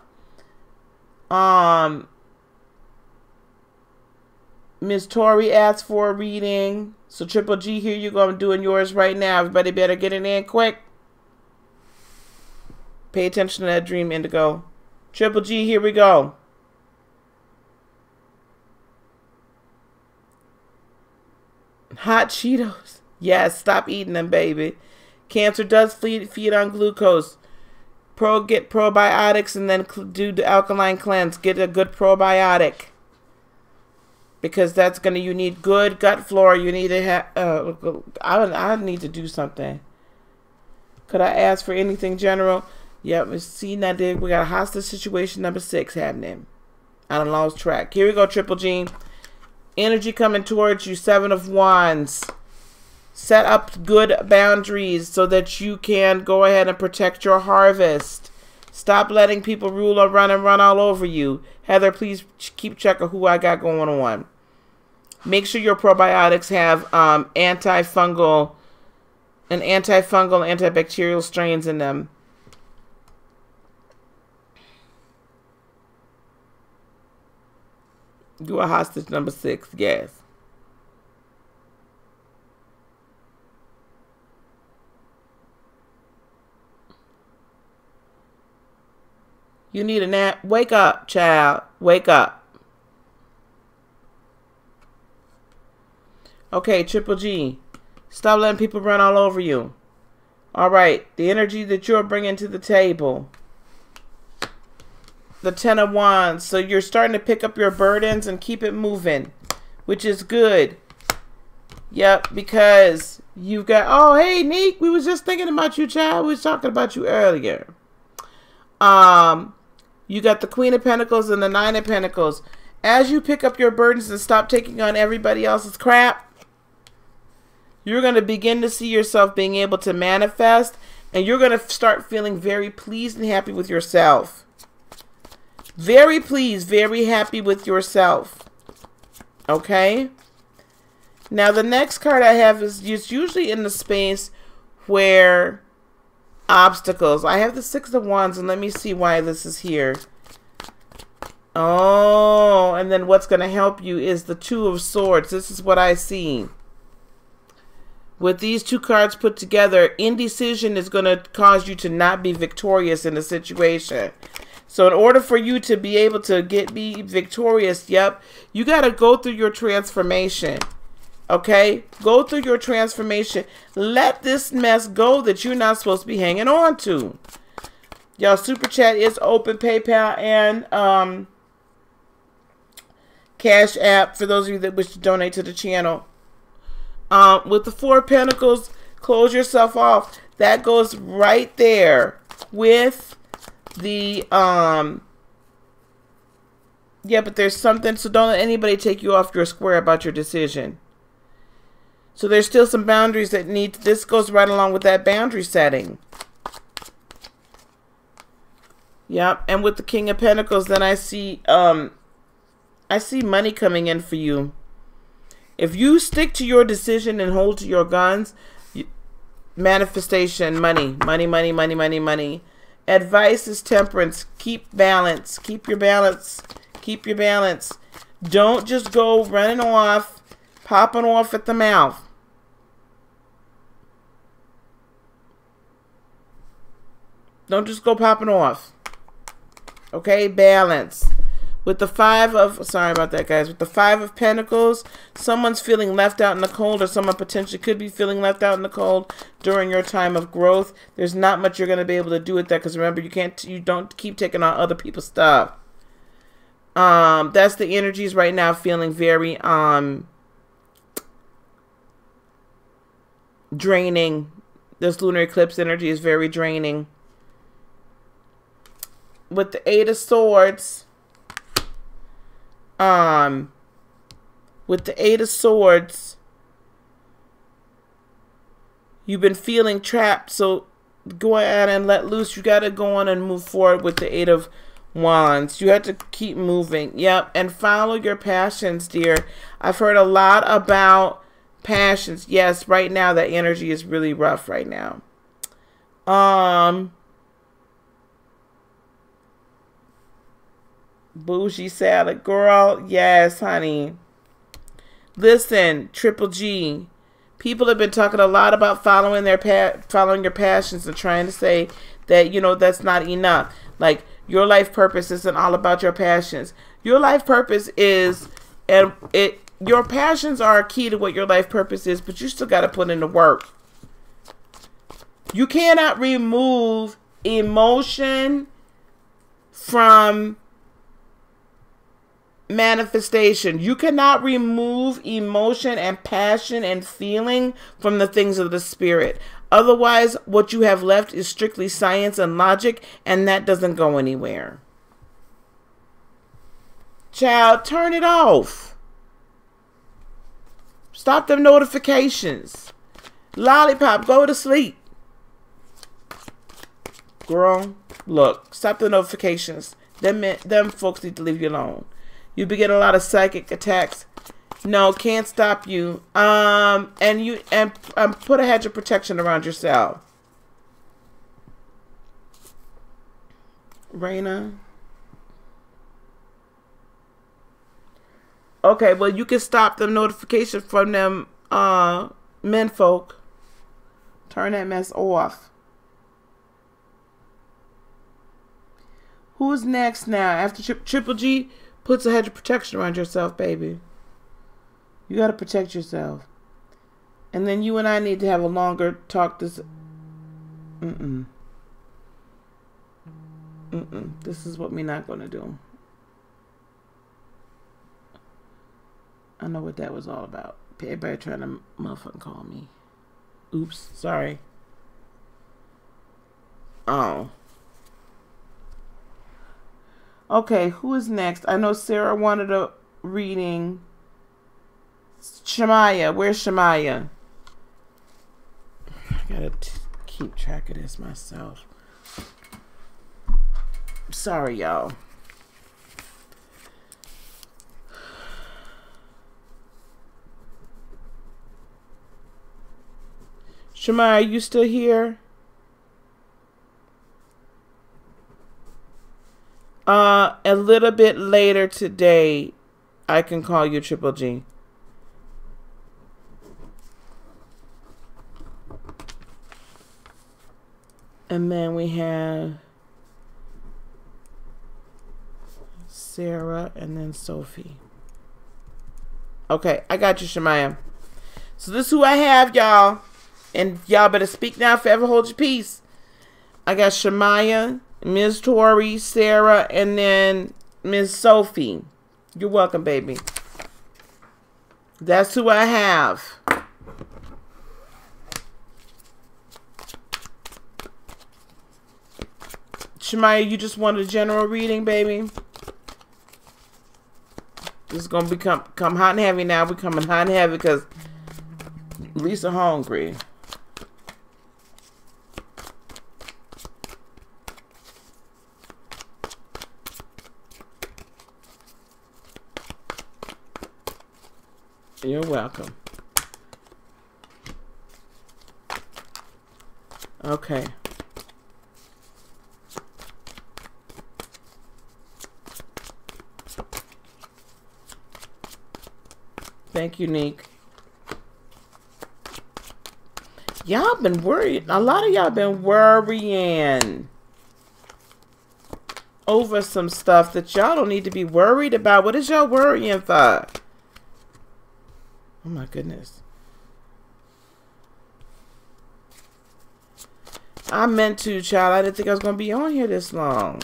Miss Tori asked for a reading. So Triple G, here you go. I'm doing yours right now. Everybody better get it in quick. Pay attention to that dream, Indigo. Triple G, here we go. Hot Cheetos. Yes, stop eating them, baby. Cancer does feed on glucose. Get probiotics and then do the alkaline cleanse. Get a good probiotic. Because you need good gut flora. You need to have, I need to do something. Could I ask for anything general? Yep, we see that we got a hostage situation number 6 happening. I done lost track. Here we go, Triple G. Energy coming towards you, 7 of Wands. Set up good boundaries so that you can go ahead and protect your harvest. Stop letting people rule or run all over you. Heather, please keep check of who I got going on. Make sure your probiotics have antifungal, antibacterial strains in them. You are hostage number 6, yes. You need a nap. Wake up, child. Wake up. Okay, Triple G. Stop letting people run all over you. All right. The energy that you're bringing to the table. The 10 of Wands. So you're starting to pick up your burdens and keep it moving, which is good. Yep, because you've got... Oh, hey, Neek. We was just thinking about you, child. We was talking about you earlier. You got the Queen of Pentacles and the 9 of Pentacles. As you pick up your burdens and stop taking on everybody else's crap, you're going to begin to see yourself being able to manifest And you're going to start feeling very pleased and happy with yourself. Very pleased, very happy with yourself. Okay? Now, the next card I have is usually in the space where obstacles. I have the Six of Wands, and let me see why this is here. Oh, and then what's going to help you is the Two of Swords. This is what I see. With these two cards put together, indecision is going to cause you to not be victorious in a situation. So in order for you to be able to be victorious, yep, you got to go through your transformation. Okay? Go through your transformation. Let this mess go that you're not supposed to be hanging on to. Y'all, Super Chat is open. PayPal and Cash App for those of you that wish to donate to the channel. With the Four of Pentacles, close yourself off. That goes right there with the yeah, but there's something, so don't let anybody take you off your square about your decision. So there's still some boundaries that need, this goes right along with that boundary setting. Yep, and with the King of Pentacles, then I see money coming in for you. If you stick to your decision and hold to your guns, manifestation, money, money, money, money, money, money. Advice is temperance. Keep balance. Keep your balance. Keep your balance. Don't just go running off, popping off at the mouth. Don't just go popping off. Okay, balance. With the Five of, sorry about that, guys. With the Five of Pentacles, someone's feeling left out in the cold, or someone potentially could be feeling left out in the cold during your time of growth. There's not much you're going to be able to do with that, because remember, you don't keep taking on other people's stuff. That's the energies right now, feeling very draining. This lunar eclipse energy is very draining. With the Eight of Swords, with the Eight of Swords, you've been feeling trapped, so go ahead and let loose. You got to go on and move forward with the Eight of Wands. You have to keep moving. Yep, and follow your passions, dear. I've heard a lot about passions. Yes, right now that energy is really rough right now. Bougie salad, girl. Yes, honey. Listen, Triple G. People have been talking a lot about following your passions and trying to say that, you know, that's not enough. Like, your life purpose isn't all about your passions. Your life purpose is, and your passions are key to what your life purpose is, but you still got to put in the work. You cannot remove emotion from manifestation. You cannot remove emotion and passion and feeling from the things of the spirit. Otherwise, what you have left is strictly science and logic, and that doesn't go anywhere. Child, turn it off. Stop them notifications. Lollipop, go to sleep. Girl, look, stop the notifications. Them folks need to leave you alone. You begin a lot of psychic attacks. No, can't stop you. And put a hedge of protection around yourself. Raina. Okay, well, you can stop the notification from them men folk. Turn that mess off. Who's next now? After Triple G puts a hedge of protection around yourself, baby. You got to protect yourself. And then you and I need to have a longer talk. This is what we're not going to do. I know what that was all about. Everybody trying to motherfucking call me. Oops, sorry. Oh. Okay, who is next? I know Sarah wanted a reading. Shamaya, where's Shamaya? I gotta keep track of this myself. Sorry, y'all. Shemaya, are you still here? A little bit later today, I can call you Triple G. And then we have Sarah and then Sophie. Okay, I got you, Shemaya. So this is who I have, y'all. And y'all better speak now, forever hold your peace. I got Shemaya, Ms. Tori, Sarah, and then Ms. Sophie. You're welcome, baby. That's who I have. Shemaya, you just wanted a general reading, baby? This is going to come hot and heavy now. We're coming hot and heavy because Lisa hungry. You're welcome. Okay. Thank you, Nick. Y'all been worried. A lot of y'all been worrying over some stuff that y'all don't need to be worried about. What is y'all worrying for? Oh my goodness. I meant to, child. I didn't think I was going to be on here this long.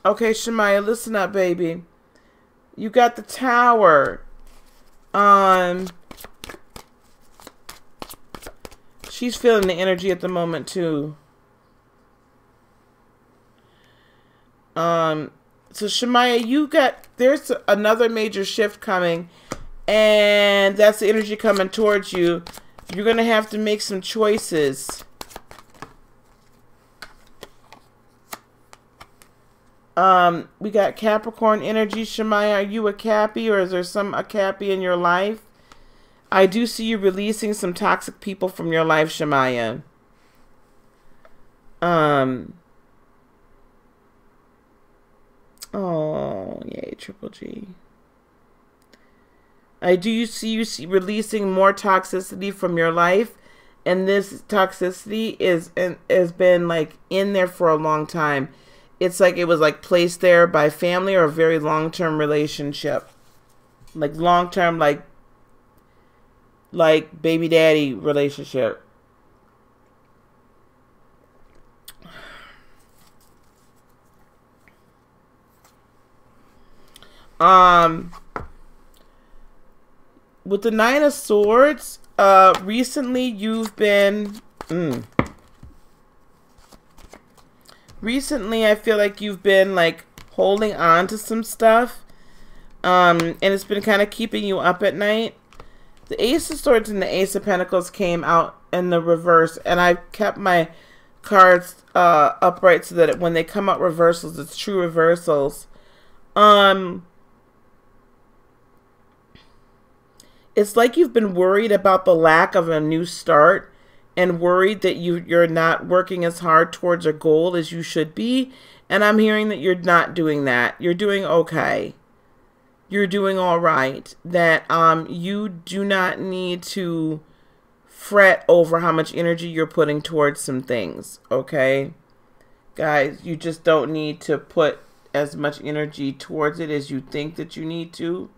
Okay, Shemaya, listen up, baby. You got the Tower. She's feeling the energy at the moment too. So Shemaya, there's another major shift coming, and that's the energy coming towards you. You're gonna have to make some choices. We got Capricorn energy. Shemaya, are you a Cappy, or is there a Cappy in your life? I do see you releasing some toxic people from your life, Shemaya. Oh, yay, Triple G. I do see you releasing more toxicity from your life, and this toxicity has been like in there for a long time. It's like it was like placed there by family or a very long-term relationship. Like long-term, like baby daddy relationship. With the Nine of Swords, recently you've been recently I feel like you've been like holding on to some stuff, and it's been kind of keeping you up at night. The Ace of Swords and the Ace of Pentacles came out in the reverse, and I kept my cards upright so that when they come out reversals, it's true reversals. It's like you've been worried about the lack of a new start, and worried that you're not working as hard towards a goal as you should be. And I'm hearing that you're not doing that. You're doing okay. You're doing all right. That you do not need to fret over how much energy you're putting towards some things. Okay, guys, you just don't need to put as much energy towards it as you think that you need to.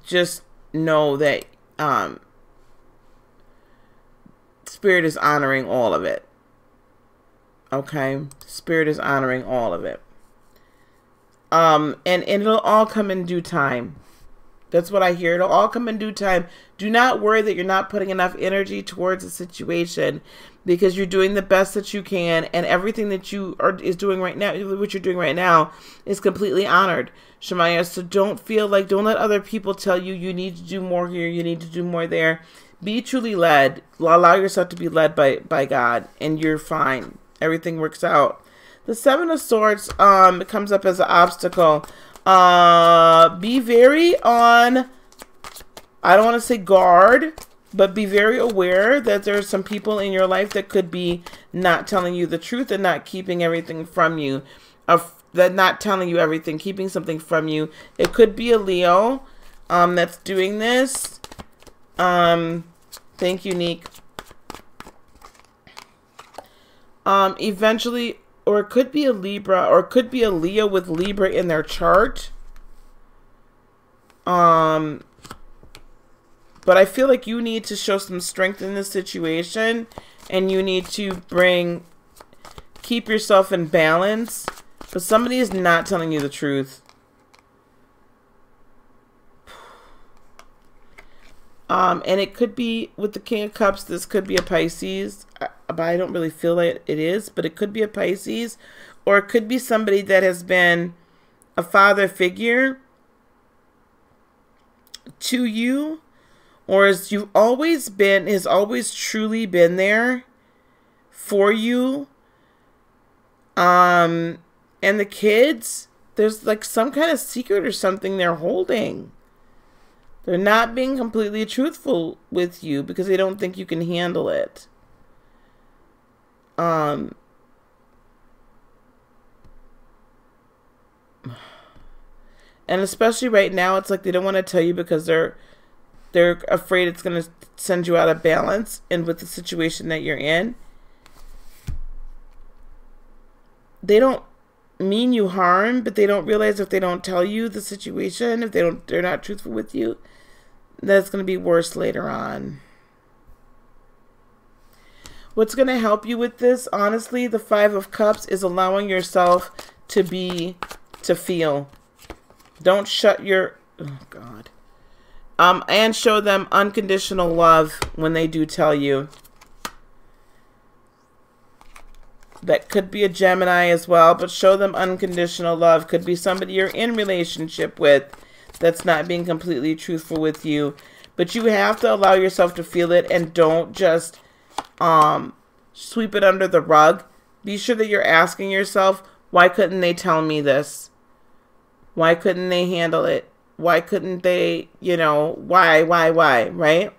Just know that Spirit is honoring all of it. Okay? Spirit is honoring all of it. And it'll all come in due time. That's what I hear. It'll all come in due time. Do not worry that you're not putting enough energy towards the situation, because you're doing the best that you can, and everything that you is doing right now, what you're doing right now, is completely honored, Shemaya. So don't let other people tell you you need to do more here, you need to do more there. Be truly led. Allow yourself to be led by God, and you're fine. Everything works out. The Seven of Swords it comes up as an obstacle. Be very on, I don't want to say guard, but be very aware that there's some people in your life that could be not telling you the truth and not keeping everything from you. That not telling you everything, keeping something from you. It could be a Leo that's doing this. Thank you, Neek. Eventually, or it could be a Libra, or it could be a Leo with Libra in their chart. But I feel like you need to show some strength in this situation, and you need to keep yourself in balance. But somebody is not telling you the truth. And it could be, with the King of Cups, this could be a Pisces, but I don't really feel like it is, but it could be a Pisces, or it could be somebody that has been a father figure to you, or has always truly been there for you. And the kids, there's like some kind of secret or something they're holding. They're not being completely truthful with you because they don't think you can handle it. And especially right now, it's like they don't want to tell you because they're afraid it's going to send you out of balance and with the situation that you're in. They don't mean you harm, but they don't realize if they don't tell you the situation, if they're not truthful with you, that's going to be worse later on. What's going to help you with this, honestly, the Five of Cups, is allowing yourself to feel. Don't shut your, oh God. And show them unconditional love when they do tell you. That could be a Gemini as well, but show them unconditional love. Could be somebody you're in relationship with that's not being completely truthful with you. But you have to allow yourself to feel it, and don't just sweep it under the rug. Be sure that you're asking yourself, why couldn't they tell me this? Why couldn't they handle it? Why couldn't they, why, right?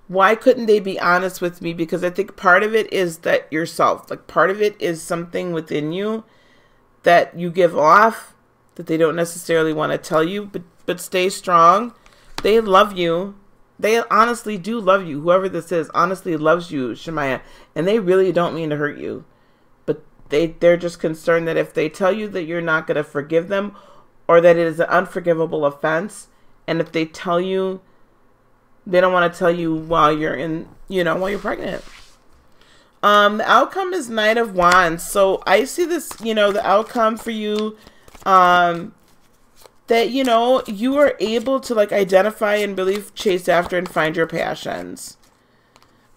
Why couldn't they be honest with me? Because I think part of it is that yourself, like part of it is something within you that you give off that they don't necessarily want to tell you, but stay strong. They love you. They honestly do love you. Whoever this is honestly loves you, Shemaya, and they really don't mean to hurt you. But they're just concerned that if they tell you that you're not going to forgive them, or that it is an unforgivable offense, and if they tell you, they don't want to tell you while you're while you're pregnant. The outcome is Knight of Wands. So I see this, the outcome for you, that, you are able to identify and really chase after and find your passions.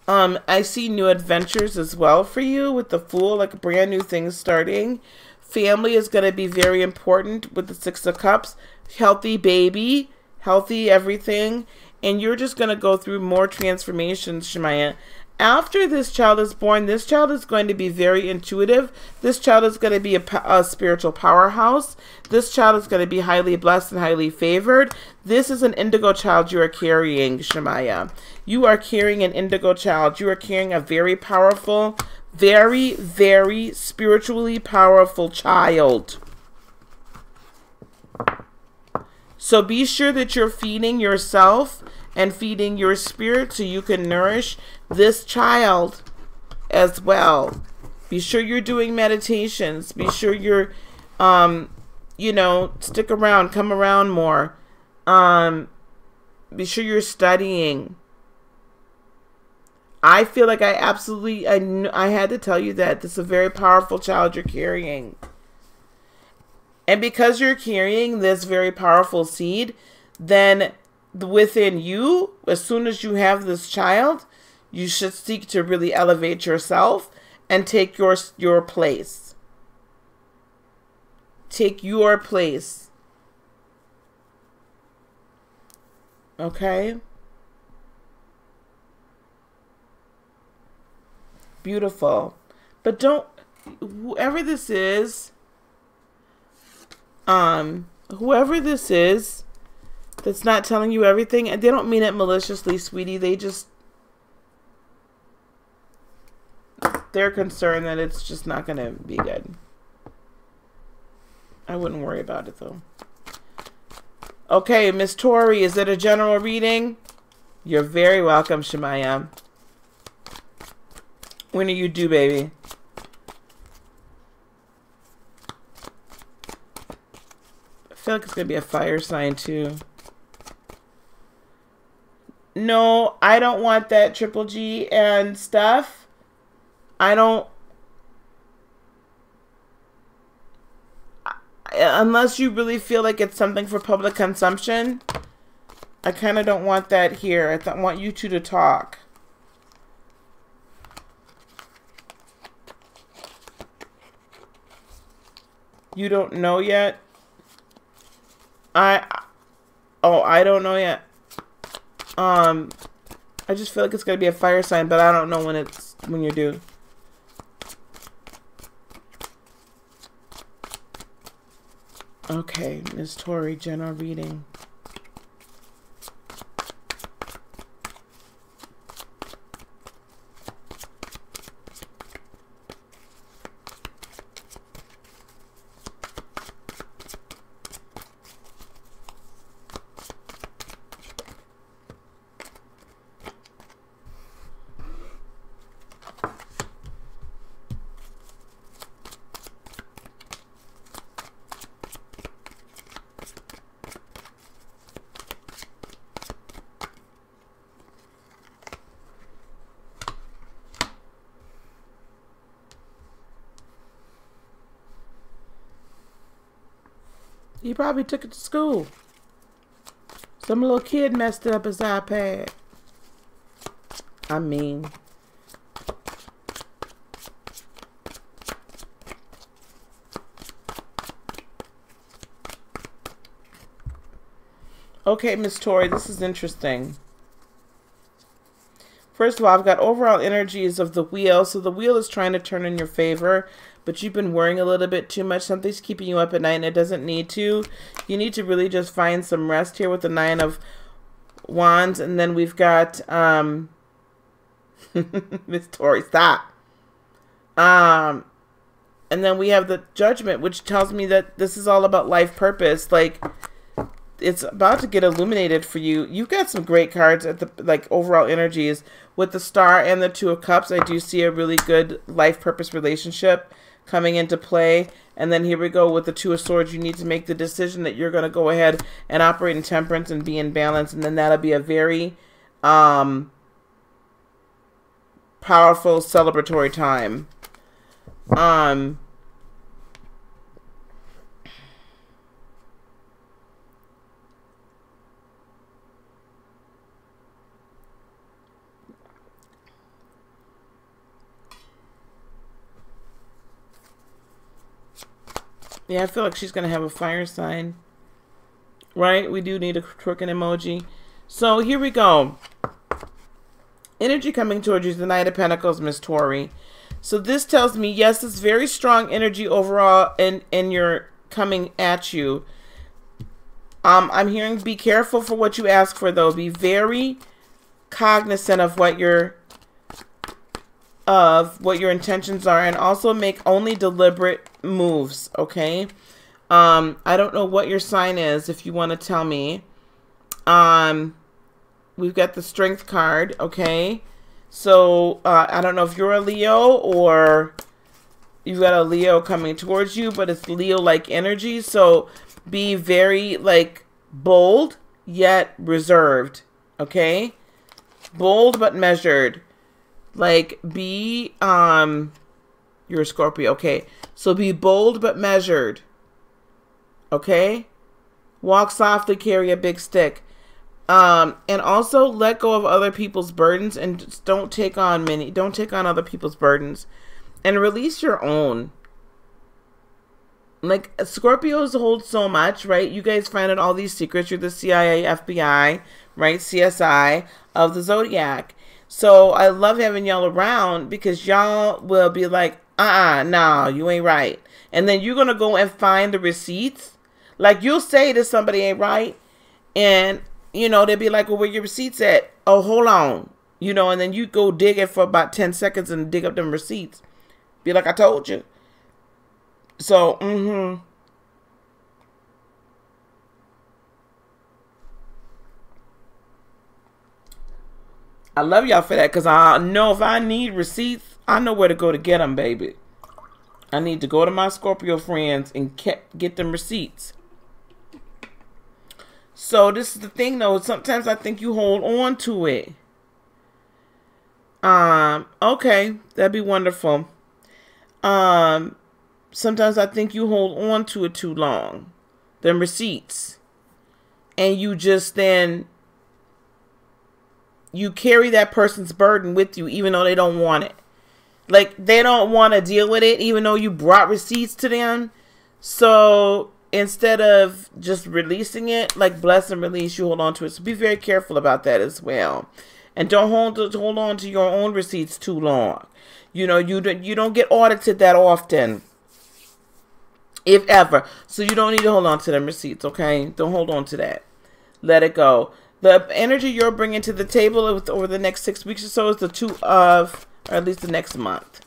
I see new adventures as well for you with the Fool, like brand new things starting. Family is going to be very important with the Six of Cups. Healthy baby, healthy everything. And you're just going to go through more transformations, Shemaya. After this child is born, this child is going to be very intuitive. This child is going to be a spiritual powerhouse. This child is going to be highly blessed and highly favored. This is an indigo child you are carrying, Shemaya. You are carrying an indigo child. You are carrying a very powerful, very, very spiritually powerful child. So be sure that you're feeding yourself and feeding your spirit so you can nourish this child as well. Be sure you're doing meditations. Be sure you're, stick around, come around more. Be sure you're studying. I feel like I had to tell you that this is a very powerful child you're carrying. And because you're carrying this very powerful seed, then within you, as soon as you have this child, you should seek to really elevate yourself and take your place. Take your place. Okay? Beautiful. But don't, whoever this is that's not telling you everything, and they don't mean it maliciously, sweetie. They're concerned that it's just not going to be good. I wouldn't worry about it, though. Okay, Miss Tori, is it a general reading? You're very welcome, Shemaya. When are you due, baby? I feel like it's going to be a fire sign, too. No, I don't want that Triple G and stuff. I don't... Unless you really feel like it's something for public consumption, I kind of don't want that here. I want you two to talk. You don't know yet? I don't know yet. I just feel like it's gonna be a fire sign, but I don't know when you're due. Okay, Miss Tori, general reading. He probably took it to school. Some little kid messed up his iPad. I mean. Okay, Miss Tori, this is interesting. First of all, I've got overall energies of the wheel. So the wheel is trying to turn in your favor, but you've been worrying a little bit too much. Something's keeping you up at night and it doesn't need to. You need to really just find some rest here with the 9 of Wands. And then we've got, Miss Tori, stop. And then we have the Judgment, which tells me that this is all about life purpose. Like, it's about to get illuminated for you. You've got some great cards at the overall energies with the Star and the 2 of Cups. I do see a really good life purpose relationship coming into play. And then here we go with the 2 of Swords. You need to make the decision that you're going to go ahead and operate in temperance and be in balance. And then that'll be a very powerful celebratory time. Yeah, I feel like she's going to have a fire sign. Right? We do need a twerking emoji. So here we go. Energy coming towards you is the Knight of Pentacles, Miss Tori. So this tells me, yes, it's very strong energy overall and you're coming at you. I'm hearing be careful for what you ask for, though. Be very cognizant of what your intentions are, and also make only deliberate moves, okay? I don't know what your sign is, if you want to tell me. We've got the Strength card, okay? So, I don't know if you're a Leo or you've got a Leo coming towards you, but it's Leo-like energy, so be very, bold, yet reserved, okay? Bold, but measured. You're a Scorpio, okay. So be bold but measured. Okay? Walk softly, carry a big stick. And also let go of other people's burdens and just don't take on other people's burdens and release your own. Like, Scorpios hold so much, right? You guys find out all these secrets. You're the CIA, FBI, right? CSI of the Zodiac. So I love having y'all around because y'all will be like, no, you ain't right. And then you're going to go and find the receipts. Like, you'll say that somebody ain't right. And, you know, they'll be like, well, where your receipts at? Oh, hold on. You know, and then you go dig it for about 10 seconds and dig up them receipts. Be like, I told you. So, I love y'all for that because I know if I need receipts, I know where to go to get them, baby. I need to go to my Scorpio friends and get them receipts. So this is the thing, though. Sometimes I think you hold on to it. Okay, that'd be wonderful. Sometimes I think you hold on to it too long. Them receipts. And you just then, you carry that person's burden with you even though they don't want it. Like, they don't want to deal with it even though you brought receipts to them. So instead of just releasing it, like bless and release, you hold on to it. So be very careful about that as well. And don't hold on to your own receipts too long. You know, you don't get audited that often, if ever. So you don't need to hold on to them receipts, okay? Don't hold on to that. Let it go. The energy you're bringing to the table over the next 6 weeks or so is the Two of, or at least the next month,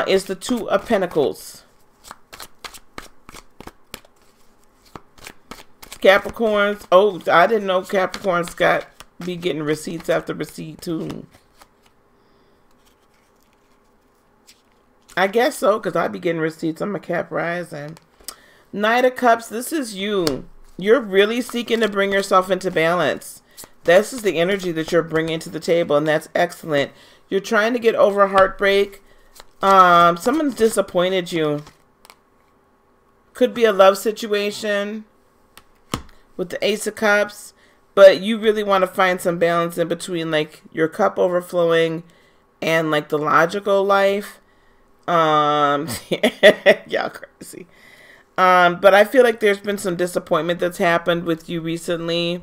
is the Two of Pentacles. Capricorns. Oh, I didn't know Capricorns be getting receipts after receipt too. I guess so, because I be getting receipts. I'm a Cap rising. Knight of Cups. This is you. You're really seeking to bring yourself into balance. This is the energy that you're bringing to the table, and that's excellent. You're trying to get over heartbreak. Someone's disappointed you. Could be a love situation with the Ace of Cups, but you really want to find some balance in between, like, your cup overflowing and, like, the logical life. Y'all crazy. But I feel like there's been some disappointment that's happened with you recently.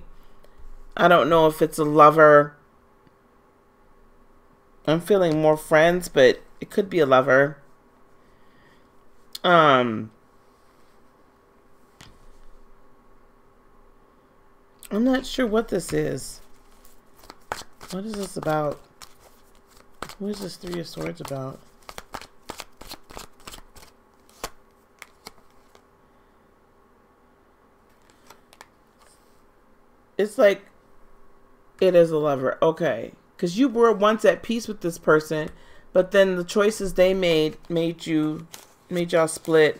I don't know if it's a lover. I'm feeling more friends, but it could be a lover. I'm not sure what this is. What is this about? What is this Three of Swords about? It's like, it is a lover. Okay. Because you were once at peace with this person, but then the choices they made y'all split.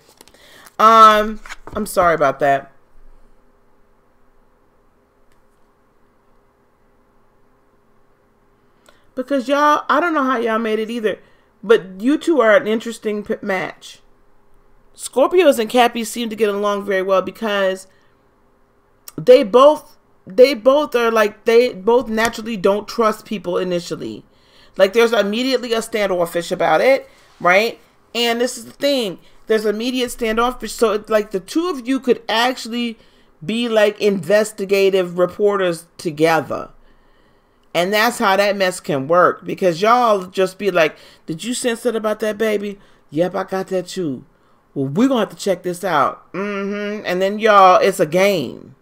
I'm sorry about that. Because y'all, I don't know how y'all made it either, but you two are an interesting match. Scorpios and Cappies seem to get along very well because they both are like, they both naturally don't trust people initially. Like, there's immediately a standoffish about it, right? And this is the thing. There's immediate standoffish. So it's like the two of you could actually be like investigative reporters together. And that's how that mess can work. Because y'all just be like, did you sense that about that baby? Yep, I got that too. Well, we're going to have to check this out. And then y'all, it's a game.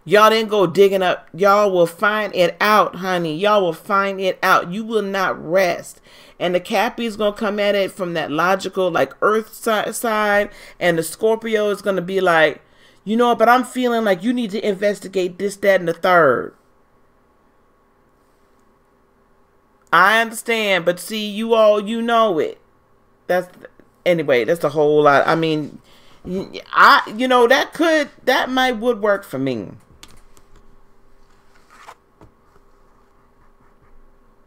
Y'all didn't go digging up. Y'all will find it out, honey. Y'all will find it out. You will not rest. And the Cappy is going to come at it from that logical, like, earth side. And the Scorpio is going to be like, you know, but I'm feeling like you need to investigate this, that, and the third. I understand. But see, you know it. Anyway, that's a whole lot. I mean, you know, that would work for me.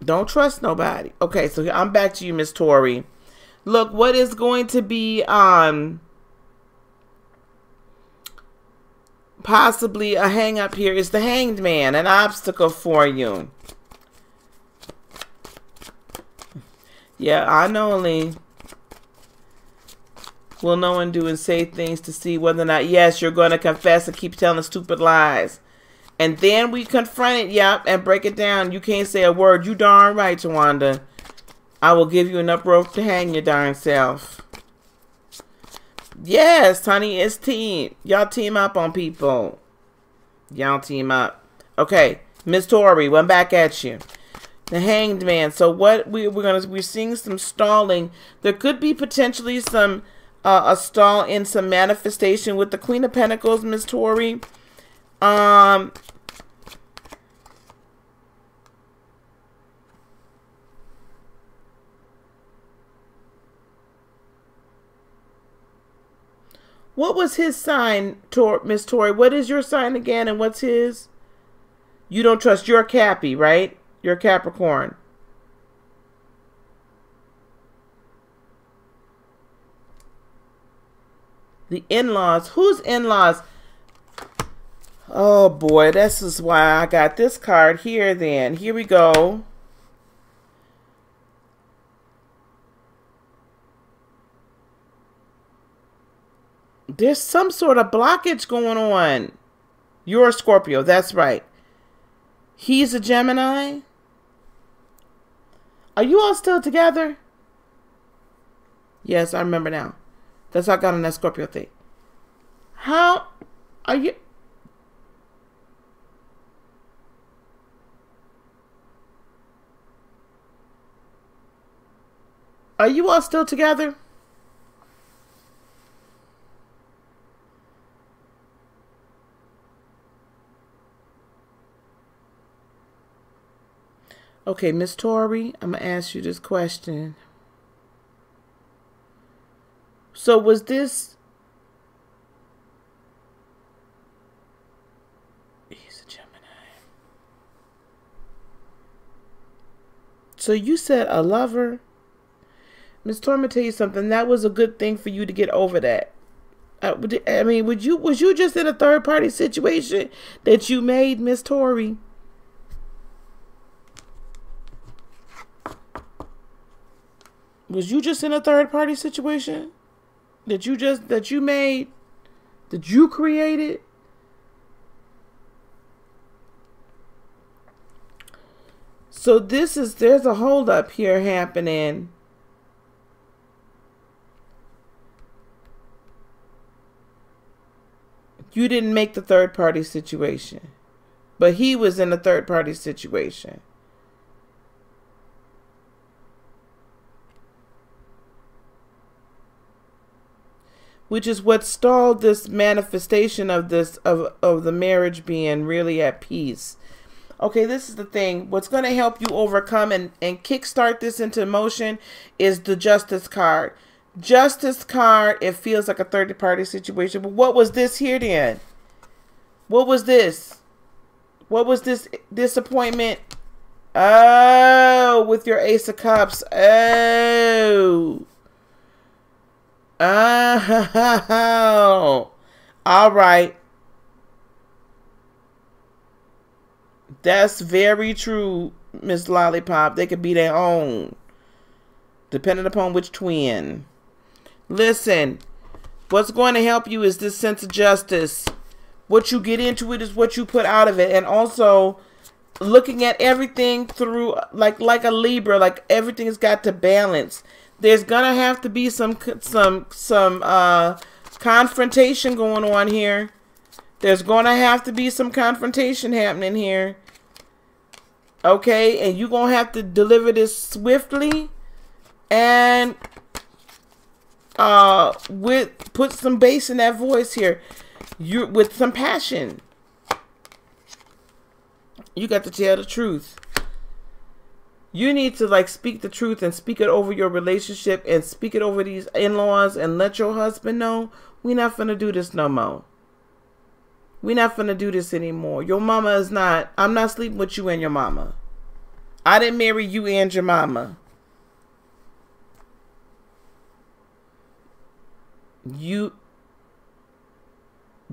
Don't trust nobody. Okay, so I'm back to you, Miss Tori. Look, what is going to be possibly a hang up here is the Hanged Man, an obstacle for you. Yeah, unknowingly will no one do and say things to see whether or not, yes, you're going to confess and keep telling stupid lies. And then we confront it, yep, and break it down. You can't say a word. You darn right, Tawanda. I will give you enough rope to hang your darn self. Yes, honey, it's team. Y'all team up on people. Y'all team up. Okay, Miss Tori, one back at you. The Hanged Man. So what we're seeing some stalling. There could be potentially some a stall in some manifestation with the Queen of Pentacles, Miss Tori. What was his sign, Miss Tori? What is your sign again, and what's his? You don't trust. You're a Cappy, right? You're a Capricorn. The in-laws. Whose in-laws? Oh, boy. This is why I got this card here, then. Here we go. There's some sort of blockage going on. You're a Scorpio. That's right. He's a Gemini. Are you all still together? Yes, I remember now. That's how I got on that Scorpio thing. How are you? Are you all still together? Okay, Miss Tori, I'm going to ask you this question. So was this... He's a Gemini. So you said a lover? Miss Tori, I'm going to tell you something. That was a good thing for you to get over that. I mean, was you just in a third-party situation that you made, Miss Tori? Was you just in a third-party situation that you made, that you created? So there's a holdup here happening. You didn't make the third-party situation, but he was in a third-party situation. Which is what stalled this manifestation of the marriage being really at peace. Okay, this is the thing. What's going to help you overcome and kickstart this into motion is the Justice card. Justice card, it feels like a third-party situation. But what was this here then? What was this? What was this disappointment? Oh, with your Ace of Cups. Oh. Oh, all right. That's very true, Miss Lollipop. They could be their own, depending upon which twin. Listen, what's going to help you is this sense of justice. What you get into it is what you put out of it, and also looking at everything through like a Libra, like everything has got to balance. There's gonna have to be some confrontation going on here. There's gonna have to be some confrontation happening here. Okay, and you're gonna have to deliver this swiftly and put some bass in that voice here. With some passion. You got to tell the truth. You need to like speak the truth and speak it over your relationship and speak it over these in-laws and let your husband know we're not finna do this no more. We're not finna do this anymore. Your mama is not, I'm not sleeping with you and your mama. I didn't marry you and your mama.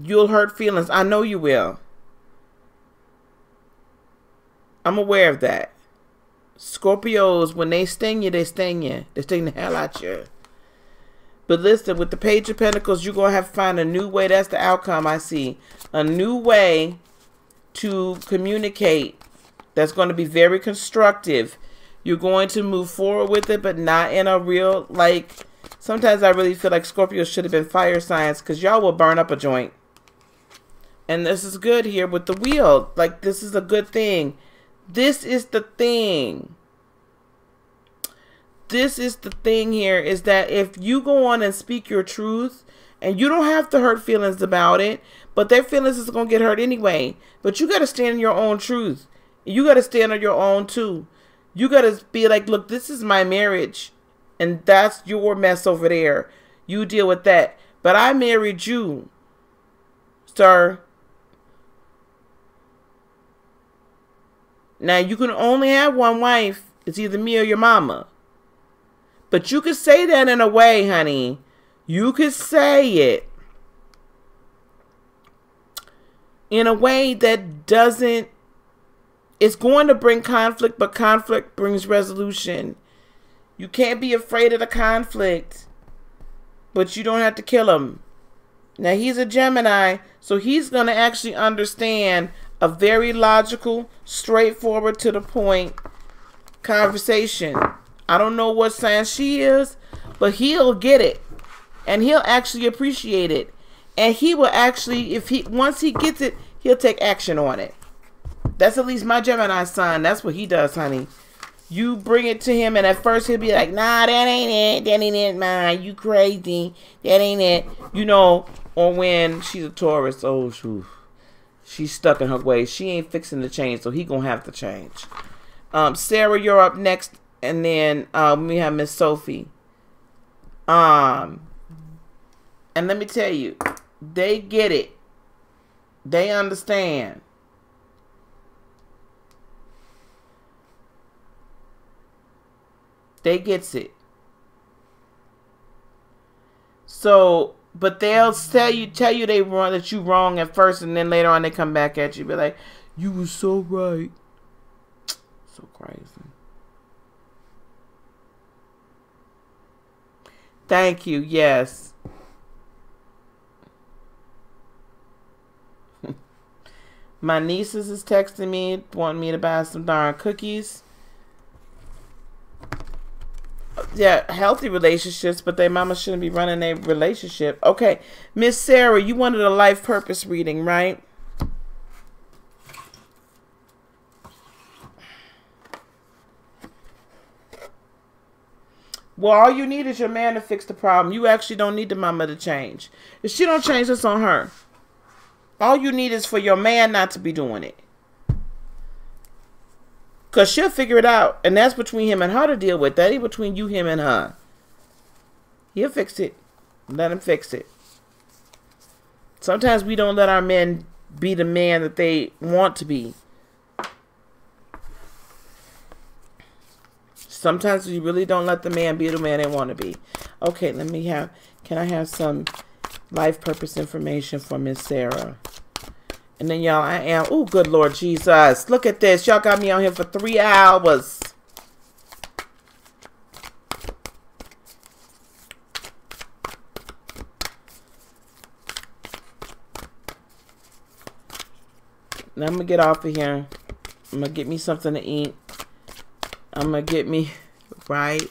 You'll hurt feelings. I know you will. I'm aware of that. Scorpios, when they sting you, they sting you. They sting the hell out you. But listen, with the Page of Pentacles, you're going to have to find a new way. That's the outcome I see. A new way to communicate that's going to be very constructive. You're going to move forward with it, but not in a real, like, sometimes I really feel like Scorpios should have been fire signs because y'all will burn up a joint. And this is good here with the wheel. Like, this is a good thing. This is the thing. This is the thing here, is that if you go on and speak your truth, and you don't have to hurt feelings about it, but their feelings is going to get hurt anyway. But you got to stand in your own truth. You got to stand on your own too. You got to be like, look, this is my marriage, and that's your mess over there. You deal with that. But I married you, sir. Now, you can only have one wife. It's either me or your mama. But you could say that in a way, honey. You could say it in a way that doesn't, it's going to bring conflict, but conflict brings resolution. You can't be afraid of the conflict, but you don't have to kill him. Now, he's a Gemini, so he's going to actually understand a very logical, straightforward, to the point conversation. I don't know what sign she is, but he'll get it. And he'll actually appreciate it. And he will actually, once he gets it, he'll take action on it. That's at least my Gemini sign. That's what he does, honey. You bring it to him, and at first he'll be like, nah, that ain't it. That ain't it, man. You crazy. That ain't it. You know, or when she's a Taurus, oh, shoot. She's stuck in her ways. She ain't fixing the change, so he gonna have to change. Sarah, you're up next, and then we have Miss Sophie. And let me tell you, they get it. They understand. They gets it. So, but they'll tell you they wrong, that you wrong at first, and then later on they come back at you, be like, you were so right. So crazy. Thank you. Yes. My nieces is texting me, wanting me to buy some darn cookies. Yeah, healthy relationships, but their mama shouldn't be running a relationship. Okay, Miss Sarah, you wanted a life purpose reading, right? Well, all you need is your man to fix the problem. You actually don't need the mama to change. If she don't change, it's on her. All you need is for your man not to be doing it. Because she'll figure it out. And that's between him and her to deal with. That ain't between you, him, and her. He'll fix it. Let him fix it. Sometimes we don't let our men be the man that they want to be. Sometimes we really don't let the man be the man they want to be. Okay, can I have some life purpose information for Miss Sarah? And then y'all, oh, good Lord Jesus. Look at this. Y'all got me on here for 3 hours. Now I'm going to get off of here. I'm going to get me something to eat. I'm going to get me, right?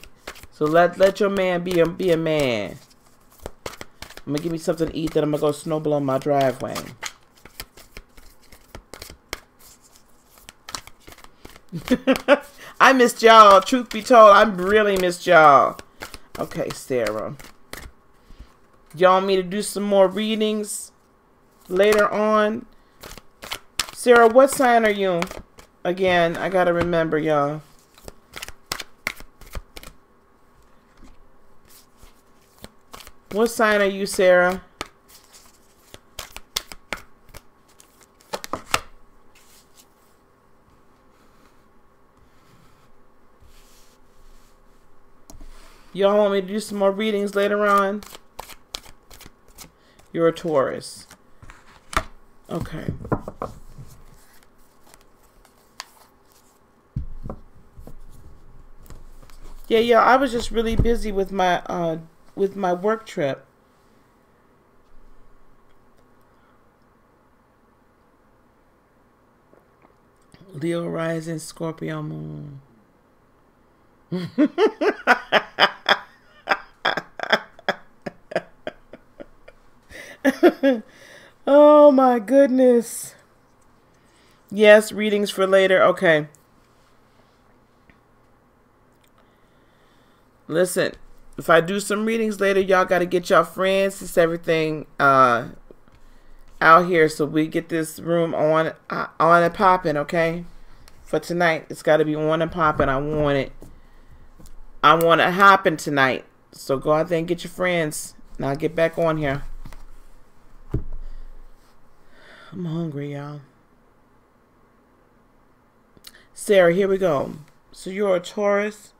So let your man be a man. I'm going to give me something to eat, then I'm going to go snowball on my driveway. I missed y'all. Truth be told, I really missed y'all. Okay, Sarah. Y'all want me to do some more readings later on? Sarah, what sign are you? Again, I gotta remember, y'all. What sign are you, Sarah? Y'all want me to do some more readings later on? You're a Taurus. Okay. Yeah, I was just really busy with my work trip. Leo rising, Scorpio moon. Oh my goodness. Yes, readings for later. Okay. Listen, if I do some readings later, y'all got to get y'all friends. It's everything out here, so we get this room on and popping. Okay, for tonight, it's got to be on and popping. I want it to happen tonight. So go out there and get your friends. Now get back on here. I'm hungry, y'all. Sarah, here we go. So you're a Taurus.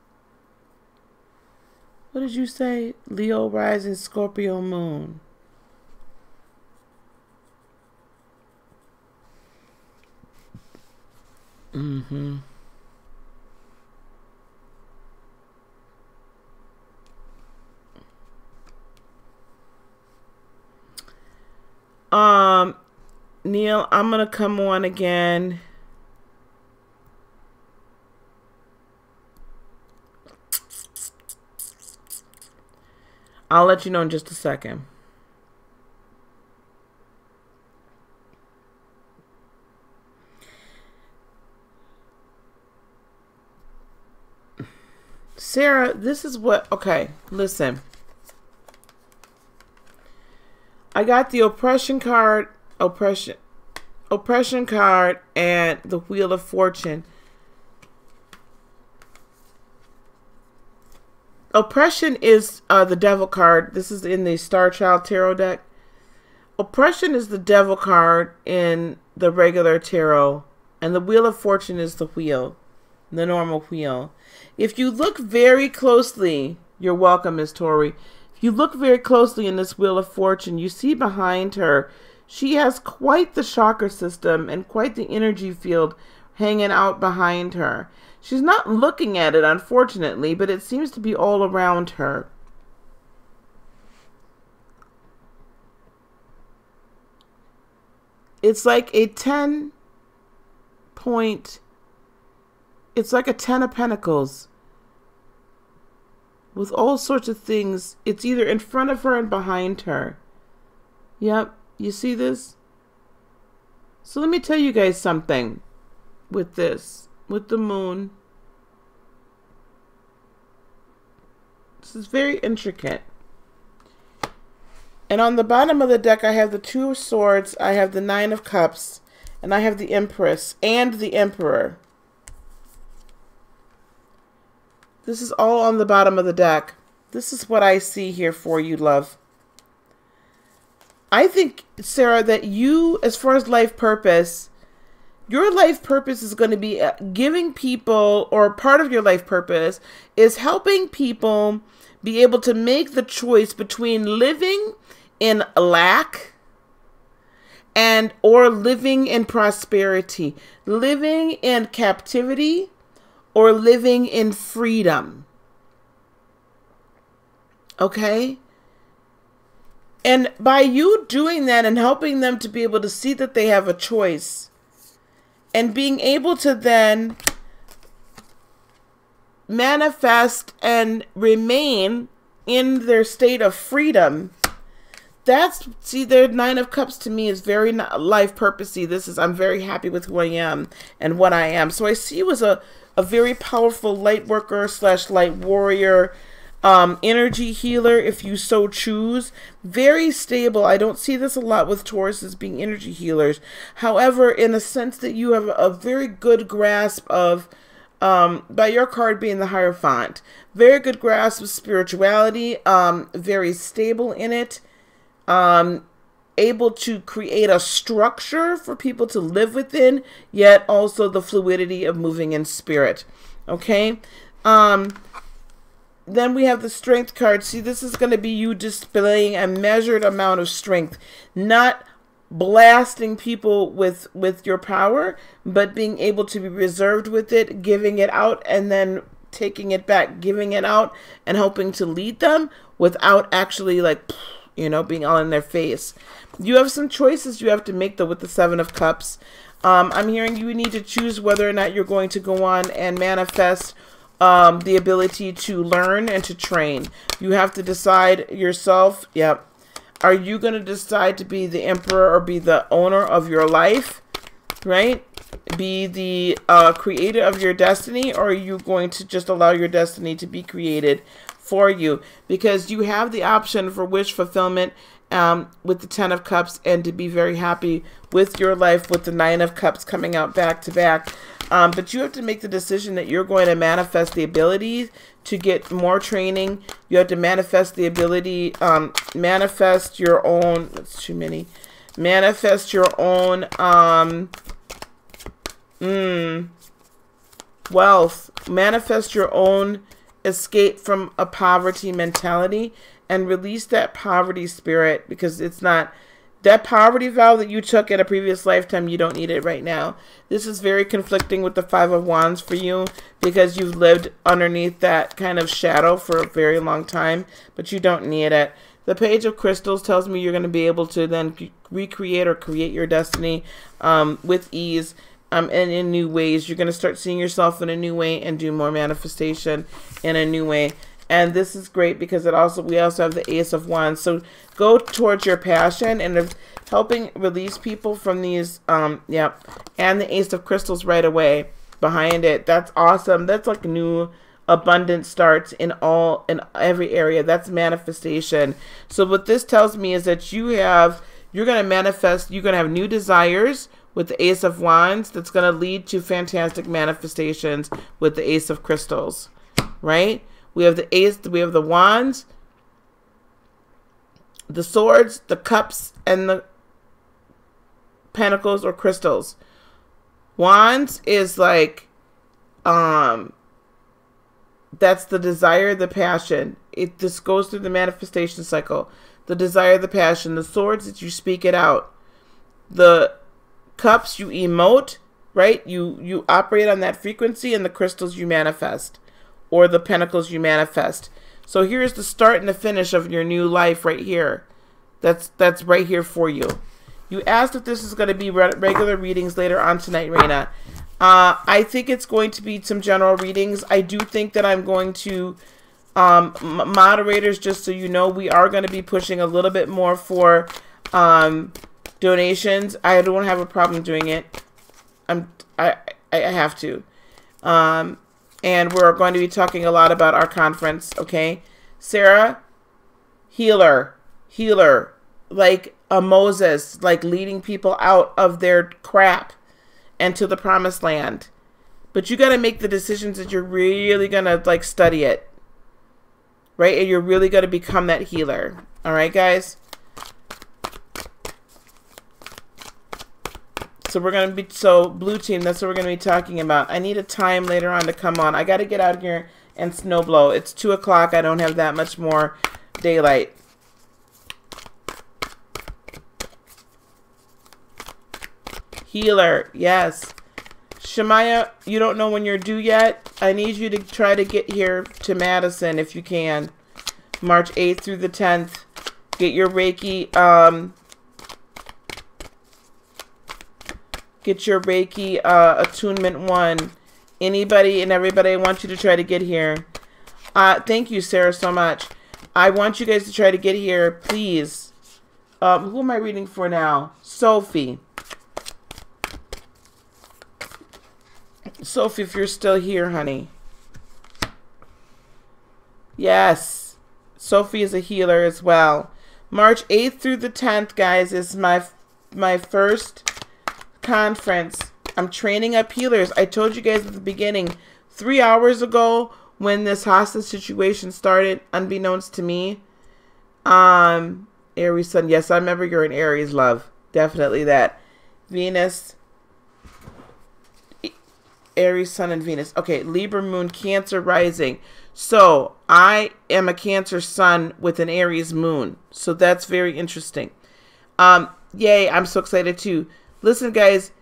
What did you say? Leo rising, Scorpio moon. Mm-hmm. Neil, I'm gonna come on again. I'll let you know in just a second. Sarah, this is what, okay, listen. I got the oppression card, oppression card, and the Wheel of Fortune. Oppression is the Devil card. This is in the Star Child Tarot deck. Oppression is the Devil card in the regular tarot, and the Wheel of Fortune is the wheel, the normal wheel. If you look very closely, you're welcome, Miss Tori. If you look very closely in this Wheel of Fortune, you see behind her, she has quite the chakra system and quite the energy field hanging out behind her. She's not looking at it, unfortunately, but it seems to be all around her. It's like a 10 point, it's like a 10 of Pentacles with all sorts of things. It's either in front of her and behind her. Yep, you see this? So let me tell you guys something with this, with the moon. This is very intricate. And on the bottom of the deck, I have the Two of Swords, I have the Nine of Cups, and I have the Empress and the Emperor. This is all on the bottom of the deck. This is what I see here for you, love. I think, Sarah, that you, as far as life purpose, your life purpose is going to be giving people, or part of your life purpose is helping people be able to make the choice between living in lack and or living in prosperity, living in captivity or living in freedom. Okay? And by you doing that and helping them to be able to see that they have a choice and being able to then manifest and remain in their state of freedom, that's, see, their Nine of Cups to me is very life purposey. This is, I'm very happy with who I am and what I am. So I see you as a very powerful light worker / light warrior, energy healer, if you so choose. Very stable. I don't see this a lot with Tauruses being energy healers. However, in a sense that you have a very good grasp of, by your card being the Hierophant, very good grasp of spirituality, very stable in it, able to create a structure for people to live within, yet also the fluidity of moving in spirit. Okay? Then we have the Strength card. See, this is going to be you displaying a measured amount of strength. Not blasting people with your power, but being able to be reserved with it, giving it out, and then taking it back, giving it out, and hoping to lead them without actually, like, you know, being all in their face. You have some choices you have to make, though, with the Seven of Cups. I'm hearing you need to choose whether or not you're going to go on and manifest the ability to learn and to train. You have to decide yourself. Yep. Are you going to decide to be the emperor or be the owner of your life, right? Be the creator of your destiny, or are you going to just allow your destiny to be created for you? Because you have the option for wish fulfillment with the Ten of Cups, and to be very happy with your life with the Nine of Cups coming out back to back. But you have to make the decision that you're going to manifest the ability to get more training. You have to manifest the ability, manifest your own, that's too many, manifest your own wealth, manifest your own escape from a poverty mentality, and release that poverty spirit, because it's not, that poverty vow that you took in a previous lifetime, you don't need it right now. This is very conflicting with the Five of Wands for you, because you've lived underneath that kind of shadow for a very long time, but you don't need it. The Page of Crystals tells me you're going to be able to then recreate or create your destiny with ease and in new ways. You're going to start seeing yourself in a new way and do more manifestation in a new way. And this is great because we also have the Ace of Wands. So go towards your passion and helping release people from these, and the Ace of Crystals right away behind it. That's awesome. That's like new abundance starts in every area. That's manifestation. So what this tells me is that you're going to manifest, you're going to have new desires with the Ace of Wands that's going to lead to fantastic manifestations with the Ace of Crystals, right? We have the Ace, we have the Wands, the Swords, the Cups, and the Pentacles or Crystals. Wands is like, that's the desire, the passion. This goes through the manifestation cycle. The desire, the passion. The Swords, that you speak it out. The Cups, you emote, right? You operate on that frequency, and the Crystals, you manifest. Or the Pentacles, you manifest. So here's the start and the finish of your new life right here. That's right here for you. You asked if this is going to be regular readings later on tonight, Raina. I think it's going to be some general readings. I do think that I'm going to, moderators, just so you know, we are going to be pushing a little bit more for donations. I don't have a problem doing it. I have to. And we're going to be talking a lot about our conference, okay? Sarah, healer, like a Moses, like leading people out of their crap and to the promised land. But you got to make the decisions that you're really going to, like, study it, right? And you're really going to become that healer, all right, guys? So we're going to be, blue team, that's what we're going to be talking about. I need a time later on to come on. I got to get out here and snow blow. It's 2 o'clock. I don't have that much more daylight. Healer, yes. Shemaya, you don't know when you're due yet. I need you to try to get here to Madison if you can. March 8th through the 10th. Get your Reiki, attunement 1. Anybody and everybody, I want you to try to get here. Thank you, Sarah, so much. I want you guys to try to get here, please. Who am I reading for now? Sophie. Sophie, if you're still here, honey. Yes. Sophie is a healer as well. March 8th through the 10th, guys, is my first conference. I'm training up healers. I told you guys at the beginning, 3 hours ago when this hostage situation started, unbeknownst to me. Aries sun. Yes, I remember you're an Aries, love. Definitely that. Venus. Aries, Sun, and Venus. Okay, Libra, Moon, Cancer, Rising. So, I am a Cancer Sun with an Aries Moon. So, that's very interesting. Yay, I'm so excited too. Listen, guys,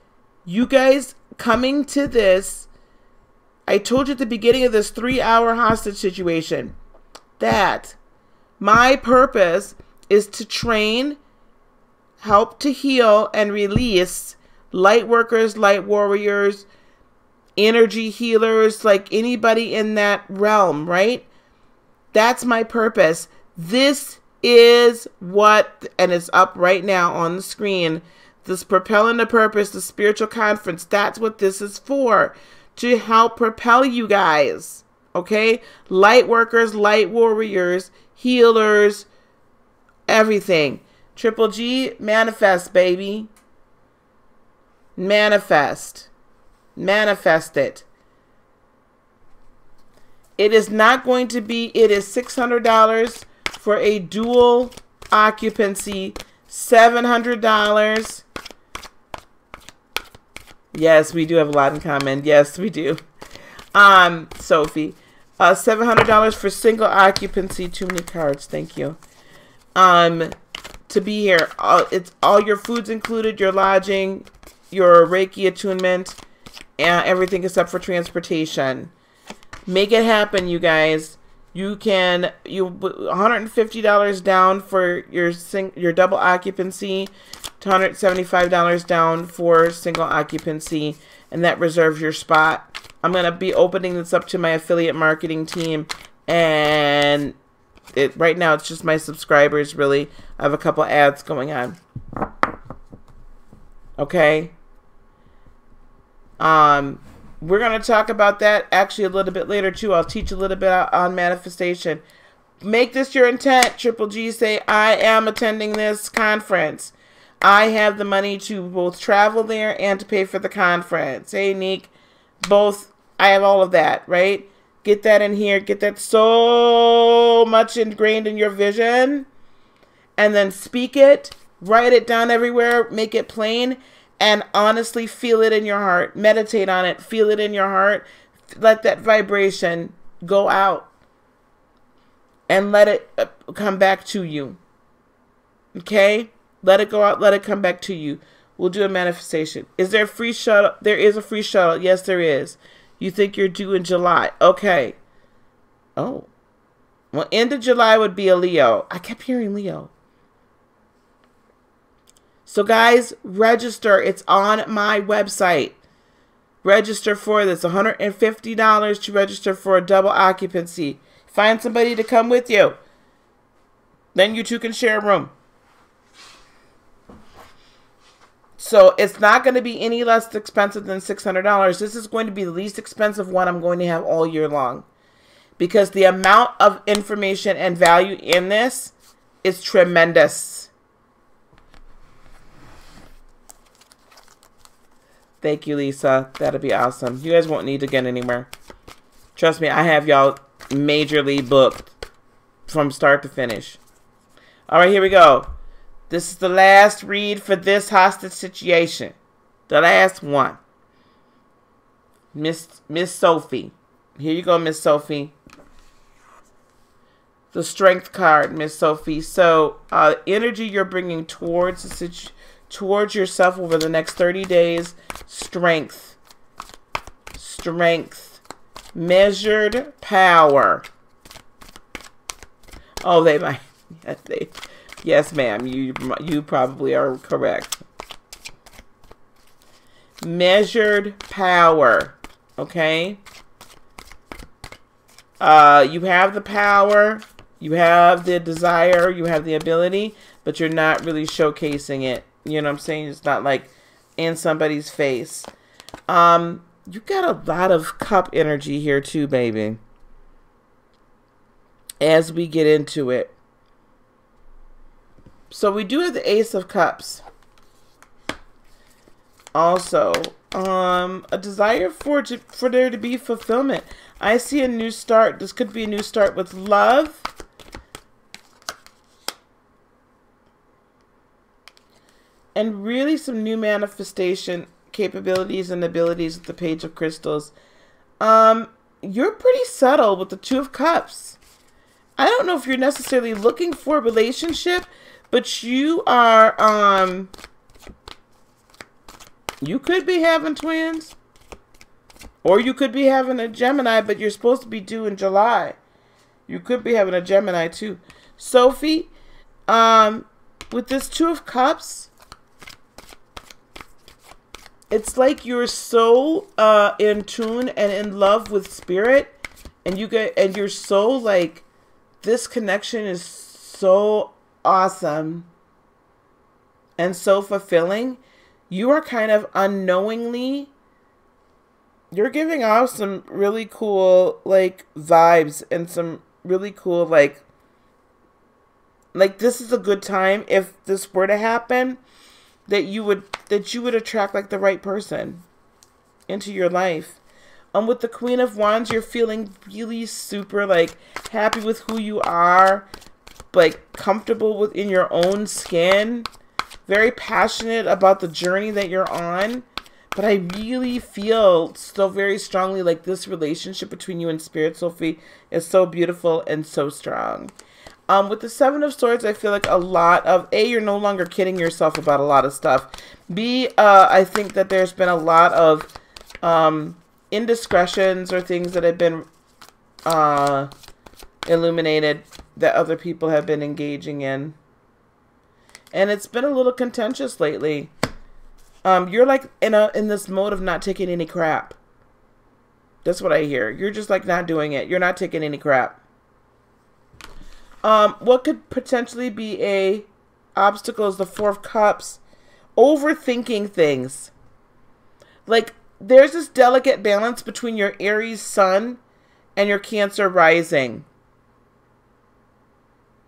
you guys coming to this, I told you at the beginning of this 3-hour hostage situation that my purpose is to train, help to heal, and release light workers, light warriors, energy healers, like anybody in that realm, right? That's my purpose. This is what, and it's up right now on the screen, this Propelling the Purpose, the spiritual conference. That's what this is for, to help propel you guys, okay? Light workers, light warriors, healers, everything. Triple G, manifest, baby. Manifest. Manifest it. It is not going to be, it is $600 for a dual occupancy, $700. Yes, we do have a lot in common. Yes, we do. Sophie. $700 for single occupancy. Too many cards. Thank you. To be here. It's all your food's included, your lodging, your Reiki attunement, and everything except for transportation. Make it happen, you guys. You can, $150 down for your double occupancy, $275 down for single occupancy, and that reserves your spot. I'm going to be opening this up to my affiliate marketing team, and right now it's just my subscribers, really. I have a couple ads going on. Okay? We're going to talk about that actually a little bit later, too. I'll teach a little bit on manifestation. Make this your intent. Triple G, say, I am attending this conference. I have the money to both travel there and to pay for the conference. Hey, Neek, both, I have all of that, right? Get that in here. Get that so much ingrained in your vision. And then speak it. Write it down everywhere. Make it plain. And honestly feel it in your heart. Meditate on it. Feel it in your heart. Let that vibration go out. And let it come back to you. Okay? Let it go out. Let it come back to you. We'll do a manifestation. Is there a free shuttle? There is a free shuttle. Yes, there is. You think you're due in July. Okay. Oh. Well, end of July would be a Leo. I kept hearing Leo. So guys, register. It's on my website. Register for this. $150 to register for a double occupancy. Find somebody to come with you. Then you two can share a room. So it's not going to be any less expensive than $600. This is going to be the least expensive one I'm going to have all year long. Because the amount of information and value in this is tremendous. Thank you, Lisa. That'll be awesome. You guys won't need to get anywhere. Trust me, I have y'all majorly booked from start to finish. All right, here we go. This is the last read for this hostage situation. The last one. Miss Sophie. Here you go, Miss Sophie. The Strength card, Miss Sophie. So, energy you're bringing towards yourself over the next 30 days. Strength. Strength. Measured power. Oh, they might. Yes, ma'am. You probably are correct. Measured power. Okay. You have the power. You have the desire. You have the ability, but you're not really showcasing it. You know what I'm saying? It's not like in somebody's face. You got a lot of cup energy here too, baby. As we get into it. So we do have the Ace of Cups. Also, a desire for there to be fulfillment. I see a new start. This could be a new start with love. And really some new manifestation capabilities and abilities with the Page of Crystals. You're pretty subtle with the Two of Cups. I don't know if you're necessarily looking for a relationship, But you are, you could be having twins. Or you could be having a Gemini, but you're supposed to be due in July. You could be having a Gemini too. Sophie, with this Two of Cups, it's like you're so in tune and in love with spirit, and you're so like, this connection is so awesome and so fulfilling. You are kind of unknowingly, you're giving off some really cool like vibes and some really cool like this is a good time, if this were to happen, that you would attract like the right person into your life. With the Queen of Wands, you're feeling really super like happy with who you are, like comfortable within your own skin, very passionate about the journey that you're on. But I really feel so very strongly like this relationship between you and Spirit, Sophie, is so beautiful and so strong. With the Seven of Swords, I feel like a lot of, A, you're no longer kidding yourself about a lot of stuff. B, I think that there's been a lot of indiscretions or things that have been illuminated that other people have been engaging in. And it's been a little contentious lately. You're like in this mode of not taking any crap. That's what I hear. You're just like not doing it. You're not taking any crap. What could potentially be a obstacle is the Four of Cups. Overthinking things. Like, there's this delicate balance between your Aries sun and your Cancer rising.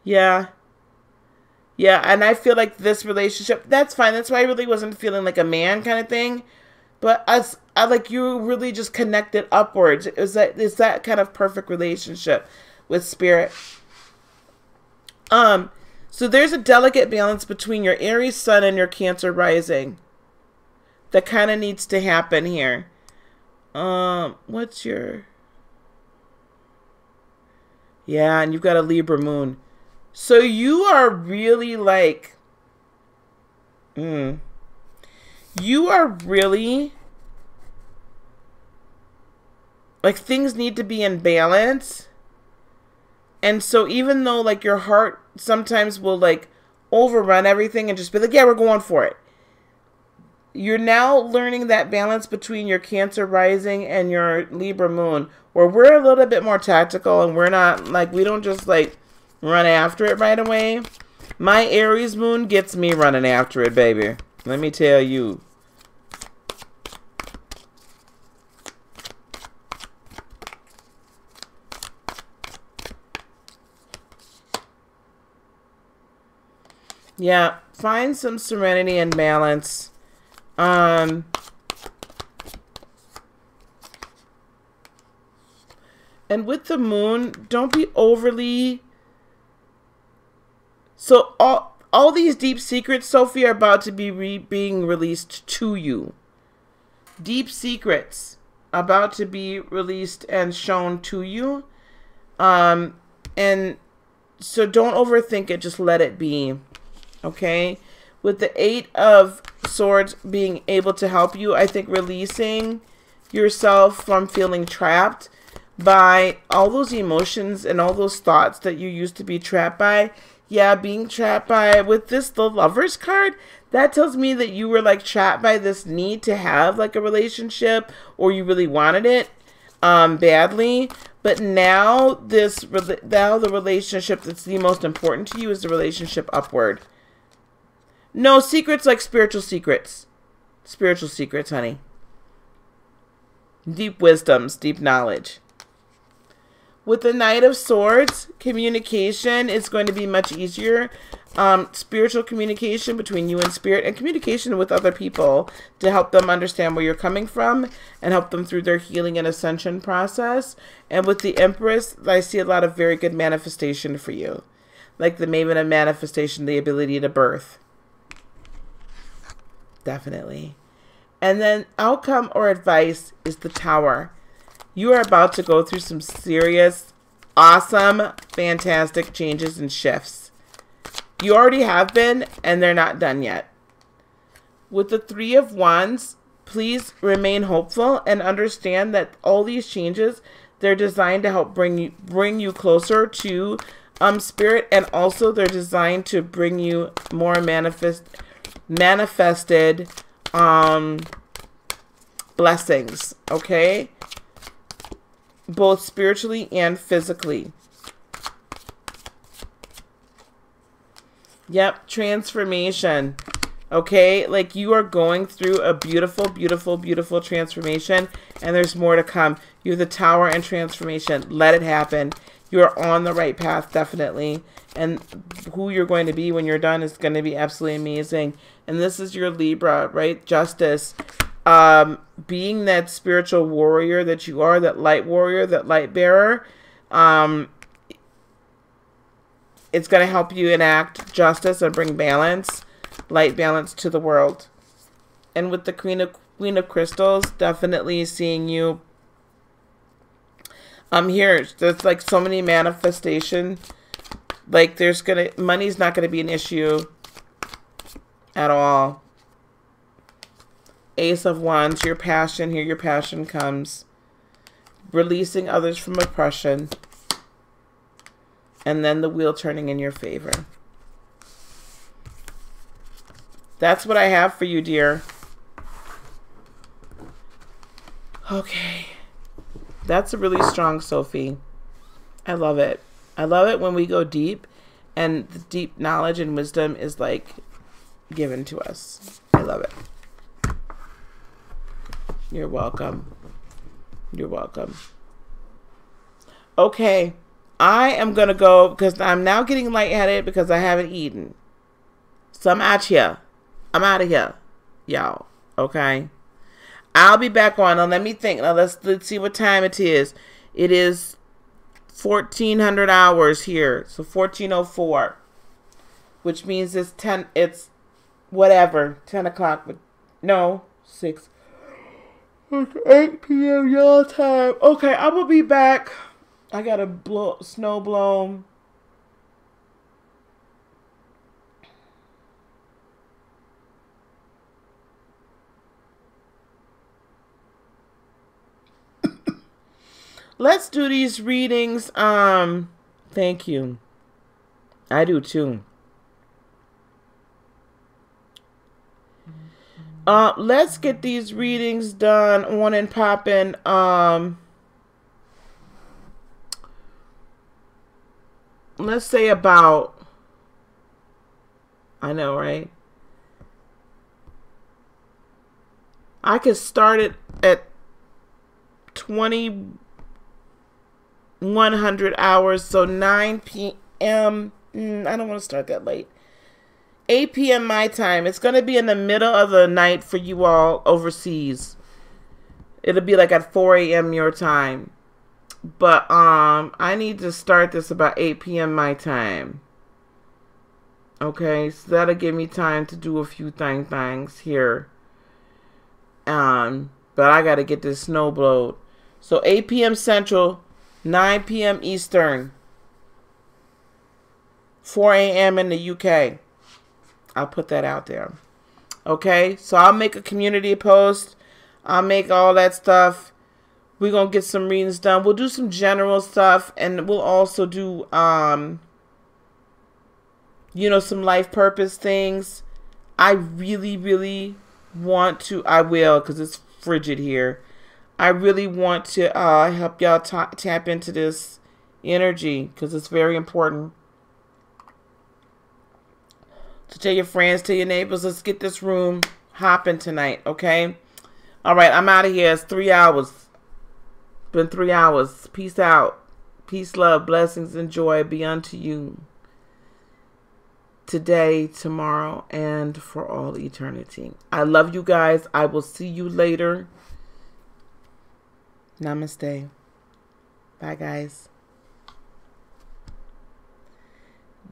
Yeah. Yeah, and I feel like this relationship, that's fine. That's why I really wasn't feeling like a man kind of thing. But I like, you really just connected upwards. It's that kind of perfect relationship with Spirit. So there's a delicate balance between your Aries sun and your Cancer rising that kind of needs to happen here. What's your... Yeah, and you've got a Libra moon. So you are really like... You are really... Like, things need to be in balance. And so even though like your heart sometimes will like overrun everything and just be like, yeah, we're going for it. You're now learning that balance between your Cancer rising and your Libra moon, where we're a little bit more tactical and we're not like, we don't just like run after it right away. My Aries moon gets me running after it, baby. Let me tell you. Yeah, find some serenity and balance. And with the moon, don't be overly... So all these deep secrets, Sophie, are about to be being released to you. Deep secrets about to be released and shown to you. And so don't overthink it, just let it be. Okay, with the Eight of Swords being able to help you, I think releasing yourself from feeling trapped by all those emotions and all those thoughts that you used to be trapped by. Yeah, being trapped by, with this, the Lovers card, that tells me that you were like trapped by this need to have like a relationship, or you really wanted it badly. But now the relationship that's the most important to you is the relationship upward. No, secrets like spiritual secrets. Spiritual secrets, honey. Deep wisdoms, deep knowledge. With the Knight of Swords, communication is going to be much easier. Spiritual communication between you and Spirit, and communication with other people to help them understand where you're coming from and help them through their healing and ascension process. And with the Empress, I see a lot of very good manifestation for you. Like the Maven of Manifestation, the ability to birth. Definitely. And then outcome or advice is the Tower. You are about to go through some serious, awesome, fantastic changes and shifts. You already have been, and they're not done yet. With the Three of Wands, please remain hopeful and understand that all these changes, they're designed to help bring you closer to Spirit, and also they're designed to bring you more manifested blessings, okay? Both spiritually and physically. Yep, transformation. Okay, like you are going through a beautiful, beautiful, beautiful transformation, and there's more to come. You have the Tower and transformation. Let it happen. You are on the right path, definitely. And who you're going to be when you're done is going to be absolutely amazing. And this is your Libra, right? Justice. Being that spiritual warrior that you are, that light warrior, that light bearer, it's going to help you enact justice and bring balance, light balance to the world. And with the Queen of Crystals, definitely seeing you here. There's like so many manifestation. Like money's not gonna be an issue at all. Ace of Wands, your passion. Here your passion comes. Releasing others from oppression. And then the wheel turning in your favor. That's what I have for you, dear. Okay. That's a really strong Sophie. I love it. I love it when we go deep and the deep knowledge and wisdom is like given to us. I love it. You're welcome. You're welcome. Okay. I am going to go because I'm now getting lightheaded because I haven't eaten. So I'm out here. I'm out of here, y'all. Okay. I'll be back on. Now let me think. Now let's see what time it is. It is 1400 hours here. So 1404. Which means it's 10. It's whatever. 10 o'clock. No. 6. It's 8 p.m. y'all time. Okay. I will be back. I got to snow blow. Let's do these readings. Thank you. I do too. Let's get these readings done on and popping. Let's say about, I know, right? I could start it at 2100 hours, so 9 p.m. I don't want to start that late. 8 p.m. my time. It's going to be in the middle of the night for you all overseas. It'll be like at 4 a.m. your time. But I need to start this about 8 p.m. my time. Okay, so that'll give me time to do a few things here. But I got to get this snow blowed. So 8 p.m. Central, 9 p.m. Eastern, 4 a.m. in the UK. I'll put that out there. Okay, so I'll make a community post. I'll make all that stuff. We're going to get some readings done. We'll do some general stuff. And we'll also do, you know, some life purpose things. I really, really want to. I will, because it's frigid here. I really want to help y'all tap into this energy, because it's very important. So tell your friends, tell your neighbors, let's get this room hopping tonight, okay? All right, I'm out of here. It's 3 hours. Been 3 hours. Peace out. Peace, love, blessings, and joy be unto you today, tomorrow, and for all eternity. I love you guys. I will see you later. Namaste. Bye, guys.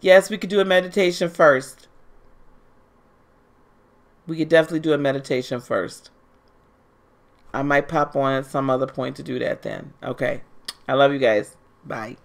Yes, we could do a meditation first. We could definitely do a meditation first. I might pop on at some other point to do that then. Okay. I love you guys. Bye.